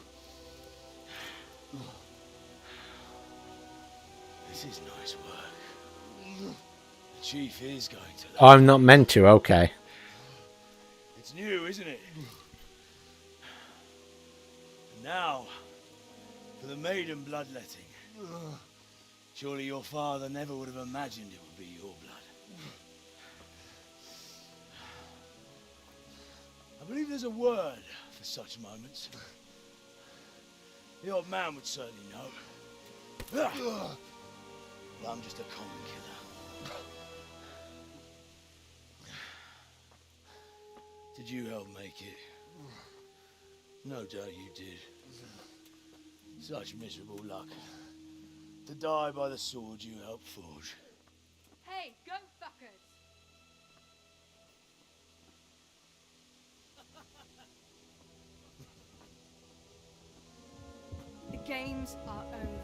S6: This is nice work. The chief is going to
S1: Oh, I'm not meant to, okay.
S6: It's new, isn't it? And now, for the maiden bloodletting. Surely your father never would have imagined it would be your blood. I believe there's a word for such moments. The old man would certainly know. But I'm just a common killer. Did you help make it? No doubt you did. Such miserable luck. To die by the sword you helped forge.
S14: Hey, go fuckers! The games are over.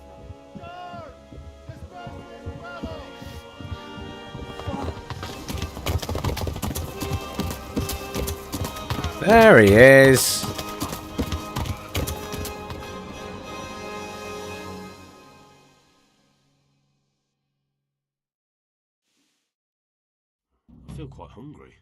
S1: There he is.
S4: I feel quite hungry.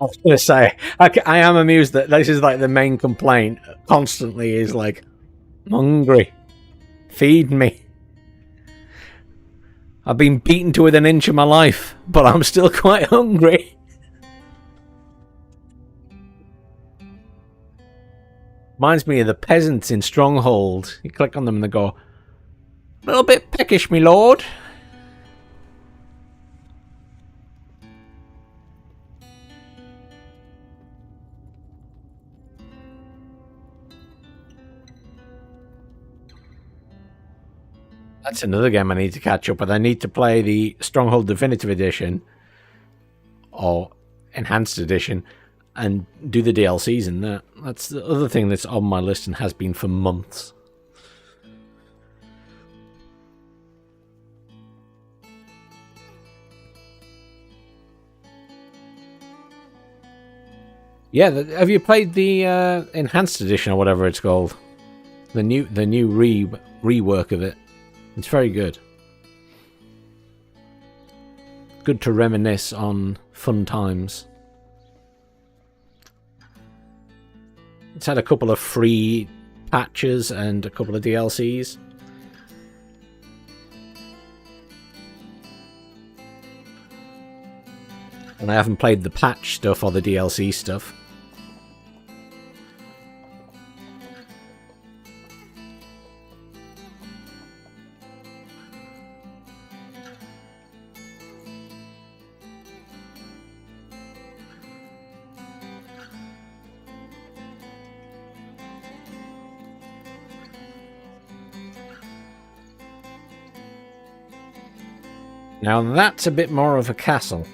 S1: I was going to say, I am amused that this is like the main complaint constantly is like, I'm hungry. Feed me. I've been beaten to within an inch of my life, but I'm still quite hungry. Reminds me of the peasants in Stronghold. You click on them and they go, a little bit peckish, me lord. That's another game I need to catch up with. I need to play the Stronghold Definitive Edition or Enhanced Edition and do the DLCs in that. That's the other thing that's on my list and has been for months. Yeah, have you played the Enhanced Edition or whatever it's called? The new rework of it. It's very good. Good to reminisce on fun times. It's had a couple of free patches and a couple of DLCs. And I haven't played the patch stuff or the DLC stuff. Now that's a bit more of a castle.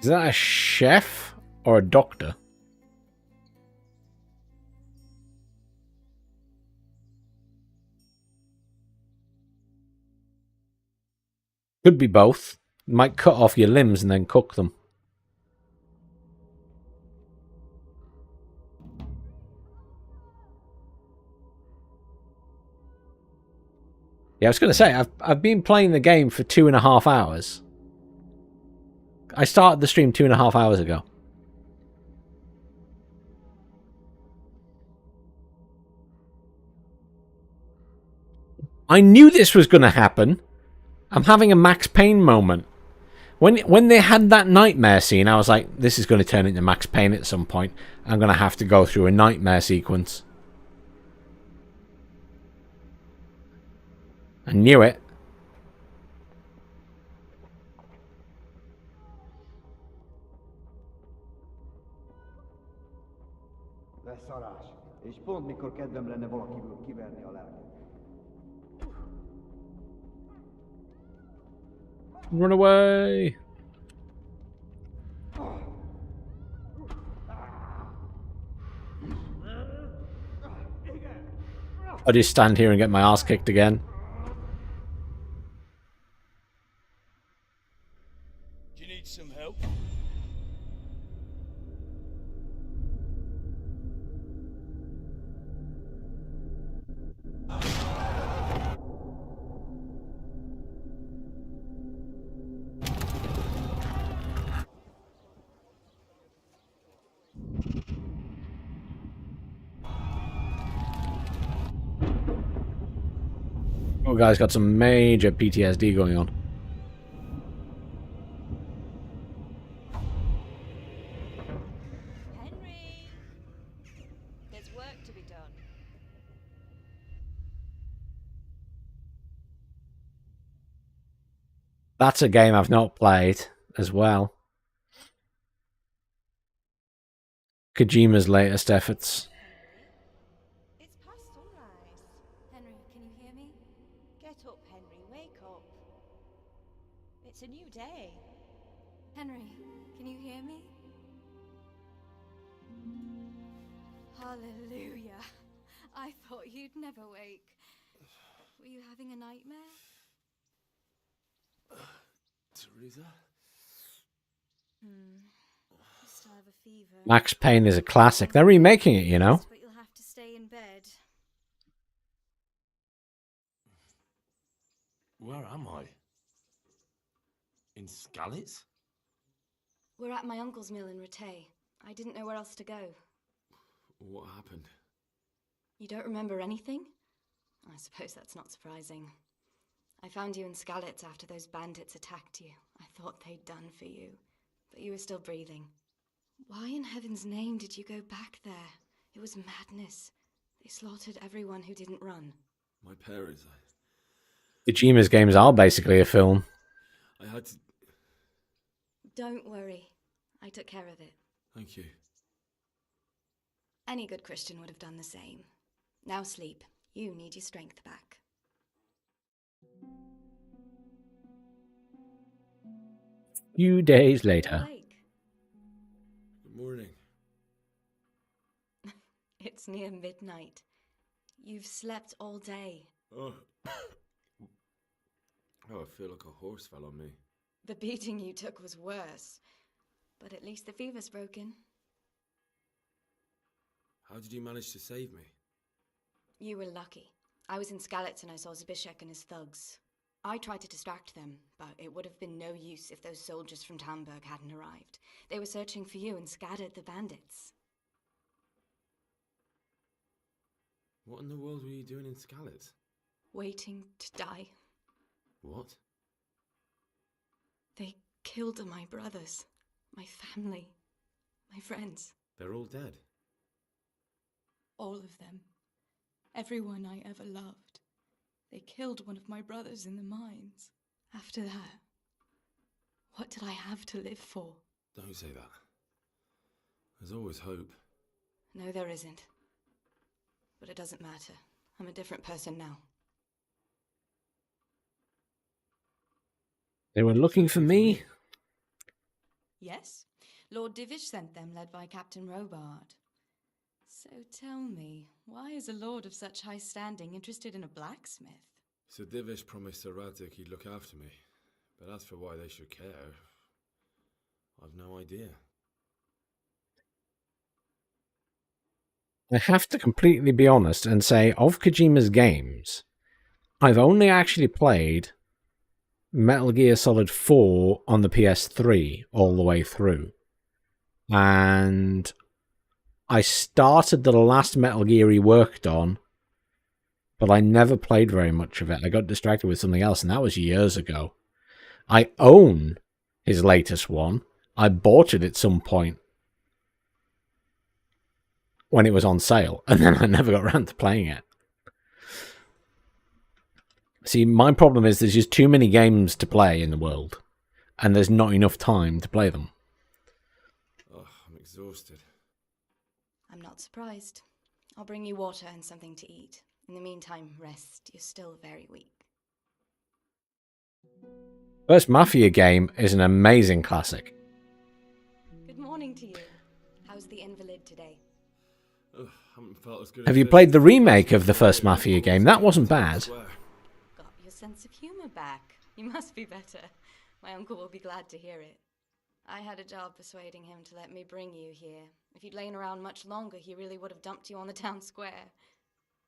S1: Is that a chef or a doctor? Could be both. You might cut off your limbs and then cook them. Yeah, I was going to say, I've been playing the game for 2.5 hours. I started the stream 2.5 hours ago. I knew this was going to happen. I'm having a Max Payne moment. When they had that nightmare scene, I was like, this is going to turn into Max Payne at some point. I'm going to have to go through a nightmare sequence. I knew it.
S17: Beszarás. És pont mikor kedvem lenne valakiből kiverni a lelket.
S1: Run away! I just stand here and get my ass kicked again.
S3: Do you need some help?
S1: Oh, guy's got some major PTSD going on.
S2: Henry! There's work to be done.
S1: That's a game I've not played as well. Kojima's latest efforts.
S2: It's past sunrise.
S14: Henry, can you hear me?
S2: Get up, Henry. Wake up. It's a new day.
S14: Henry, can you hear me? Hallelujah. I thought you'd never wake. Were you having a nightmare?
S4: Teresa?
S14: You still have a fever.
S1: Max Payne is a classic. They're remaking it, you know.
S14: But you'll have to stay in bed.
S9: Where am I? In Skalitz?
S14: We're at my uncle's mill in Rattay. I didn't know where else to go.
S4: What happened?
S14: You don't remember anything?
S18: I suppose that's not surprising. I found you in Skalitz after those bandits attacked you. I thought they'd done for you, but you were still breathing. Why in heaven's name did you go back there? It was madness. They slaughtered everyone who didn't run.
S4: My parents,
S1: Kojima's games are basically a film.
S4: I had to...
S18: Don't worry. I took care of it.
S4: Thank you.
S18: Any good Christian would have done the same. Now sleep. You need your strength back.
S1: Few days later.
S4: Good morning.
S18: It's near midnight. You've slept all day.
S4: Oh. Oh, I feel like a horse fell on me.
S18: The beating you took was worse. But at least the fever's broken.
S4: How did you manage to save me?
S18: You were lucky. I was in Skalitz and I saw Zbyszek and his thugs. I tried to distract them, but it would have been no use if those soldiers from Tamburg hadn't arrived. They were searching for you and scattered the bandits.
S4: What in the world were you doing in Skalitz?
S18: Waiting to die.
S4: What?
S18: They killed my brothers, my family, my friends.
S4: They're all dead.
S18: All of them. Everyone I ever loved. They killed one of my brothers in the mines. After that, what did I have to live for?
S4: Don't say that. There's always hope.
S18: No, there isn't. But it doesn't matter. I'm a different person now.
S1: They were looking for me?
S18: Yes. Lord Divish sent them, led by Captain Robard. So tell me, why is a lord of such high standing interested in a blacksmith?
S4: Sir Divish promised Sir Radzik he'd look after me. But as for why they should care, I've no idea.
S1: I have to completely be honest and say, of Kojima's games, I've only actually played Metal Gear Solid 4 on the PS3 all the way through. And I started the last Metal Gear he worked on, but I never played very much of it. I got distracted with something else, and that was years ago. I own his latest one. I bought it at some point when it was on sale, and then I never got around to playing it. See, my problem is there's just too many games to play in the world, and there's not enough time to play them.
S4: Oh, I'm exhausted.
S18: I'm not surprised. I'll bring you water and something to eat. In the meantime, rest. You're still very weak.
S1: First Mafia game is an amazing classic.
S18: Good morning to you. How's the invalid today?
S4: Ugh, haven't felt as good
S1: Have
S4: as
S1: you
S4: this.
S1: played the remake of the first Mafia game? That wasn't bad.
S18: Got your sense of humor back. You must be better. My uncle will be glad to hear it. I had a job persuading him to let me bring you here. If you'd lain around much longer, he really would have dumped you on the town square.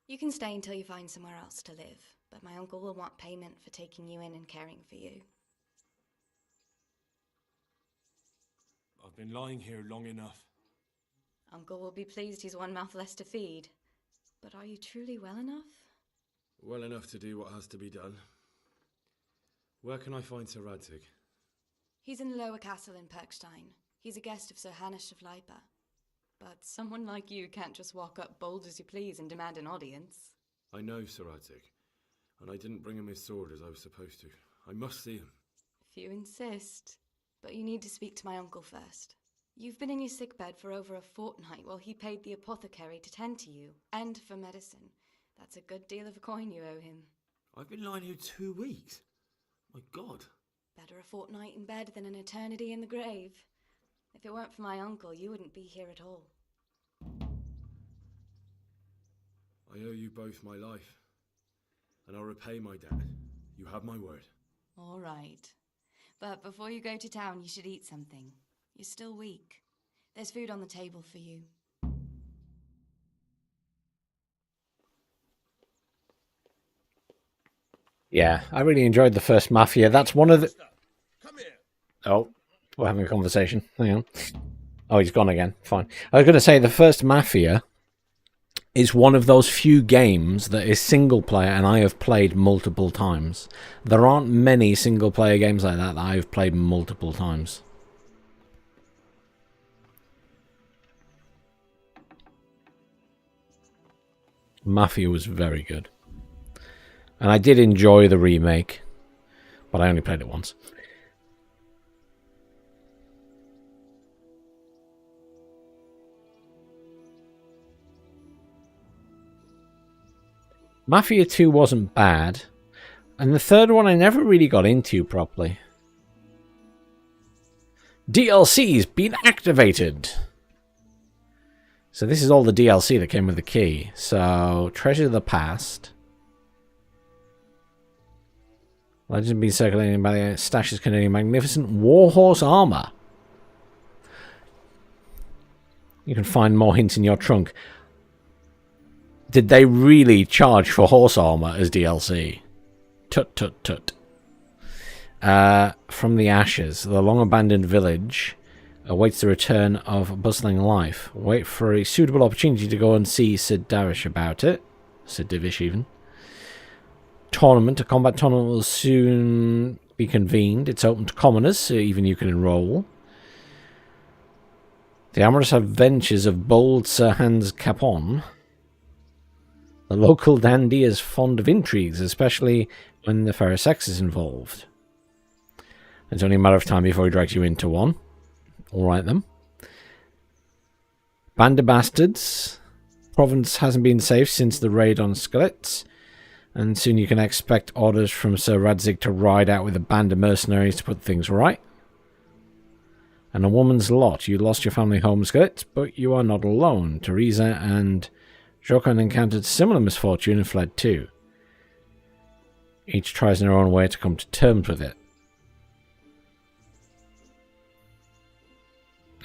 S18: You can stay until you find somewhere else to live, but my uncle will want payment for taking you in and caring for you.
S13: I've been lying here long enough.
S18: Uncle will be pleased he's one mouth less to feed. But are you truly well enough?
S4: Well enough to do what has to be done. Where can I find Sir Radzik?
S18: He's in the lower castle in Perkstein. He's a guest of Sir Hanush of Leipa. But someone like you can't just walk up bold as you please and demand an audience.
S4: I know Sir Radzik, and I didn't bring him his sword as I was supposed to. I must see him.
S18: If you insist. But you need to speak to my uncle first. You've been in your sickbed for over a fortnight while he paid the apothecary to tend to you, and for medicine. That's a good deal of a coin you owe him.
S4: I've been lying here 2 weeks. My God.
S18: Better a fortnight in bed than an eternity in the grave. If it weren't for my uncle, you wouldn't be here at all.
S4: I owe you both my life, and I'll repay my debt. You have my word.
S18: All right. But before you go to town, you should eat something. You're still weak. There's food on the table for you.
S1: Yeah, I really enjoyed the first Mafia. That's one of the... Oh, we're having a conversation. Hang on. Oh, he's gone again. Fine. I was going to say the first Mafia is one of those few games that is single player and I have played multiple times. There aren't many single player games like that I've played multiple times. Mafia was very good. And I did enjoy the remake, but I only played it once. Mafia 2 wasn't bad. And the third one I never really got into properly. DLC's been activated. So this is all the DLC that came with the key. So, Treasure of the Past. Legend being circulating by the stashes containing magnificent warhorse armor. You can find more hints in your trunk. Did they really charge for horse armor as DLC? Tut tut tut. From the ashes, the long-abandoned village awaits the return of bustling life. Wait for a suitable opportunity to go and see Sid Darish about it. Sid Divish, even. Tournament. A combat tournament will soon be convened. It's open to commoners, so even you can enroll. The amorous adventures of bold Sir Hans Capon. The local dandy is fond of intrigues, especially when the fair sex is involved. It's only a matter of time before he drags you into one. Alright then. Band of Bastards. Province hasn't been safe since the raid on Skelettes. And soon you can expect orders from Sir Radzig to ride out with a band of mercenaries to put things right. And A Woman's Lot. You lost your family home, Skelettes, but you are not alone. Teresa and Jochan encountered similar misfortune and fled too. Each tries in her own way to come to terms with it.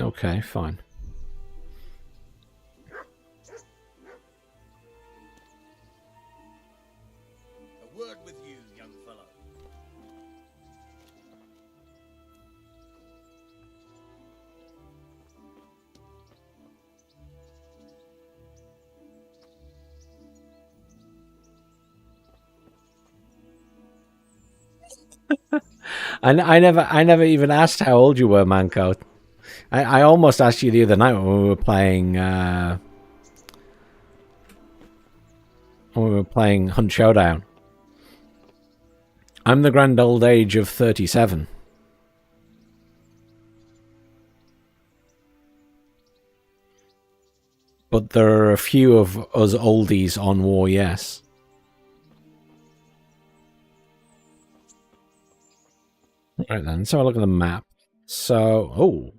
S1: Okay, fine.
S6: A word with you, young fellow.
S1: I never even asked how old you were, Manco. I almost asked you the other night when we were playing Hunt Showdown. I'm the grand old age of 37. But there are a few of us oldies on War, yes. Right then, so I look at the map. So, oh.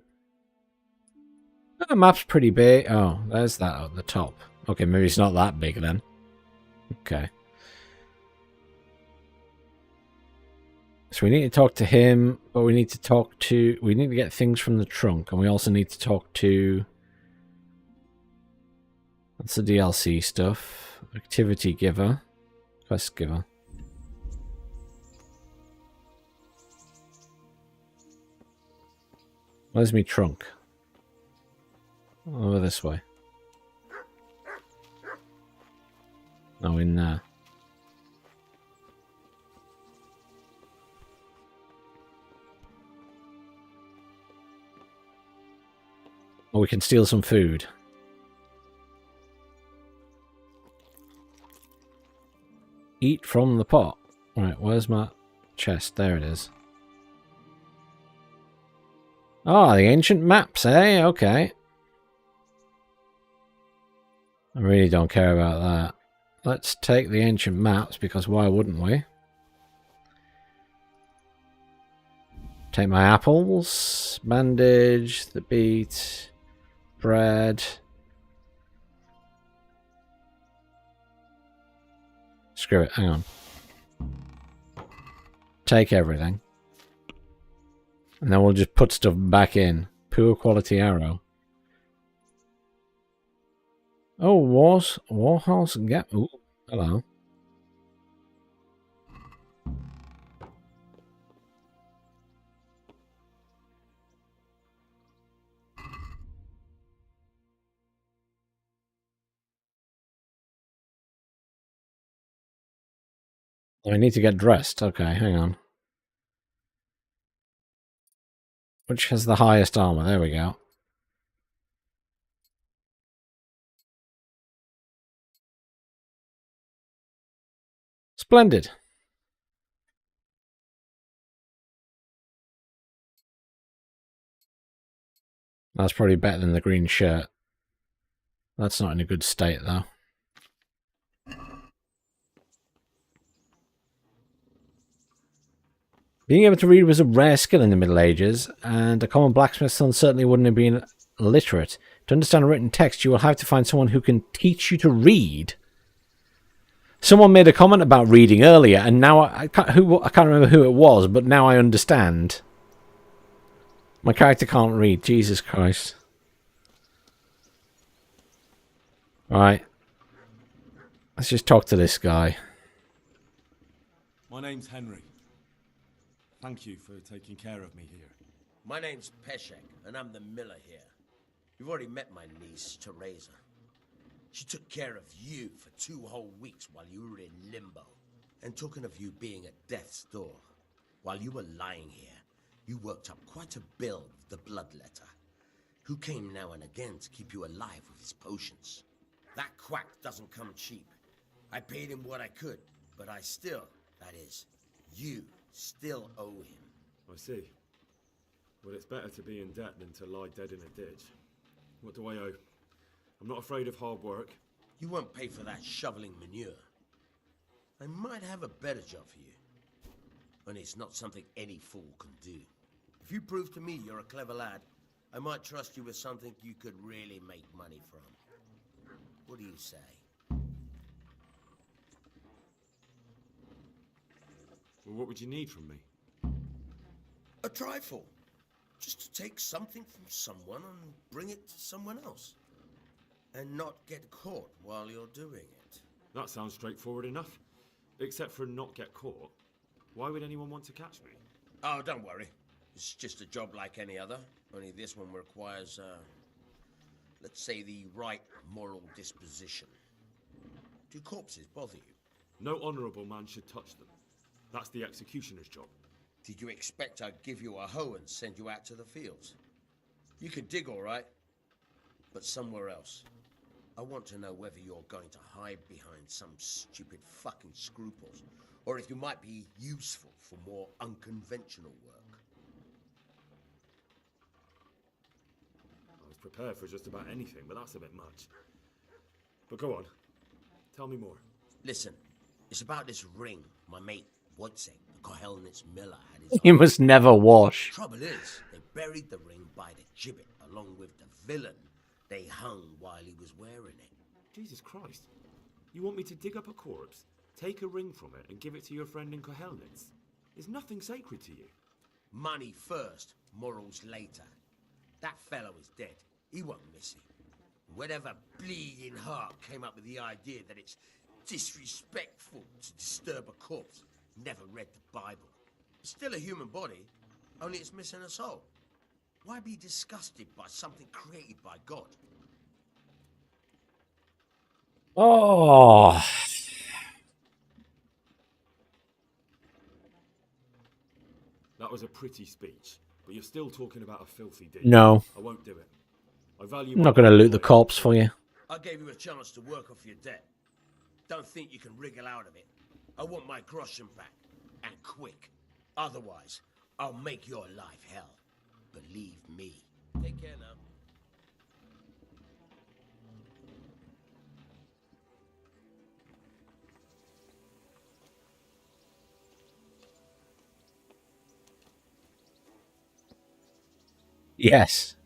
S1: The map's pretty big. Oh, there's that at the top. Okay, maybe it's not that big then. Okay. So we need to talk to him, but we need to get things from the trunk, and we also need to talk to... That's the DLC stuff. Activity giver. Quest giver. Where's me trunk? Over this way. Oh, in there. Oh, we can steal some food. Eat from the pot. Right, where's my chest? There it is. Ah, the ancient maps, eh? Okay. I really don't care about that. Let's take the ancient maps, because why wouldn't we? Take my apples, bandage, the beet, bread. Screw it, hang on. Take everything. And then we'll just put stuff back in. Poor quality arrow. Oh, Warhorse Gap. Ooh, hello. I need to get dressed. Okay, hang on. Which has the highest armor? There we go. Splendid. That's probably better than the green shirt. That's not in a good state, though. Being able to read was a rare skill in the Middle Ages, and a common blacksmith's son certainly wouldn't have been illiterate. To understand written text, you will have to find someone who can teach you to read. Someone made a comment about reading earlier, and now I can't remember who it was, but now I understand. My character can't read. Jesus Christ. Alright. Let's just talk to this guy.
S4: My name's Henry. Thank you for taking care of me here.
S6: My name's Peshek, and I'm the miller here. You've already met my niece, Teresa. She took care of you for 2 whole weeks while you were in limbo. And talking of you being at death's door, while you were lying here, you worked up quite a bill with the bloodletter, who came now and again to keep you alive with his potions. That quack doesn't come cheap. I paid him what I could, but I still, that is, you still owe him.
S4: I see. Well, it's better to be in debt than to lie dead in a ditch. What do I owe? I'm not afraid of hard work.
S6: You won't pay for that shoveling manure. I might have a better job for you. And it's not something any fool can do. If you prove to me you're a clever lad, I might trust you with something you could really make money from. What do you say?
S4: Well, what would you need from me?
S6: A trifle. Just to take something from someone and bring it to someone else. And not get caught while you're doing it.
S4: That sounds straightforward enough. Except for not get caught. Why would anyone want to catch me?
S6: Oh, don't worry. It's just a job like any other. Only this one requires, let's say, the right moral disposition. Do corpses bother you?
S4: No honourable man should touch them. That's the executioner's job.
S6: Did you expect I'd give you a hoe and send you out to the fields? You can dig all right, but somewhere else. I want to know whether you're going to hide behind some stupid fucking scruples, or if you might be useful for more unconventional work.
S4: I was prepared for just about anything, but that's a bit much. But go on. Tell me more.
S6: Listen, it's about this ring my mate Wojciech, the Kohelnitz miller, had his
S1: You must never wash.
S6: Trouble is, they buried the ring by the gibbet along with the villain they hung while he was wearing it.
S4: Jesus Christ. You want me to dig up a corpse, take a ring from it, and give it to your friend in Kohelnitz? Is nothing sacred to you?
S6: Money first, morals later. That fellow is dead. He won't miss it. Whatever bleeding heart came up with the idea that it's disrespectful to disturb a corpse never read the Bible. It's still a human body, only it's missing a soul. Why be disgusted by something created by God?
S1: Oh.
S4: That was a pretty speech, but you're still talking about a filthy deed.
S1: No.
S4: I won't do it. I value
S1: I'm not going to loot the corpse for you.
S6: I gave you a chance to work off your debt. Don't think you can wriggle out of it. I want my groschen back, and quick. Otherwise, I'll make your life hell. Believe me. Take care now.
S1: Yes.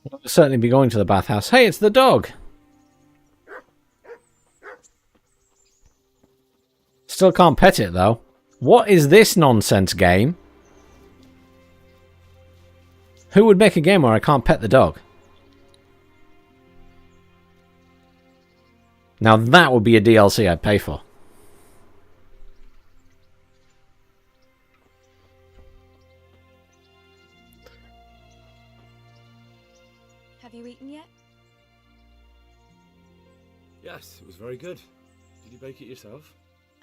S1: We'll certainly be going to the bathhouse. Hey, it's the dog. Still can't pet it, though. What is this nonsense game? Who would make a game where I can't pet the dog? Now that would be a DLC I'd pay for.
S18: Have you eaten yet?
S4: Yes, it was very good. Did you bake it yourself?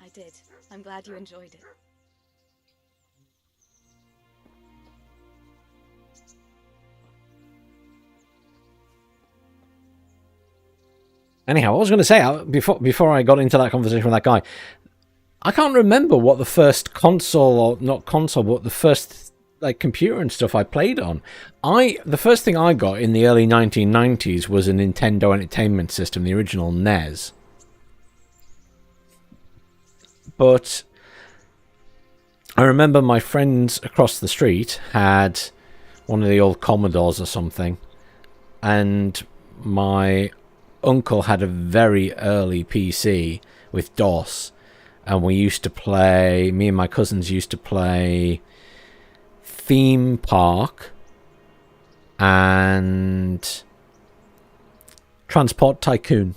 S18: I did. I'm glad you enjoyed it.
S1: Anyhow, I was going to say, before I got into that conversation with that guy, I can't remember what the first console, or not console, but the first like computer and stuff I played on. The first thing I got in the early 1990s was a Nintendo Entertainment System, the original NES. But I remember my friends across the street had one of the old Commodores or something, and my uncle had a very early PC with DOS, and we used to play, me and my cousins used to play Theme Park and Transport Tycoon.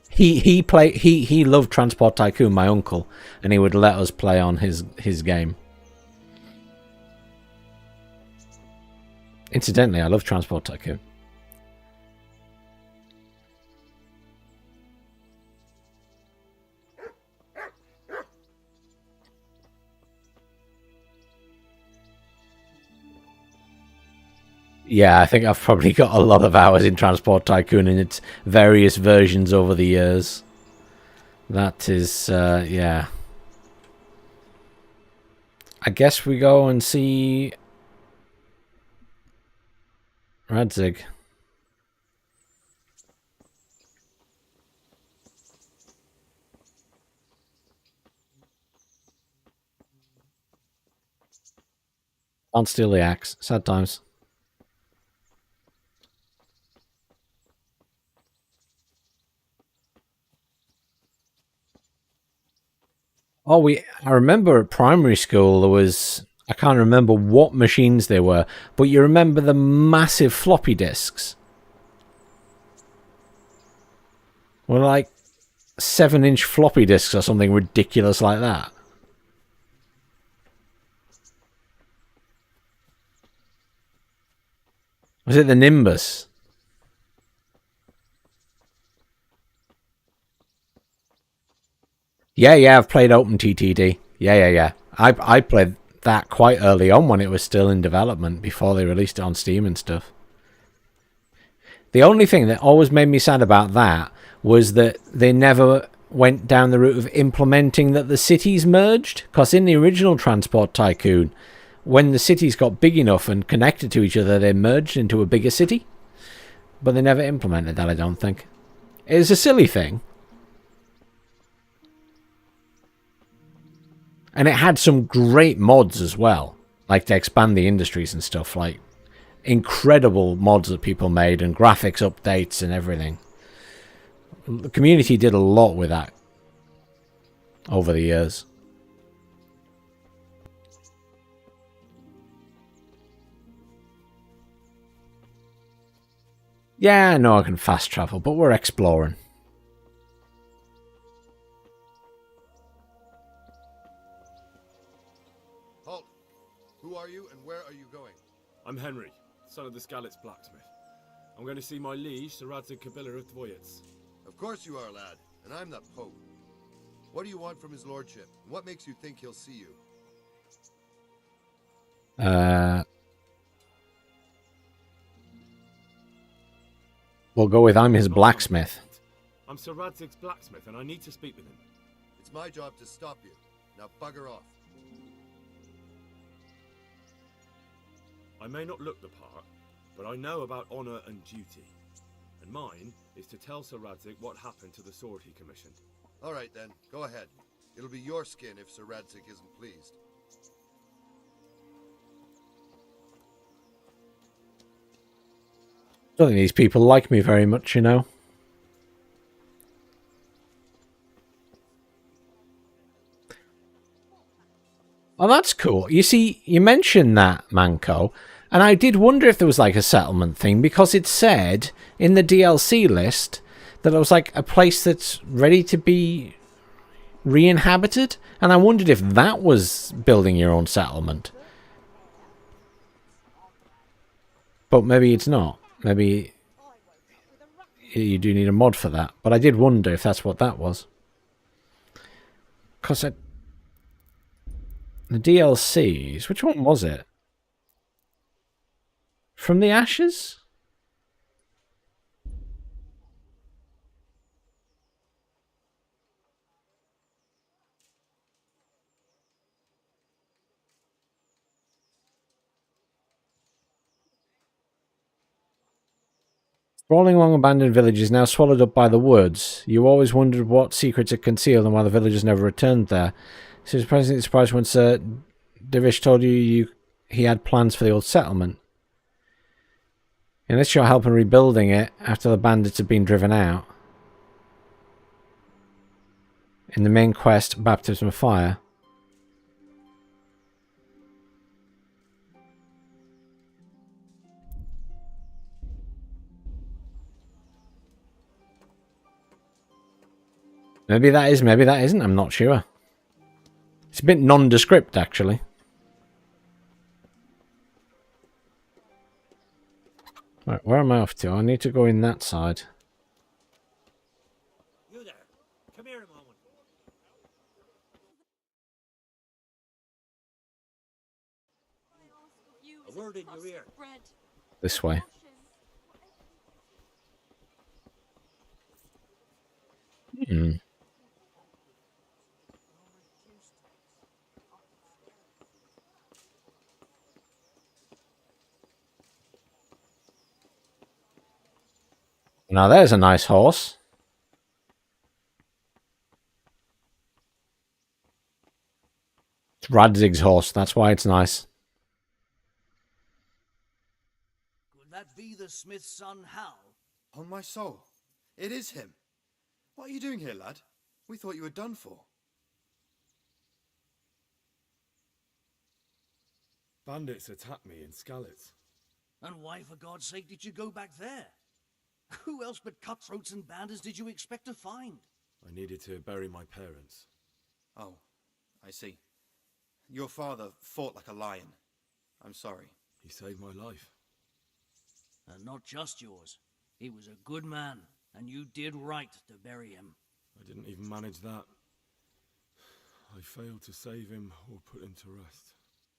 S1: He loved Transport Tycoon, my uncle, and he would let us play on his game. Incidentally, I love Transport Tycoon. Yeah, I think I've probably got a lot of hours in Transport Tycoon in its various versions over the years. That is, yeah. I guess we go and see Radzig. Can't steal the axe. Sad times. Oh, I remember at primary school there was, I can't remember what machines they were, but you remember the massive floppy disks? Were like 7-inch floppy disks or something ridiculous like that. Was it the Nimbus? Yeah, I've played OpenTTD. Yeah. I played that quite early on when it was still in development, before they released it on Steam and stuff. The only thing that always made me sad about that was that they never went down the route of implementing that the cities merged, because in the original Transport Tycoon, when the cities got big enough and connected to each other, they merged into a bigger city. But they never implemented that, I don't think. It's a silly thing. And it had some great mods as well, like to expand the industries and stuff, like incredible mods that people made and graphics updates and everything. The community did a lot with that over the years. Yeah, I know I can fast travel, but we're exploring.
S22: Halt! Who are you and where are you going?
S4: I'm Henry, son of the Skalitz blacksmith. I'm going to see my liege, Sir Ryzen Kabila of Dvoyets.
S22: Of course you are, lad, and I'm the Pope. What do you want from his lordship? And what makes you think he'll see you?
S1: We'll go with I'm his blacksmith.
S4: I'm Sir Radzig's blacksmith, and I need to speak with him.
S22: It's my job to stop you. Now bugger off.
S4: I may not look the part, but I know about honor and duty. And mine is to tell Sir Radzig what happened to the sword he commissioned.
S22: All right, then. Go ahead. It'll be your skin if Sir Radzig isn't pleased.
S1: I don't think these people like me very much, you know. Oh, that's cool. You see, you mentioned that, Manco, and I did wonder if there was like a settlement thing, because it said in the DLC list that it was like a place that's ready to be re-inhabited, and I wondered if that was building your own settlement. But maybe it's not. Maybe you do need a mod for that. But I did wonder if that's what that was. Because the DLCs, which one was it? From the Ashes? Sprawling along abandoned villages now swallowed up by the woods. You always wondered what secrets it concealed and why the villagers never returned there. So it was pleasantly surprised when Sir Divish told you he had plans for the old settlement. Unless you're helping rebuilding it after the bandits have been driven out. In the main quest, Baptism of Fire. Maybe that is, maybe that isn't, I'm not sure. It's a bit nondescript, actually. Right, where am I off to? I need to go in that side.
S9: You there. Come here a moment. A word in your ear.
S1: This way. Hmm. Now there's a nice horse. It's Radzig's horse, that's why it's nice.
S19: Could that be the smith's son, Hal?
S22: On my soul, it is him. What are you doing here, lad? We thought you were done for.
S4: Bandits attacked me in Skalitz.
S19: And why, for God's sake, did you go back there? Who else but cutthroats and bandits did you expect to find?
S4: I needed to bury my parents.
S7: Oh, I see. Your father fought like a lion. I'm sorry.
S4: He saved my life.
S19: And not just yours. He was a good man, and you did right to bury him.
S4: I didn't even manage that. I failed to save him or put him to rest.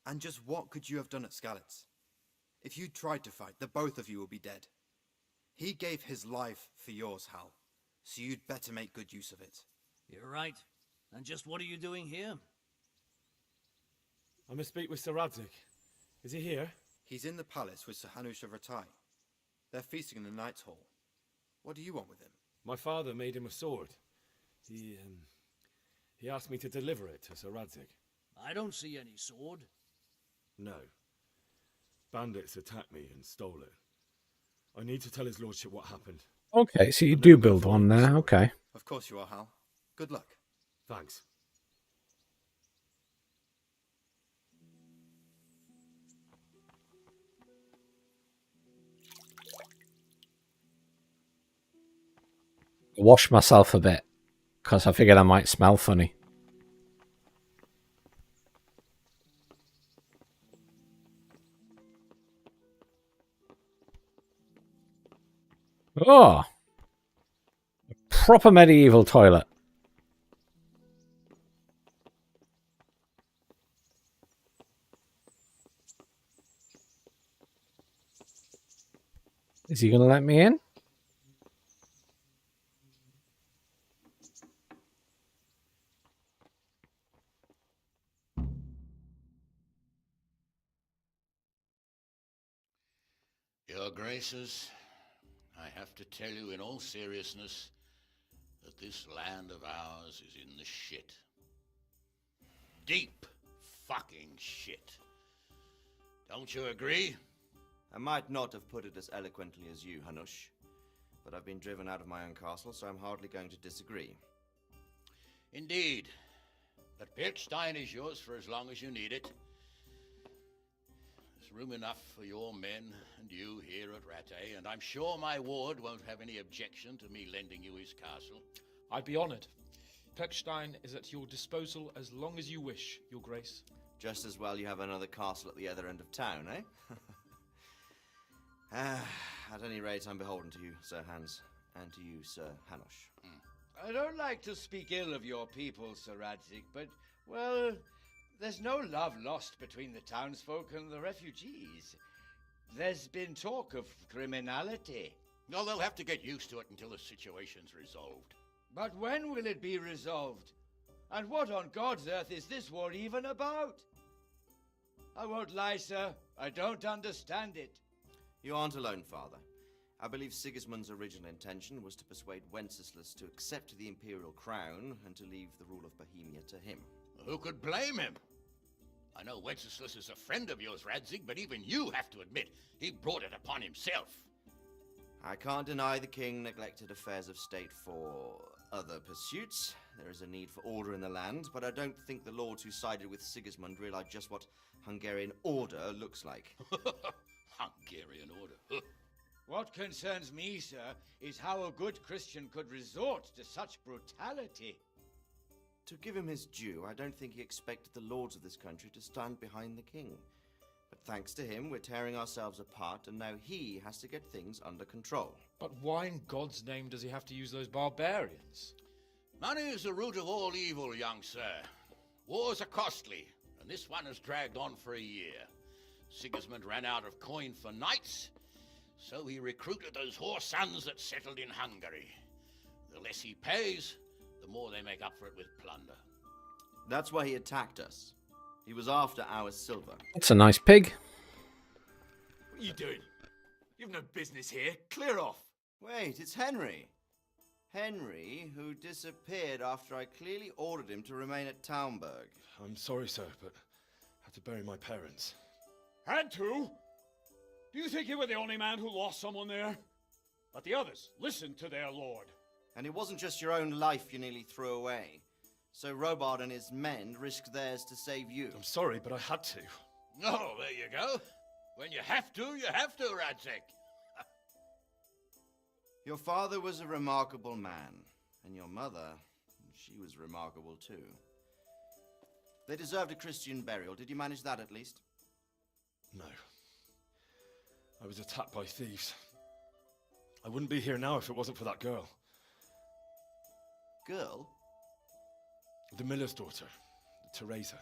S7: And just what could you have done at Skalitz? If you tried to fight, the both of you would be dead. He gave his life for yours, Hal, so you'd better make good use of it.
S19: You're right. And just what are you doing here?
S4: I must speak with Sir Radzig. Is he here?
S7: He's in the palace with Sir Hanush of Ratai. They're feasting in the Knight's Hall. What do you want with him?
S4: My father made him a sword. He asked me to deliver it to Sir Radzig.
S19: I don't see any sword.
S4: No. Bandits attacked me and stole it. I need to tell his lordship what happened.
S1: Okay, so you do build one there, okay.
S7: Of course you are, Hal. Good luck.
S4: Thanks.
S1: Wash myself a bit, because I figured I might smell funny. Oh! A proper medieval toilet. Is he going to let me in?
S20: Your Graces, I have to tell you in all seriousness that this land of ours is in the shit. Deep fucking shit. Don't you agree?
S7: I might not have put it as eloquently as you, Hanush, but I've been driven out of my own castle, so I'm hardly going to disagree.
S20: Indeed. But Pilchstein is yours for as long as you need it. There's room enough for your men and you here at Rattay, and I'm sure my ward won't have any objection to me lending you his castle.
S23: I'd be honored. Pechstein is at your disposal as long as you wish, Your Grace.
S7: Just as well you have another castle at the other end of town, eh? At any rate, I'm beholden to you, Sir Hans, and to you, Sir Hanush.
S17: I don't like to speak ill of your people, Sir Radzik, but, well, there's no love lost between the townsfolk and the refugees. There's been talk of criminality.
S20: No, they'll have to get used to it until the situation's resolved.
S17: But when will it be resolved? And what on God's earth is this war even about? I won't lie, sir. I don't understand it.
S7: You aren't alone, Father. I believe Sigismund's original intention was to persuade Wenceslas to accept the imperial crown and to leave the rule of Bohemia to him.
S20: Who could blame him? I know Wenceslas is a friend of yours, Radzig, but even you have to admit he brought it upon himself.
S7: I can't deny the king neglected affairs of state for other pursuits. There is a need for order in the land, but I don't think the lords who sided with Sigismund realized just what Hungarian order looks like.
S20: Hungarian order?
S17: What concerns me, sir, is how a good Christian could resort to such brutality.
S7: To give him his due, I don't think he expected the lords of this country to stand behind the king. But thanks to him, we're tearing ourselves apart, and now he has to get things under control.
S23: But why in God's name does he have to use those barbarians?
S20: Money is the root of all evil, young sir. Wars are costly, and this one has dragged on for a year. Sigismund ran out of coin for knights, so he recruited those whore sons that settled in Hungary. The less he pays, the more they make up for it with plunder.
S7: That's why he attacked us. He was after our silver.
S1: It's a nice pig.
S5: What are you doing? You've no business here. Clear off.
S7: Wait, it's Henry. Henry, who disappeared after I clearly ordered him to remain at Taunberg.
S4: I'm sorry, sir, but I had to bury my parents.
S9: Had to? Do you think you were the only man who lost someone there? But the others listened to their lord.
S7: And it wasn't just your own life you nearly threw away. So Robard and his men risked theirs to save you.
S4: I'm sorry, but I had to.
S20: Oh, there you go. When you have to, Radzig.
S7: Your father was a remarkable man, and your mother, she was remarkable too. They deserved a Christian burial. Did you manage that at least?
S4: No. I was attacked by thieves. I wouldn't be here now if it wasn't for that girl.
S7: Girl?
S20: The miller's daughter, Teresa.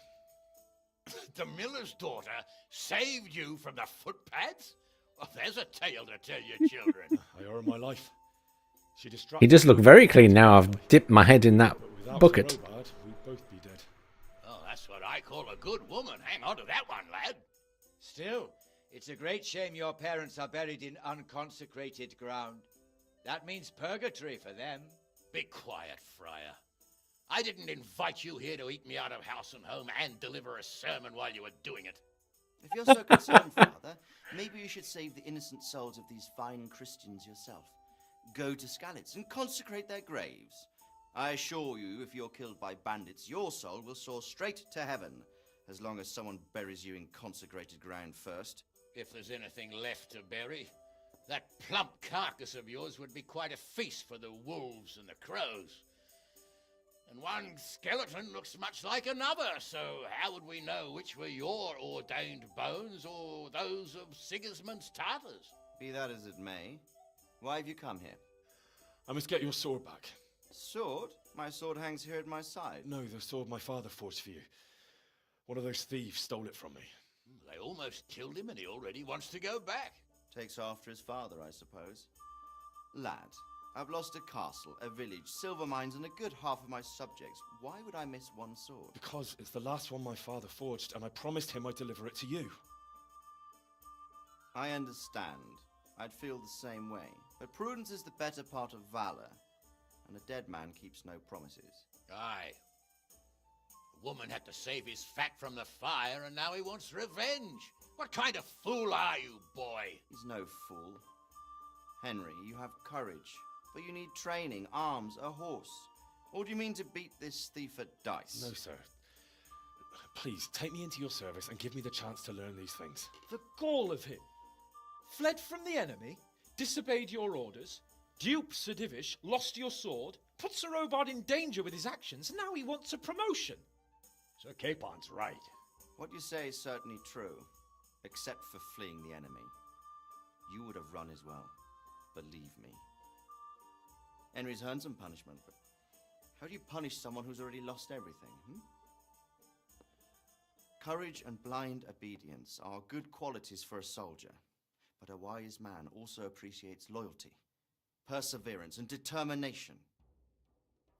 S20: The miller's daughter saved you from the footpads? Well, there's a tale to tell your children.
S4: I owe her my life. She distracted
S1: He does look very clean now. I've dipped my head in that bucket.
S4: Robard, we'd both be dead.
S20: Oh, that's what I call a good woman. Hang on to that one, lad.
S17: Still, it's a great shame your parents are buried in unconsecrated ground. That means purgatory for them.
S20: Be quiet, friar. I didn't invite you here to eat me out of house and home and deliver a sermon while you were doing it.
S7: If you're so concerned, Father, maybe you should save the innocent souls of these fine Christians yourself. Go to Skalitz and consecrate their graves. I assure you, if you're killed by bandits, your soul will soar straight to heaven, as long as someone buries you in consecrated ground first.
S20: If there's anything left to bury, that plump carcass of yours would be quite a feast for the wolves and the crows. And one skeleton looks much like another, so how would we know which were your ordained bones or those of Sigismund's Tartars?
S7: Be that as it may, why have you come here?
S4: I must get your sword back.
S7: Sword? My sword hangs here at my side.
S4: No, the sword my father forged for you. One of those thieves stole it from me.
S20: They almost killed him and he already wants to go back.
S7: Takes after his father, I suppose. Lad, I've lost a castle, a village, silver mines, and a good half of my subjects. Why would I miss one sword?
S4: Because it's the last one my father forged, and I promised him I'd deliver it to you.
S7: I understand. I'd feel the same way. But prudence is the better part of valor, and a dead man keeps no promises.
S20: Aye. The woman had to save his fat from the fire, and now he wants revenge. What kind of fool are you, boy?
S7: He's no fool. Henry, you have courage, but you need training, arms, a horse. Or do you mean to beat this thief at dice?
S4: No, sir. Please, take me into your service and give me the chance to learn these things.
S23: The gall of him. Fled from the enemy, disobeyed your orders, duped Sir Divish, lost your sword, put Sir Robard in danger with his actions, and now he wants a promotion.
S9: Sir Capon's right.
S7: What you say is certainly true, except for fleeing the enemy. You would have run as well, believe me. Henry's earned some punishment, but How do you punish someone who's already lost everything? Courage and blind obedience are good qualities for a soldier, but a wise man also appreciates loyalty, perseverance, and determination.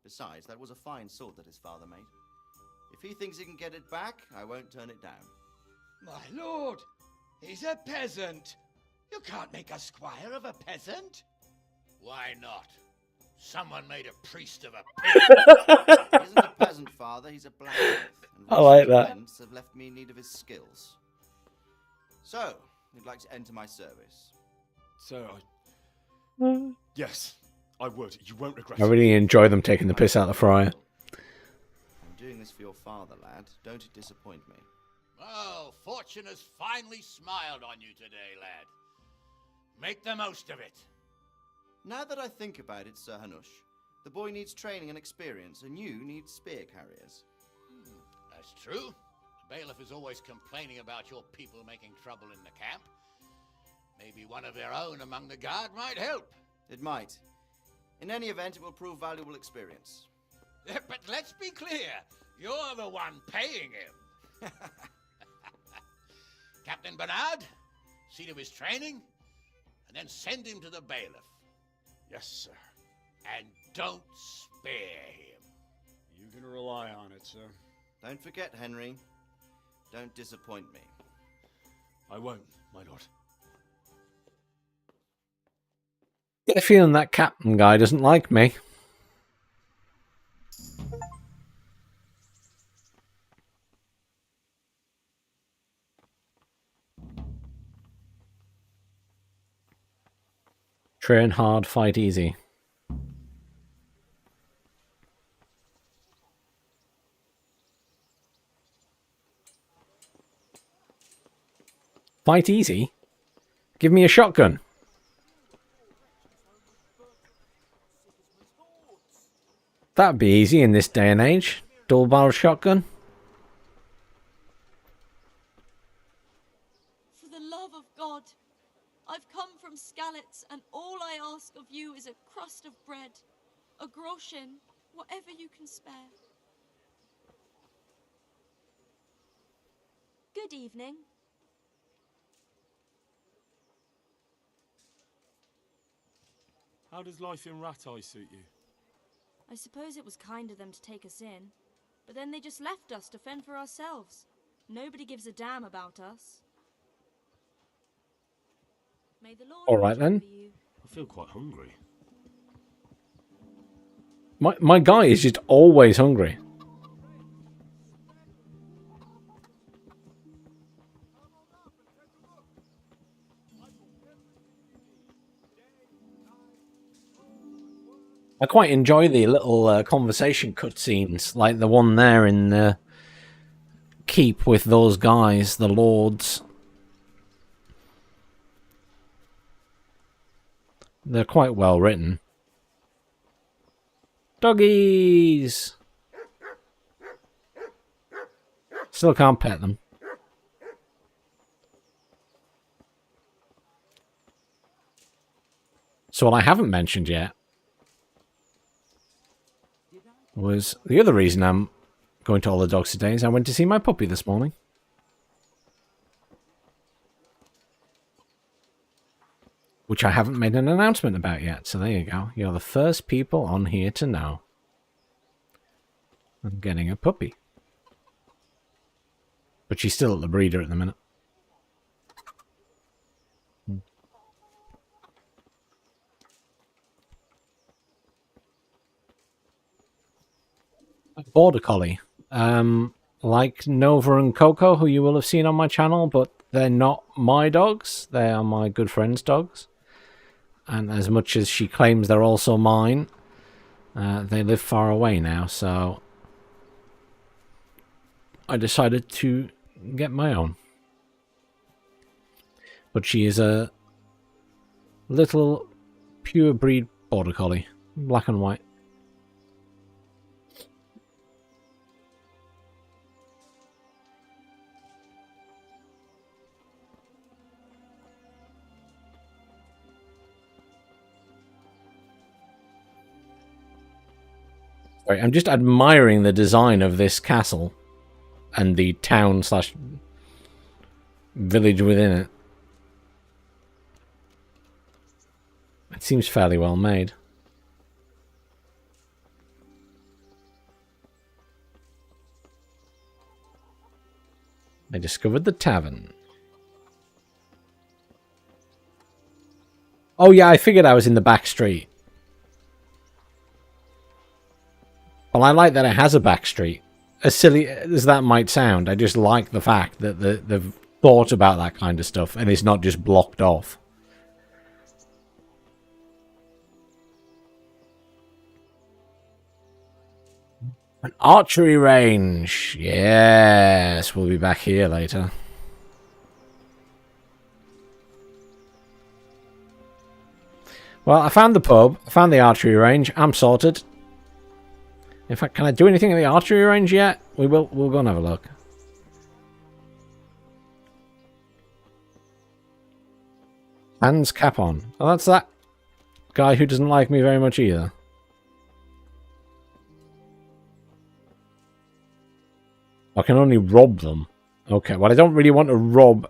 S7: Besides, that was a fine sword that his father made. If he thinks he can get it back, I won't turn it down.
S17: My lord, he's a peasant. You can't make a squire of a peasant.
S20: Why not? Someone made a priest of a pig.
S7: He isn't a peasant, father, he's a blacksmith. And
S1: I like
S7: recent
S1: that.
S7: events have left me in need of his skills. So, you'd like to enter my service?
S4: So, yes, I would. You won't regret
S1: I
S4: it.
S1: really enjoy them taking the piss out of the fryer.
S7: I'm doing this for your father, lad. Don't it disappoint me.
S20: Oh, fortune has finally smiled on you today, lad. Make the most of it.
S7: Now that I think about it, Sir Hanush, the boy needs training and experience, and you need spear carriers.
S20: That's true. The bailiff is always complaining about your people making trouble in the camp. Maybe one of their own among the guard might help.
S7: It might. In any event, it will prove valuable experience.
S20: But let's be clear, you're the one paying him. Captain Bernard, see to his training, and then send him to the bailiff.
S4: Yes, sir.
S20: And don't spare him.
S9: You can rely on it, sir.
S7: Don't forget, Henry. Don't disappoint me.
S4: I won't, my lord.
S1: Get a feeling that captain guy doesn't like me. Train hard, fight easy. Fight easy? Give me a shotgun. That'd be easy in this day and age. Dual-barrel shotgun.
S8: For the love of God, I've come from Skalitz, and all I ask of you is a crust of bread, a groschen, whatever you can spare. Good evening.
S13: How does life in Ratai suit you?
S8: I suppose it was kind of them to take us in, but then they just left us to fend for ourselves. Nobody gives a damn about us. May the Lord
S1: All right, then.
S8: watch over you.
S13: I feel quite hungry.
S1: My guy is just always hungry. I quite enjoy the little conversation cutscenes, like the one there in the keep with those guys, the lords. They're quite well written. Doggies! Still can't pet them. So what I haven't mentioned yet was the other reason I'm going to all the dogs today is I went to see my puppy this morning. Which I haven't made an announcement about yet, so there you go. You're the first people on here to know. I'm getting a puppy. But she's still at the breeder at the minute. Border Collie. Like Nova and Coco, who you will have seen on my channel, but they're not my dogs. They are my good friend's dogs. And as much as she claims they're also mine, they live far away now, so I decided to get my own. But she is a little pure breed Border Collie, black and white. Right, I'm just admiring the design of this castle and the town slash village within it. It seems fairly well made. I discovered the tavern. Oh yeah, I figured I was in the back street. Well, I like that it has a back street. As silly as that might sound, I just like the fact that they've thought about that kind of stuff and it's not just blocked off. An archery range. Yes, we'll be back here later. Well, I found the pub. I found the archery range. I'm sorted. In fact, can I do anything in the archery range yet? We'll go and have a look. Hands cap on. Oh, that's that guy who doesn't like me very much either. I can only rob them. Okay, well, I don't really want to rob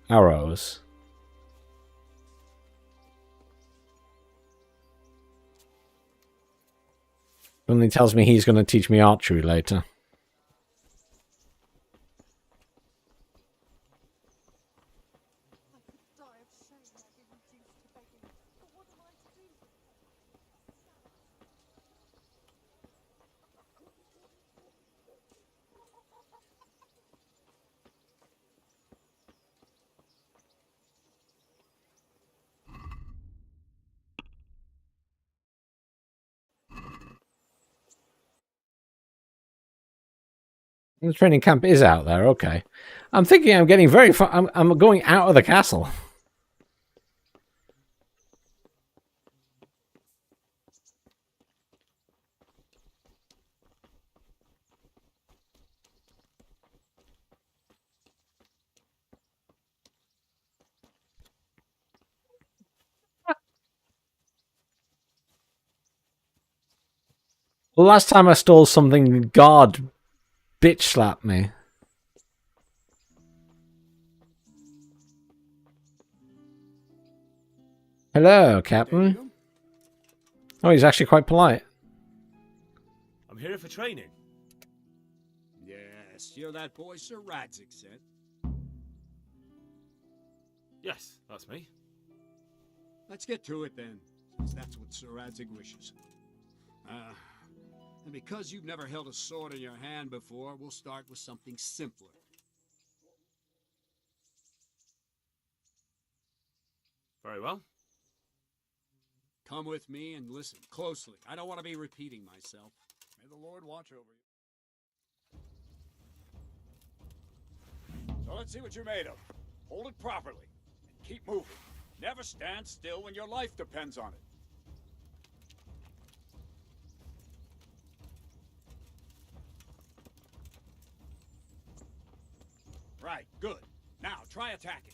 S1: arrows. Only tells me he's going to teach me archery later. The training camp is out there, okay. I'm thinking I'm getting very far. I'm going out of the castle. The last time I stole something, the guard bitch slapped me. Hello, Captain. Oh, he's actually quite polite.
S3: I'm here for training.
S9: Yes, you're that boy Sir Radzik said.
S3: Yes, that's me.
S9: Let's get to it then, since that's what Sir Radzik wishes. And because you've never held a sword in your hand before, we'll start with something simpler.
S3: Very well.
S9: Come with me and listen closely. I don't want to be repeating myself. May the Lord watch over you. So let's see what you're made of. Hold it properly. And keep moving. Never stand still when your life depends on it. Right, good. Now, try attacking.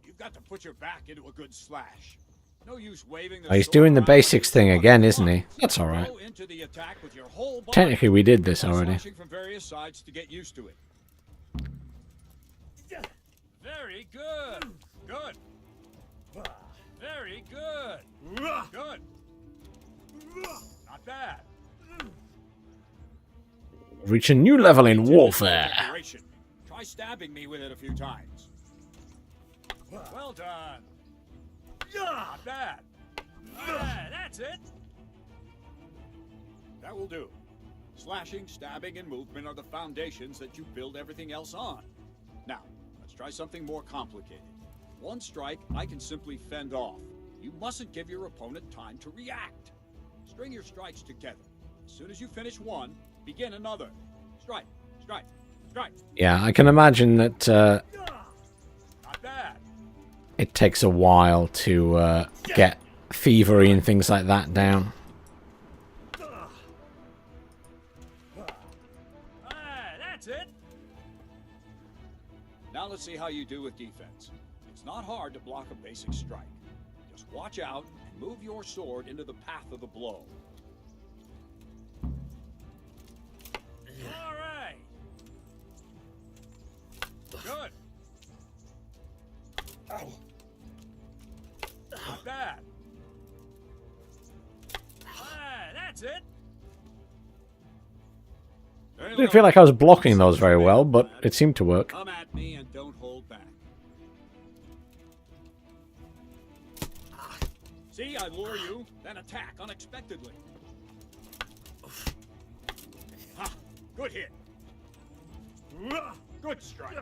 S9: You've got to put your back into a good slash. No use waving the
S1: Oh, he's doing the basics thing again, isn't he? That's alright. Technically, we did this already.
S9: From various sides to get used to it. Very good. Good. Very good. Good. Not bad.
S1: Reach a new level in warfare.
S9: Try stabbing me with it a few times. Well done. Not bad. Yeah, that's it. That will do. Slashing, stabbing, and movement are the foundations that you build everything else on. Now, let's try something more complicated. One strike, I can simply fend off. You mustn't give your opponent time to react. String your strikes together. As soon as you finish one, begin another. Strike, strike, strike.
S1: Yeah, I can imagine that
S9: Not bad.
S1: it takes a while to get thievery and things like that down.
S9: That's it. Now let's see how you do with defense. It's not hard to block a basic strike. Just watch out and move your sword into the path of the blow. All right. Good. Not bad. That's it.
S1: I didn't feel like I was blocking those very well, but it seemed to work.
S9: Come at me and don't hold back. See, I lure you, then attack unexpectedly. Ha! Good hit. Good strike.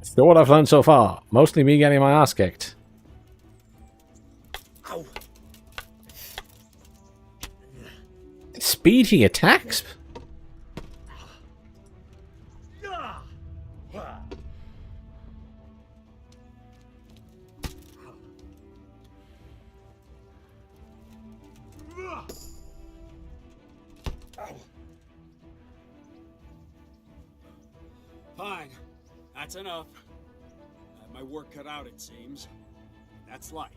S1: So what I've learned so far, mostly me getting my ass kicked. Speed he attacks?
S9: Fine. That's enough. I have my work cut out, it seems. That's life.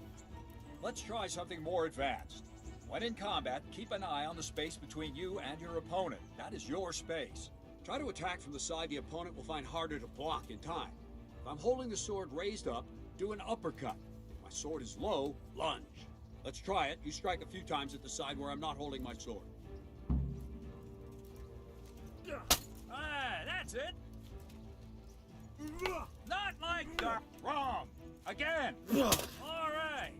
S9: Let's try something more advanced. When in combat, keep an eye on the space between you and your opponent. That is your space. Try to attack from the side the opponent will find harder to block in time. If I'm holding the sword raised up, do an uppercut. If my sword is low, lunge. Let's try it. You strike a few times at the side where I'm not holding my sword. That's it. Not like that. Wrong. Again. All right.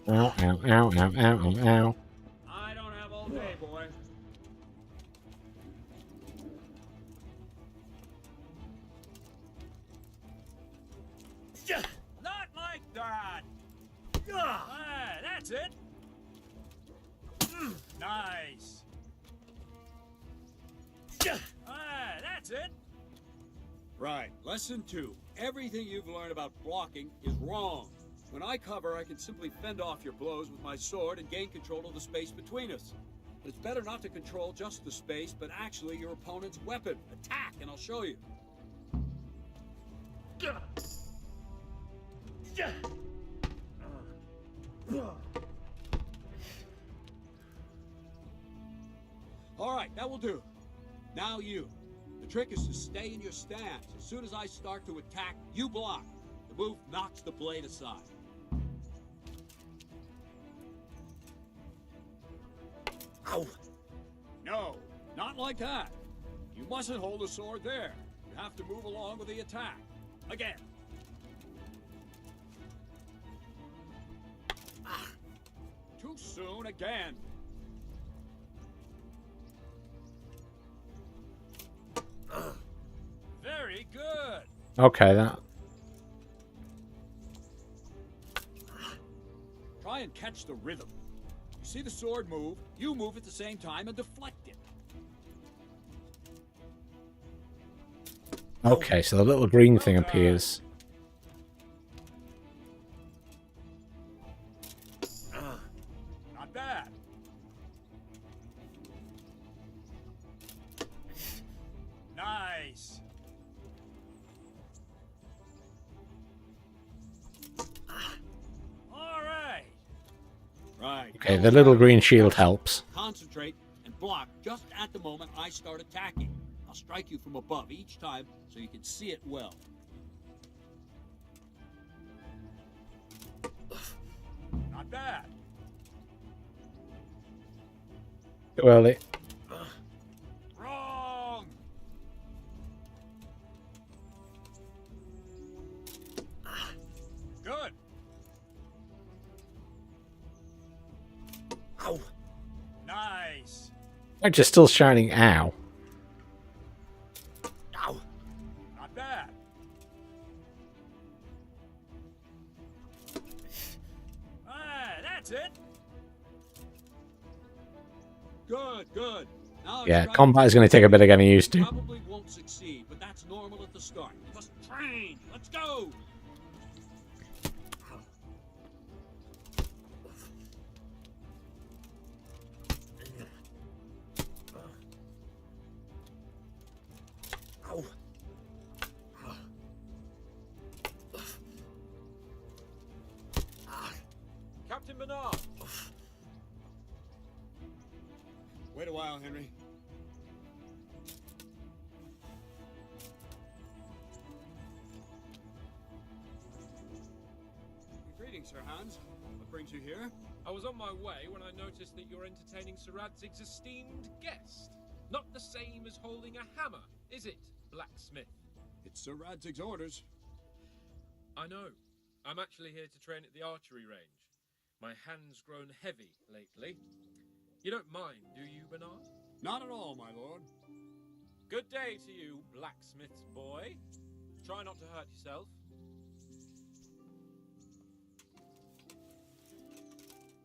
S1: Ow, ow, ow, ow, ow, ow.
S9: I don't have all day, boy. Not like that. That's it. Nice. That's it. Right. Lesson 2. Everything you've learned about blocking is wrong. When I cover, I can simply fend off your blows with my sword and gain control of the space between us. But it's better not to control just the space, but actually your opponent's weapon. Attack, and I'll show you. All right, that will do. Now you. The trick is to stay in your stance. As soon as I start to attack, you block. The move knocks the blade aside. Ow! No, not like that. You mustn't hold the sword there. You have to move along with the attack. Again. Too soon again. Very good.
S1: Okay, that.
S9: Try and catch the rhythm. You see the sword move, you move at the same time and deflect it.
S1: Okay, so the little green thing appears.
S9: Not bad. Nice. All right. Right.
S1: Okay, the little green shield helps.
S9: Concentrate and block just at the moment I start attacking. I'll strike you from above each time so you can see it well. Not bad.
S1: Too early.
S9: Wrong. Good.
S6: Ow.
S9: Nice.
S1: I'm just still shining. Ow.
S6: Ow.
S9: Not bad. That's it. Good, good.
S1: Yeah, combat is going to take a bit of getting used to.
S9: Probably won't succeed, but that's normal at the start. Just train. Let's go.
S5: Captain Bernard!
S9: Wait a while, Henry. Greetings, Sir Hans. What brings you here?
S23: I was on my way when I noticed that you're entertaining Sir Radzig's esteemed guest. Not the same as holding a hammer, is it, blacksmith?
S9: It's Sir Radzig's orders.
S23: I know. I'm actually here to train at the archery range. My hand's grown heavy lately. You don't mind, do you, Bernard?
S9: Not at all, my lord.
S23: Good day to you, blacksmith's boy. Try not to hurt yourself.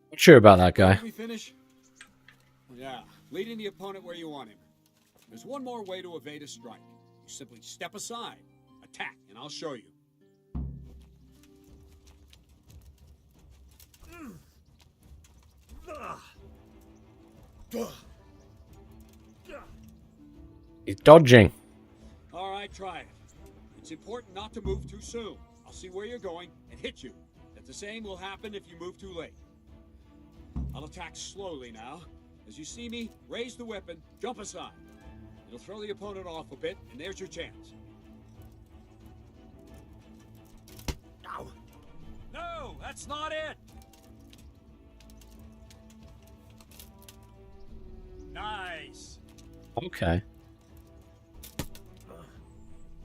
S1: Not sure about that guy.
S9: Let me finish. Yeah, leading the opponent where you want him. There's one more way to evade a strike. You simply step aside, attack, and I'll show you.
S1: He's dodging.
S9: All right, try it. It's important not to move too soon. I'll see where you're going and hit you. That the same will happen if you move too late. I'll attack slowly now. As you see me, raise the weapon, jump aside. It'll throw the opponent off a bit, and there's your chance. Ow! No, that's not it! Nice!
S1: Okay.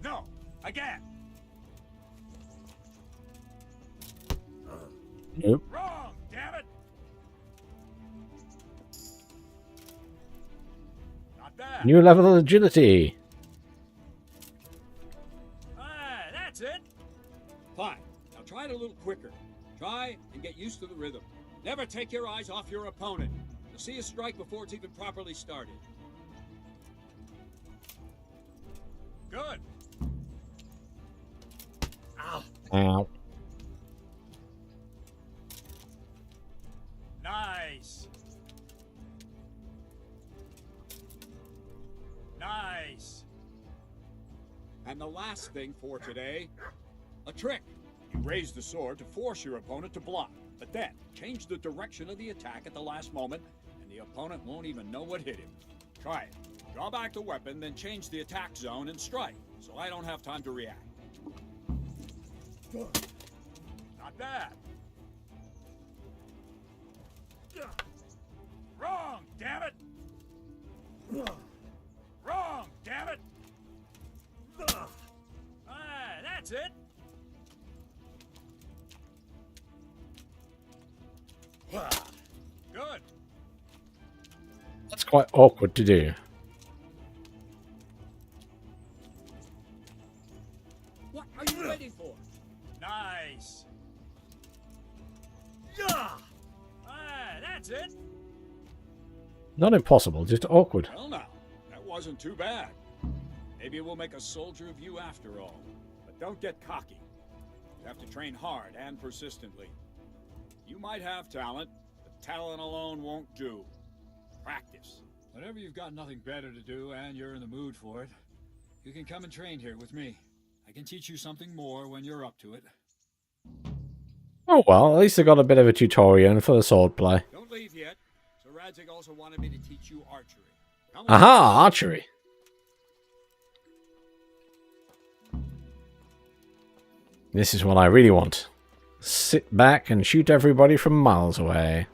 S9: No! Again!
S1: Nope.
S9: Wrong! Damn it! Not bad.
S1: New level of agility.
S9: That's it. Fine. Now try it a little quicker. Try and get used to the rhythm. Never take your eyes off your opponent. You'll see a strike before it's even properly started. Good. Ow.
S1: Ow.
S9: Nice. Nice. And the last thing for today, a trick. You raise the sword to force your opponent to block, but then change the direction of the attack at the last moment, and the opponent won't even know what hit him. Try it. Draw back the weapon, then change the attack zone and strike, so I don't have time to react. Not bad. Wrong, damn it! Wrong, damn it! That's it! Good.
S1: That's quite awkward to do.
S9: What are you waiting for? Nice. That's it.
S1: Not impossible, just awkward.
S9: Well, now, that wasn't too bad. Maybe we'll make a soldier of you after all. But don't get cocky. You have to train hard and persistently. You might have talent, but talent alone won't do. Practice. Whenever you've got nothing better to do and you're in the mood for it, you can come and train here with me. I can teach you something more when you're up to it.
S1: Oh well, at least I got a bit of a tutorial for the sword play.
S9: Don't leave yet. So Radzig also wanted me to teach you archery. Come on.
S1: Aha, archery. This is what I really want. Sit back and shoot everybody from miles away.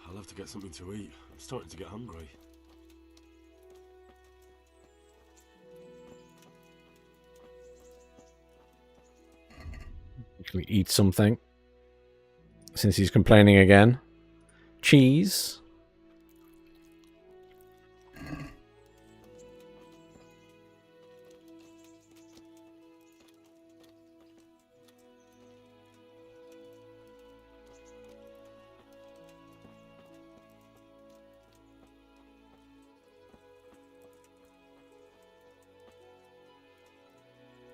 S13: I'll have to get something to eat. I'm starting to get hungry.
S1: Actually eat something. Since he's complaining again. Cheese.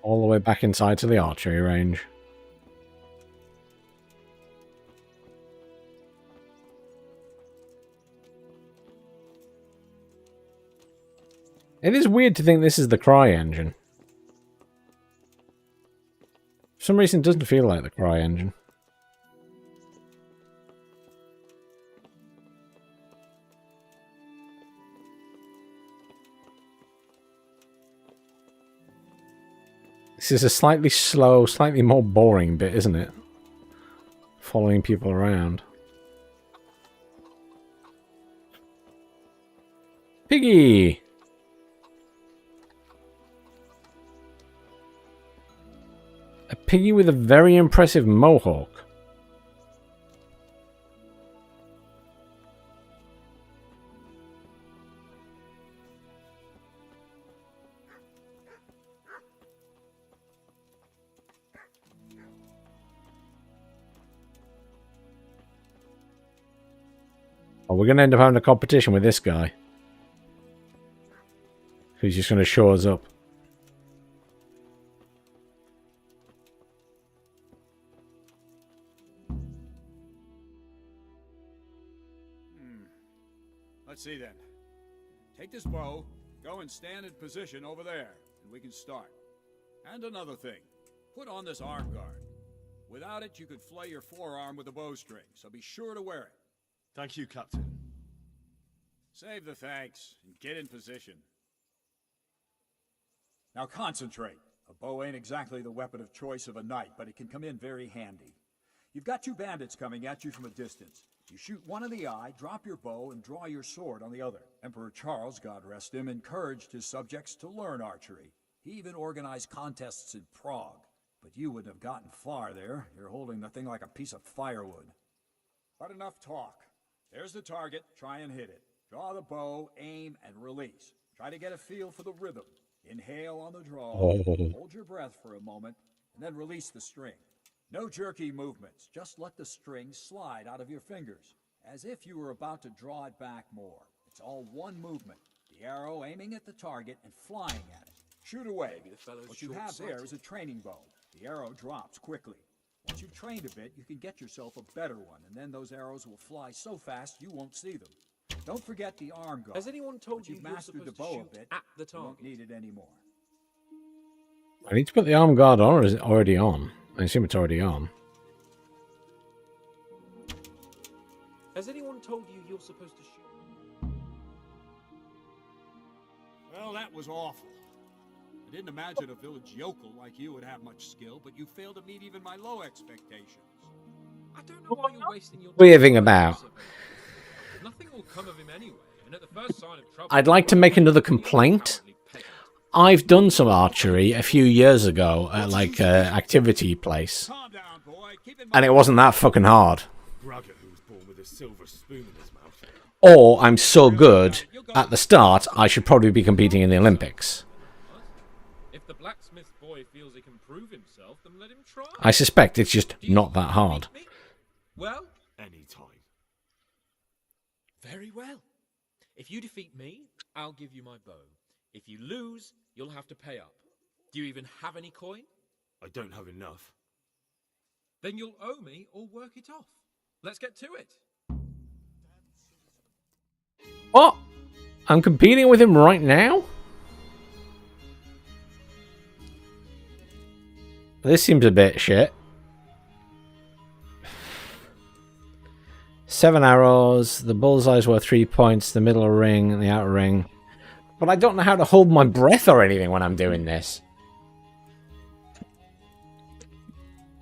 S1: All the way back inside to the archery range. It is weird to think this is the Cry engine. For some reason, it doesn't feel like the Cry engine. This is a slightly slow, slightly more boring bit, isn't it? Following people around. Piggy! A piggy with a very impressive mohawk. Oh, we're going to end up having a competition with this guy. Who's just going to show us up.
S9: Let's see then. Take this bow, go and stand in position over there, and we can start. And another thing, put on this arm guard. Without it, you could flay your forearm with a bowstring, so be sure to wear it.
S4: Thank you, Captain.
S9: Save the thanks, and get in position. Now concentrate. A bow ain't exactly the weapon of choice of a knight, but it can come in very handy. You've got two bandits coming at you from a distance. You shoot one in the eye, drop your bow, and draw your sword on the other. Emperor Charles, God rest him, encouraged his subjects to learn archery. He even organized contests in Prague. But you wouldn't have gotten far there. You're holding the thing like a piece of firewood. But enough talk. There's the target. Try and hit it. Draw the bow, aim, and release. Try to get a feel for the rhythm. Inhale on the draw. Hold your breath for a moment, and then release the string. No jerky movements. Just let the string slide out of your fingers, as if you were about to draw it back more. It's all one movement. The arrow aiming at the target and flying at it. Shoot away. What you have there is a training bow. The arrow drops quickly. Once you've trained a bit, you can get yourself a better one, and then those arrows will fly so fast you won't see them. Don't forget the arm guard.
S23: Has anyone told you
S9: you've
S23: you're
S9: mastered the
S23: supposed to
S9: bow
S23: shoot
S9: a bit,
S23: at the
S9: you won't
S23: target?
S9: need it anymore.
S1: I need to put the arm guard on, or is it already on? I assume it's already on.
S23: Has anyone told you you're supposed to shoot?
S9: Well, that was awful. I didn't imagine a village yokel like you would have much skill, but you failed to meet even my low expectations.
S23: I don't know why you're wasting your
S1: What are you
S23: time
S1: thinking
S23: on
S1: about?
S23: this. Nothing will come of him anyway, and at the first sign of trouble...
S1: I'd like to make another complaint. I've done some archery a few years ago at like an activity place. And it wasn't that fucking hard.
S4: Braggart who was born with a silver spoon in his mouth.
S1: Or I'm so good at the start, I should probably be competing in the Olympics.
S23: If the blacksmith boy feels he can prove himself, then let him try.
S1: I suspect it's just not that hard.
S23: Well,
S4: any time.
S23: Very well. If you defeat me, I'll give you my bow. If you lose, you'll have to pay up. Do you even have any coin?
S4: I don't have enough.
S23: Then you'll owe me or work it off. Let's get to it.
S1: What? I'm competing with him right now? This seems a bit shit. 7 arrows, the bullseye's worth 3 points, the middle ring and the outer ring. But I don't know how to hold my breath or anything when I'm doing this.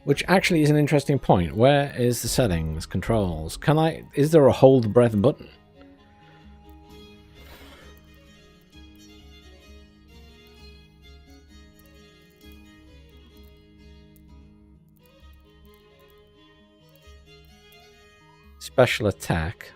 S1: Which actually is an interesting point. Where is the settings, controls? Is there a hold breath button? Special attack.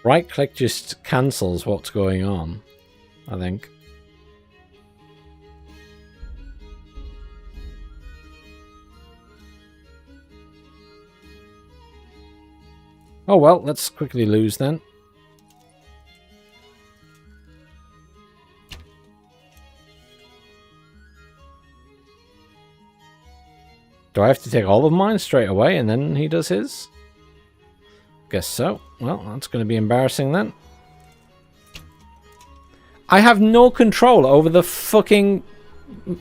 S1: Right click just cancels what's going on, I think. Oh well, let's quickly lose then. Do I have to take all of mine straight away and then he does his? Guess so. Well, that's going to be embarrassing then. I have no control over the fucking... Can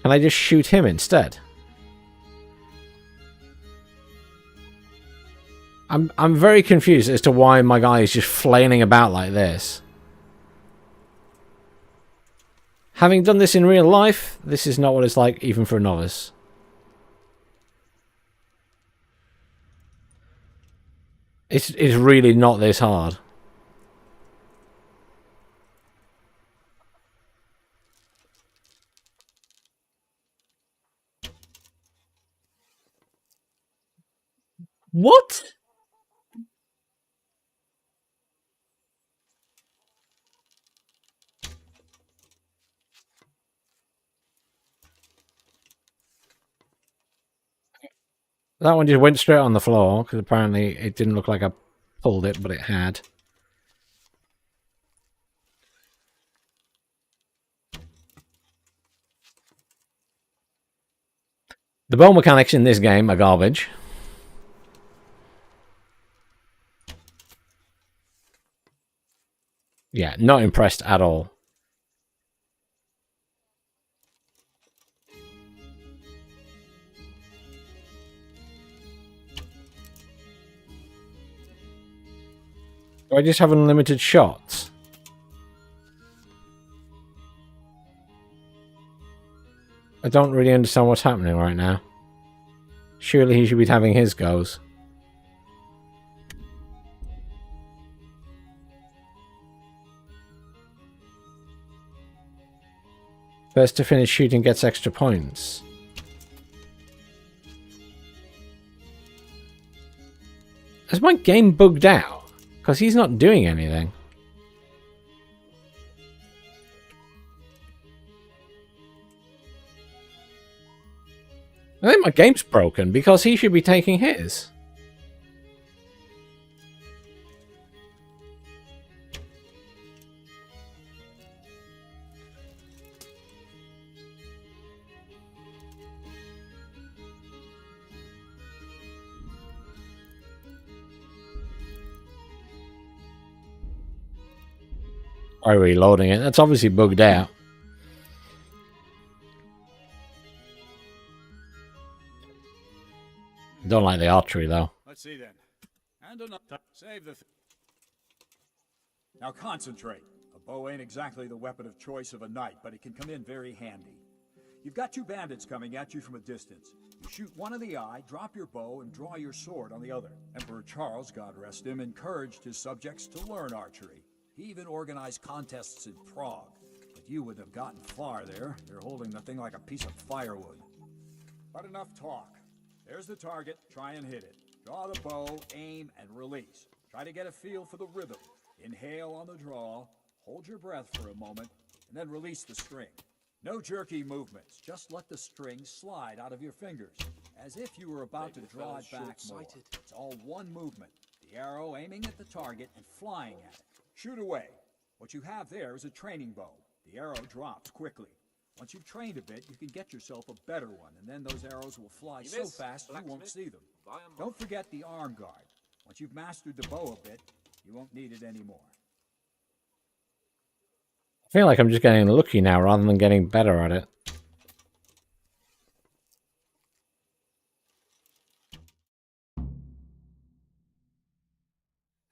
S1: I just shoot him instead? I'm very confused as to why my guy is just flailing about like this. Having done this in real life, this is not what it's like even for a novice. It's really not this hard. What? That one just went straight on the floor, because apparently it didn't look like I pulled it, but it had. The bow mechanics in this game are garbage. Yeah, not impressed at all. Do I just have unlimited shots? I don't really understand what's happening right now. Surely he should be having his goes. First to finish shooting gets extra points. Has my game bugged out? Because he's not doing anything. I think my game's broken because he should be taking his. By reloading it. That's obviously bugged out. Don't like the archery though.
S9: Let's see then. And another. Save the. Now concentrate. A bow ain't exactly the weapon of choice of a knight, but it can come in very handy. You've got two bandits coming at you from a distance. You shoot one in the eye, drop your bow, and draw your sword on the other. Emperor Charles, God rest him, encouraged his subjects to learn archery. He even organized contests in Prague. But you wouldn't have gotten far there. You're holding the thing like a piece of firewood. But enough talk. There's the target. Try and hit it. Draw the bow, aim, and release. Try to get a feel for the rhythm. Inhale on the draw, hold your breath for a moment, and then release the string. No jerky movements. Just let the string slide out of your fingers, as if you were about to draw it back more. It's all one movement. The arrow aiming at the target and flying at it. Shoot away. What you have there is a training bow. The arrow drops quickly. Once you've trained a bit, you can get yourself a better one, and then those arrows will fly so fast you won't see them. Don't forget the arm guard. Once you've mastered the bow a bit, you won't need it anymore.
S1: I feel like I'm just getting lucky now rather than getting better at it.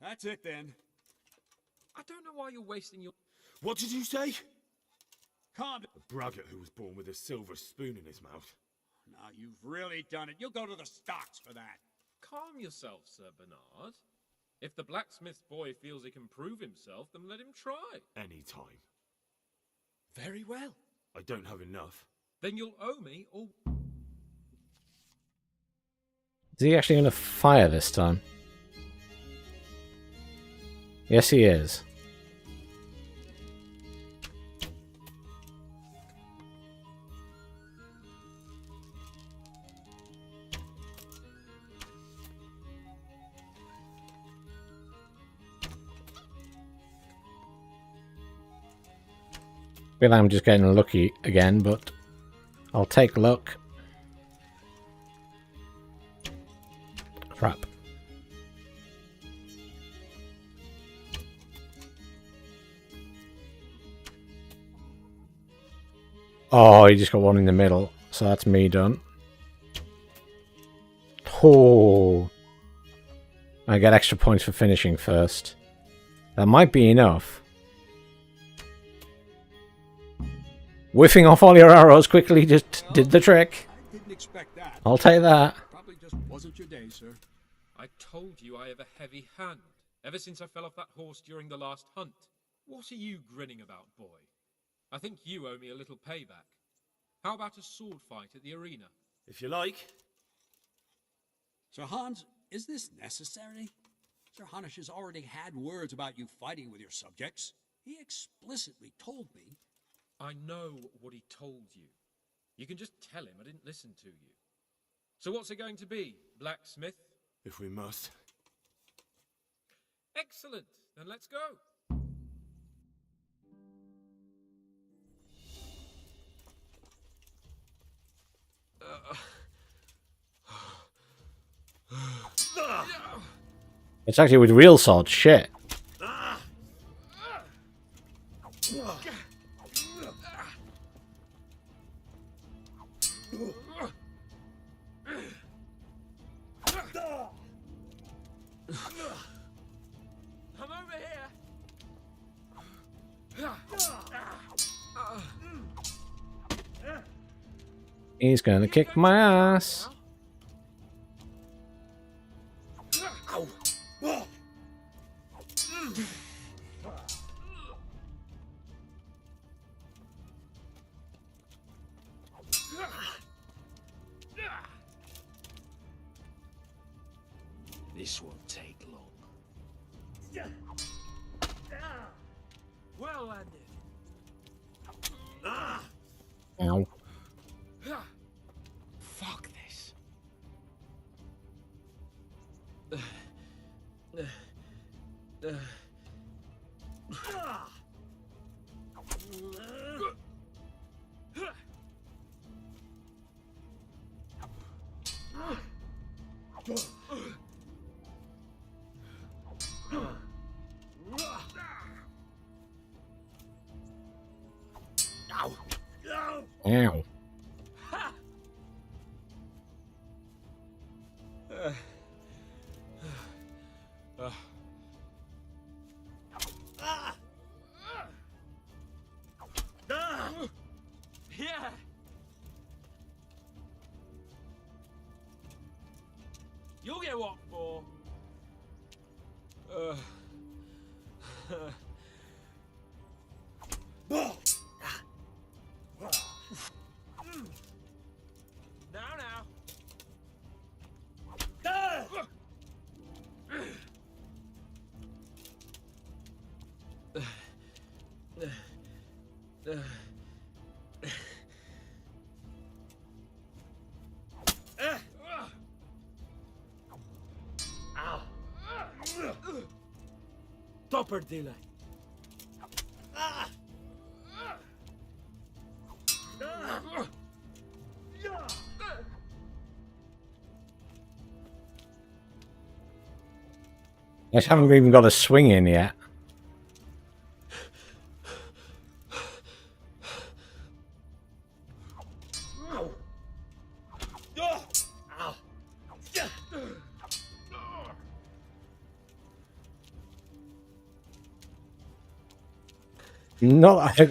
S9: That's it then.
S4: I don't know why you're wasting your... What did you say?
S9: Calm down.
S4: A braggart who was born with a silver spoon in his mouth.
S9: Now you've really done it. You'll go to the stocks for that.
S10: Calm yourself, Sir Bernard. If the blacksmith boy feels he can prove himself, then let him try.
S4: Any time.
S10: Very well.
S4: I don't have enough.
S10: Then you'll owe me all...
S1: Is he actually going to fire this time? Yes, he is. feel like I'm just getting lucky again, but I'll take luck. Crap. Oh, he just got one in the middle, so that's me done. Oh, I get extra points for finishing first. That might be enough. Whiffing off all your arrows quickly just did the trick.
S9: I didn't expect that.
S1: I'll take that.
S9: Probably just wasn't your day, sir.
S10: I told you I have a heavy hand, ever since I fell off that horse during the last hunt. What are you grinning about, boy? I think you owe me a little payback. How about a sword fight at the arena?
S5: If you like.
S9: Sir Hans, is this necessary? Sir Hanush has already had words about you fighting with your subjects. He explicitly told me.
S10: I know what he told you. You can just tell him I didn't listen to you. So what's it going to be, blacksmith?
S5: If we must.
S10: Excellent. Then let's go.
S1: It's actually with real swords. Shit.
S10: Come over here.
S1: He's gonna kick my ass.
S19: This won't take long.
S16: Well landed.
S1: Ow.
S16: Fuck this.
S1: Ow.
S16: Yeah. You'll get what for? Now. Topper delay.
S1: I haven't even got a swing in yet.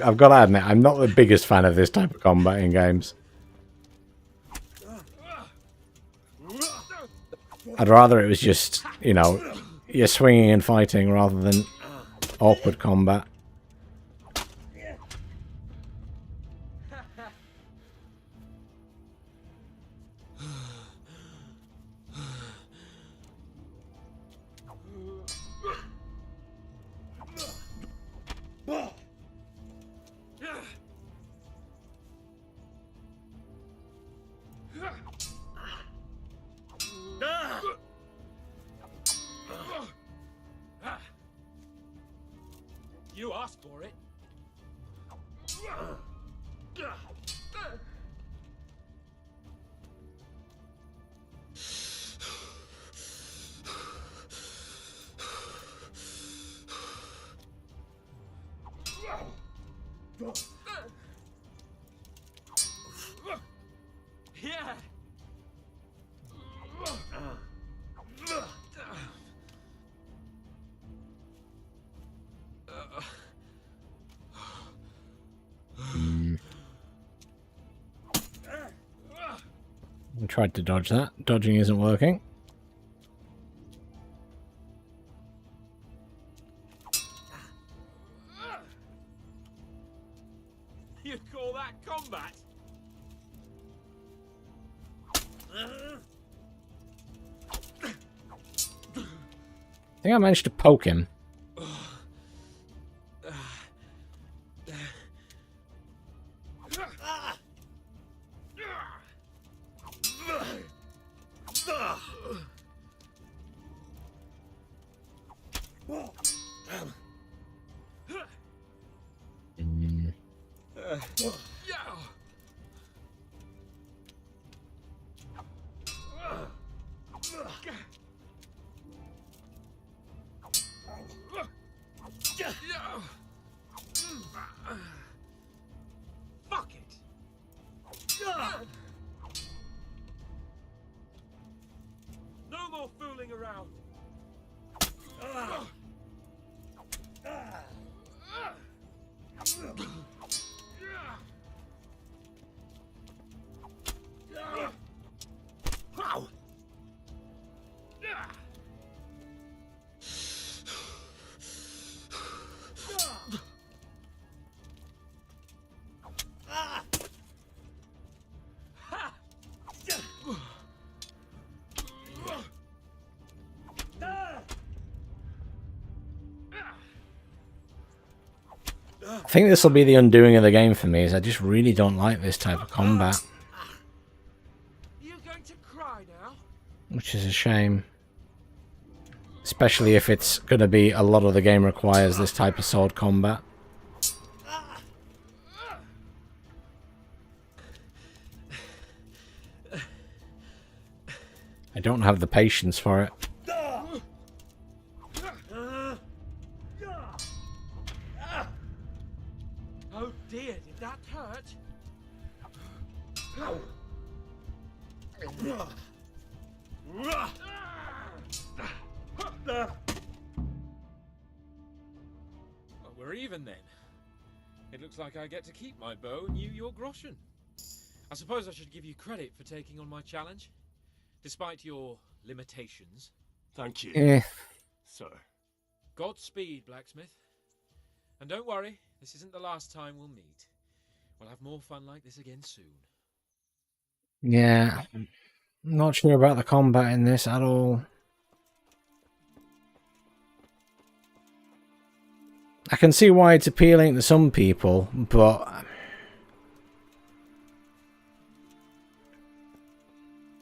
S1: I've got to admit, I'm not the biggest fan of this type of combat in games. I'd rather it was just, you know, you're swinging and fighting rather than awkward combat.
S16: You asked for it. Yeah.
S1: I tried to dodge that. Dodging isn't working.
S16: You call that combat?
S1: I think I managed to poke him.
S16: Fuck it. No more fooling around.
S1: I think this will be the undoing of the game for me, is I just really don't like this type of combat.
S16: You going to cry now?
S1: Which is a shame. Especially if it's going to be a lot of the game requires this type of sword combat. I don't have the patience for it.
S16: Oh dear, did that hurt?
S10: Well, we're even then. It looks like I get to keep my bow and you your groschen. I suppose I should give you credit for taking on my challenge, despite your limitations.
S5: Thank you, sir.
S10: Godspeed, blacksmith. And don't worry, this isn't the last time we'll meet. We'll have more fun like this again soon.
S1: Yeah, I'm not sure about the combat in this at all. I can see why it's appealing to some people, but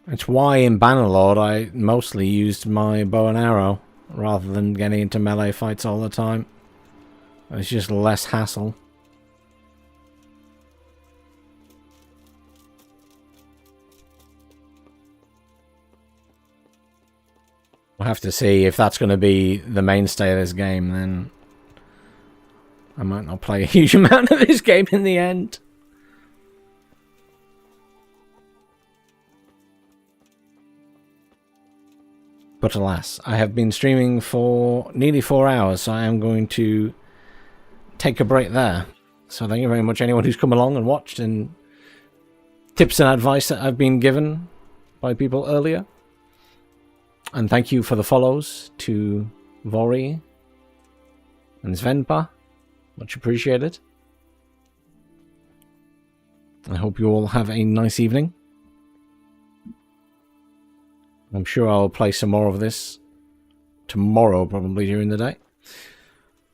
S1: it's why in Bannerlord I mostly used my bow and arrow rather than getting into melee fights all the time. It's just less hassle. We'll have to see if that's going to be the mainstay of this game, then I might not play a huge amount of this game in the end. But alas, I have been streaming for nearly 4 hours, so I am going to take a break there. So thank you very much anyone who's come along and watched, and tips and advice that I've been given by people earlier. And thank you for the follows to Vori and Svenpa. Much appreciated. I hope you all have a nice evening. I'm sure I'll play some more of this tomorrow, probably during the day.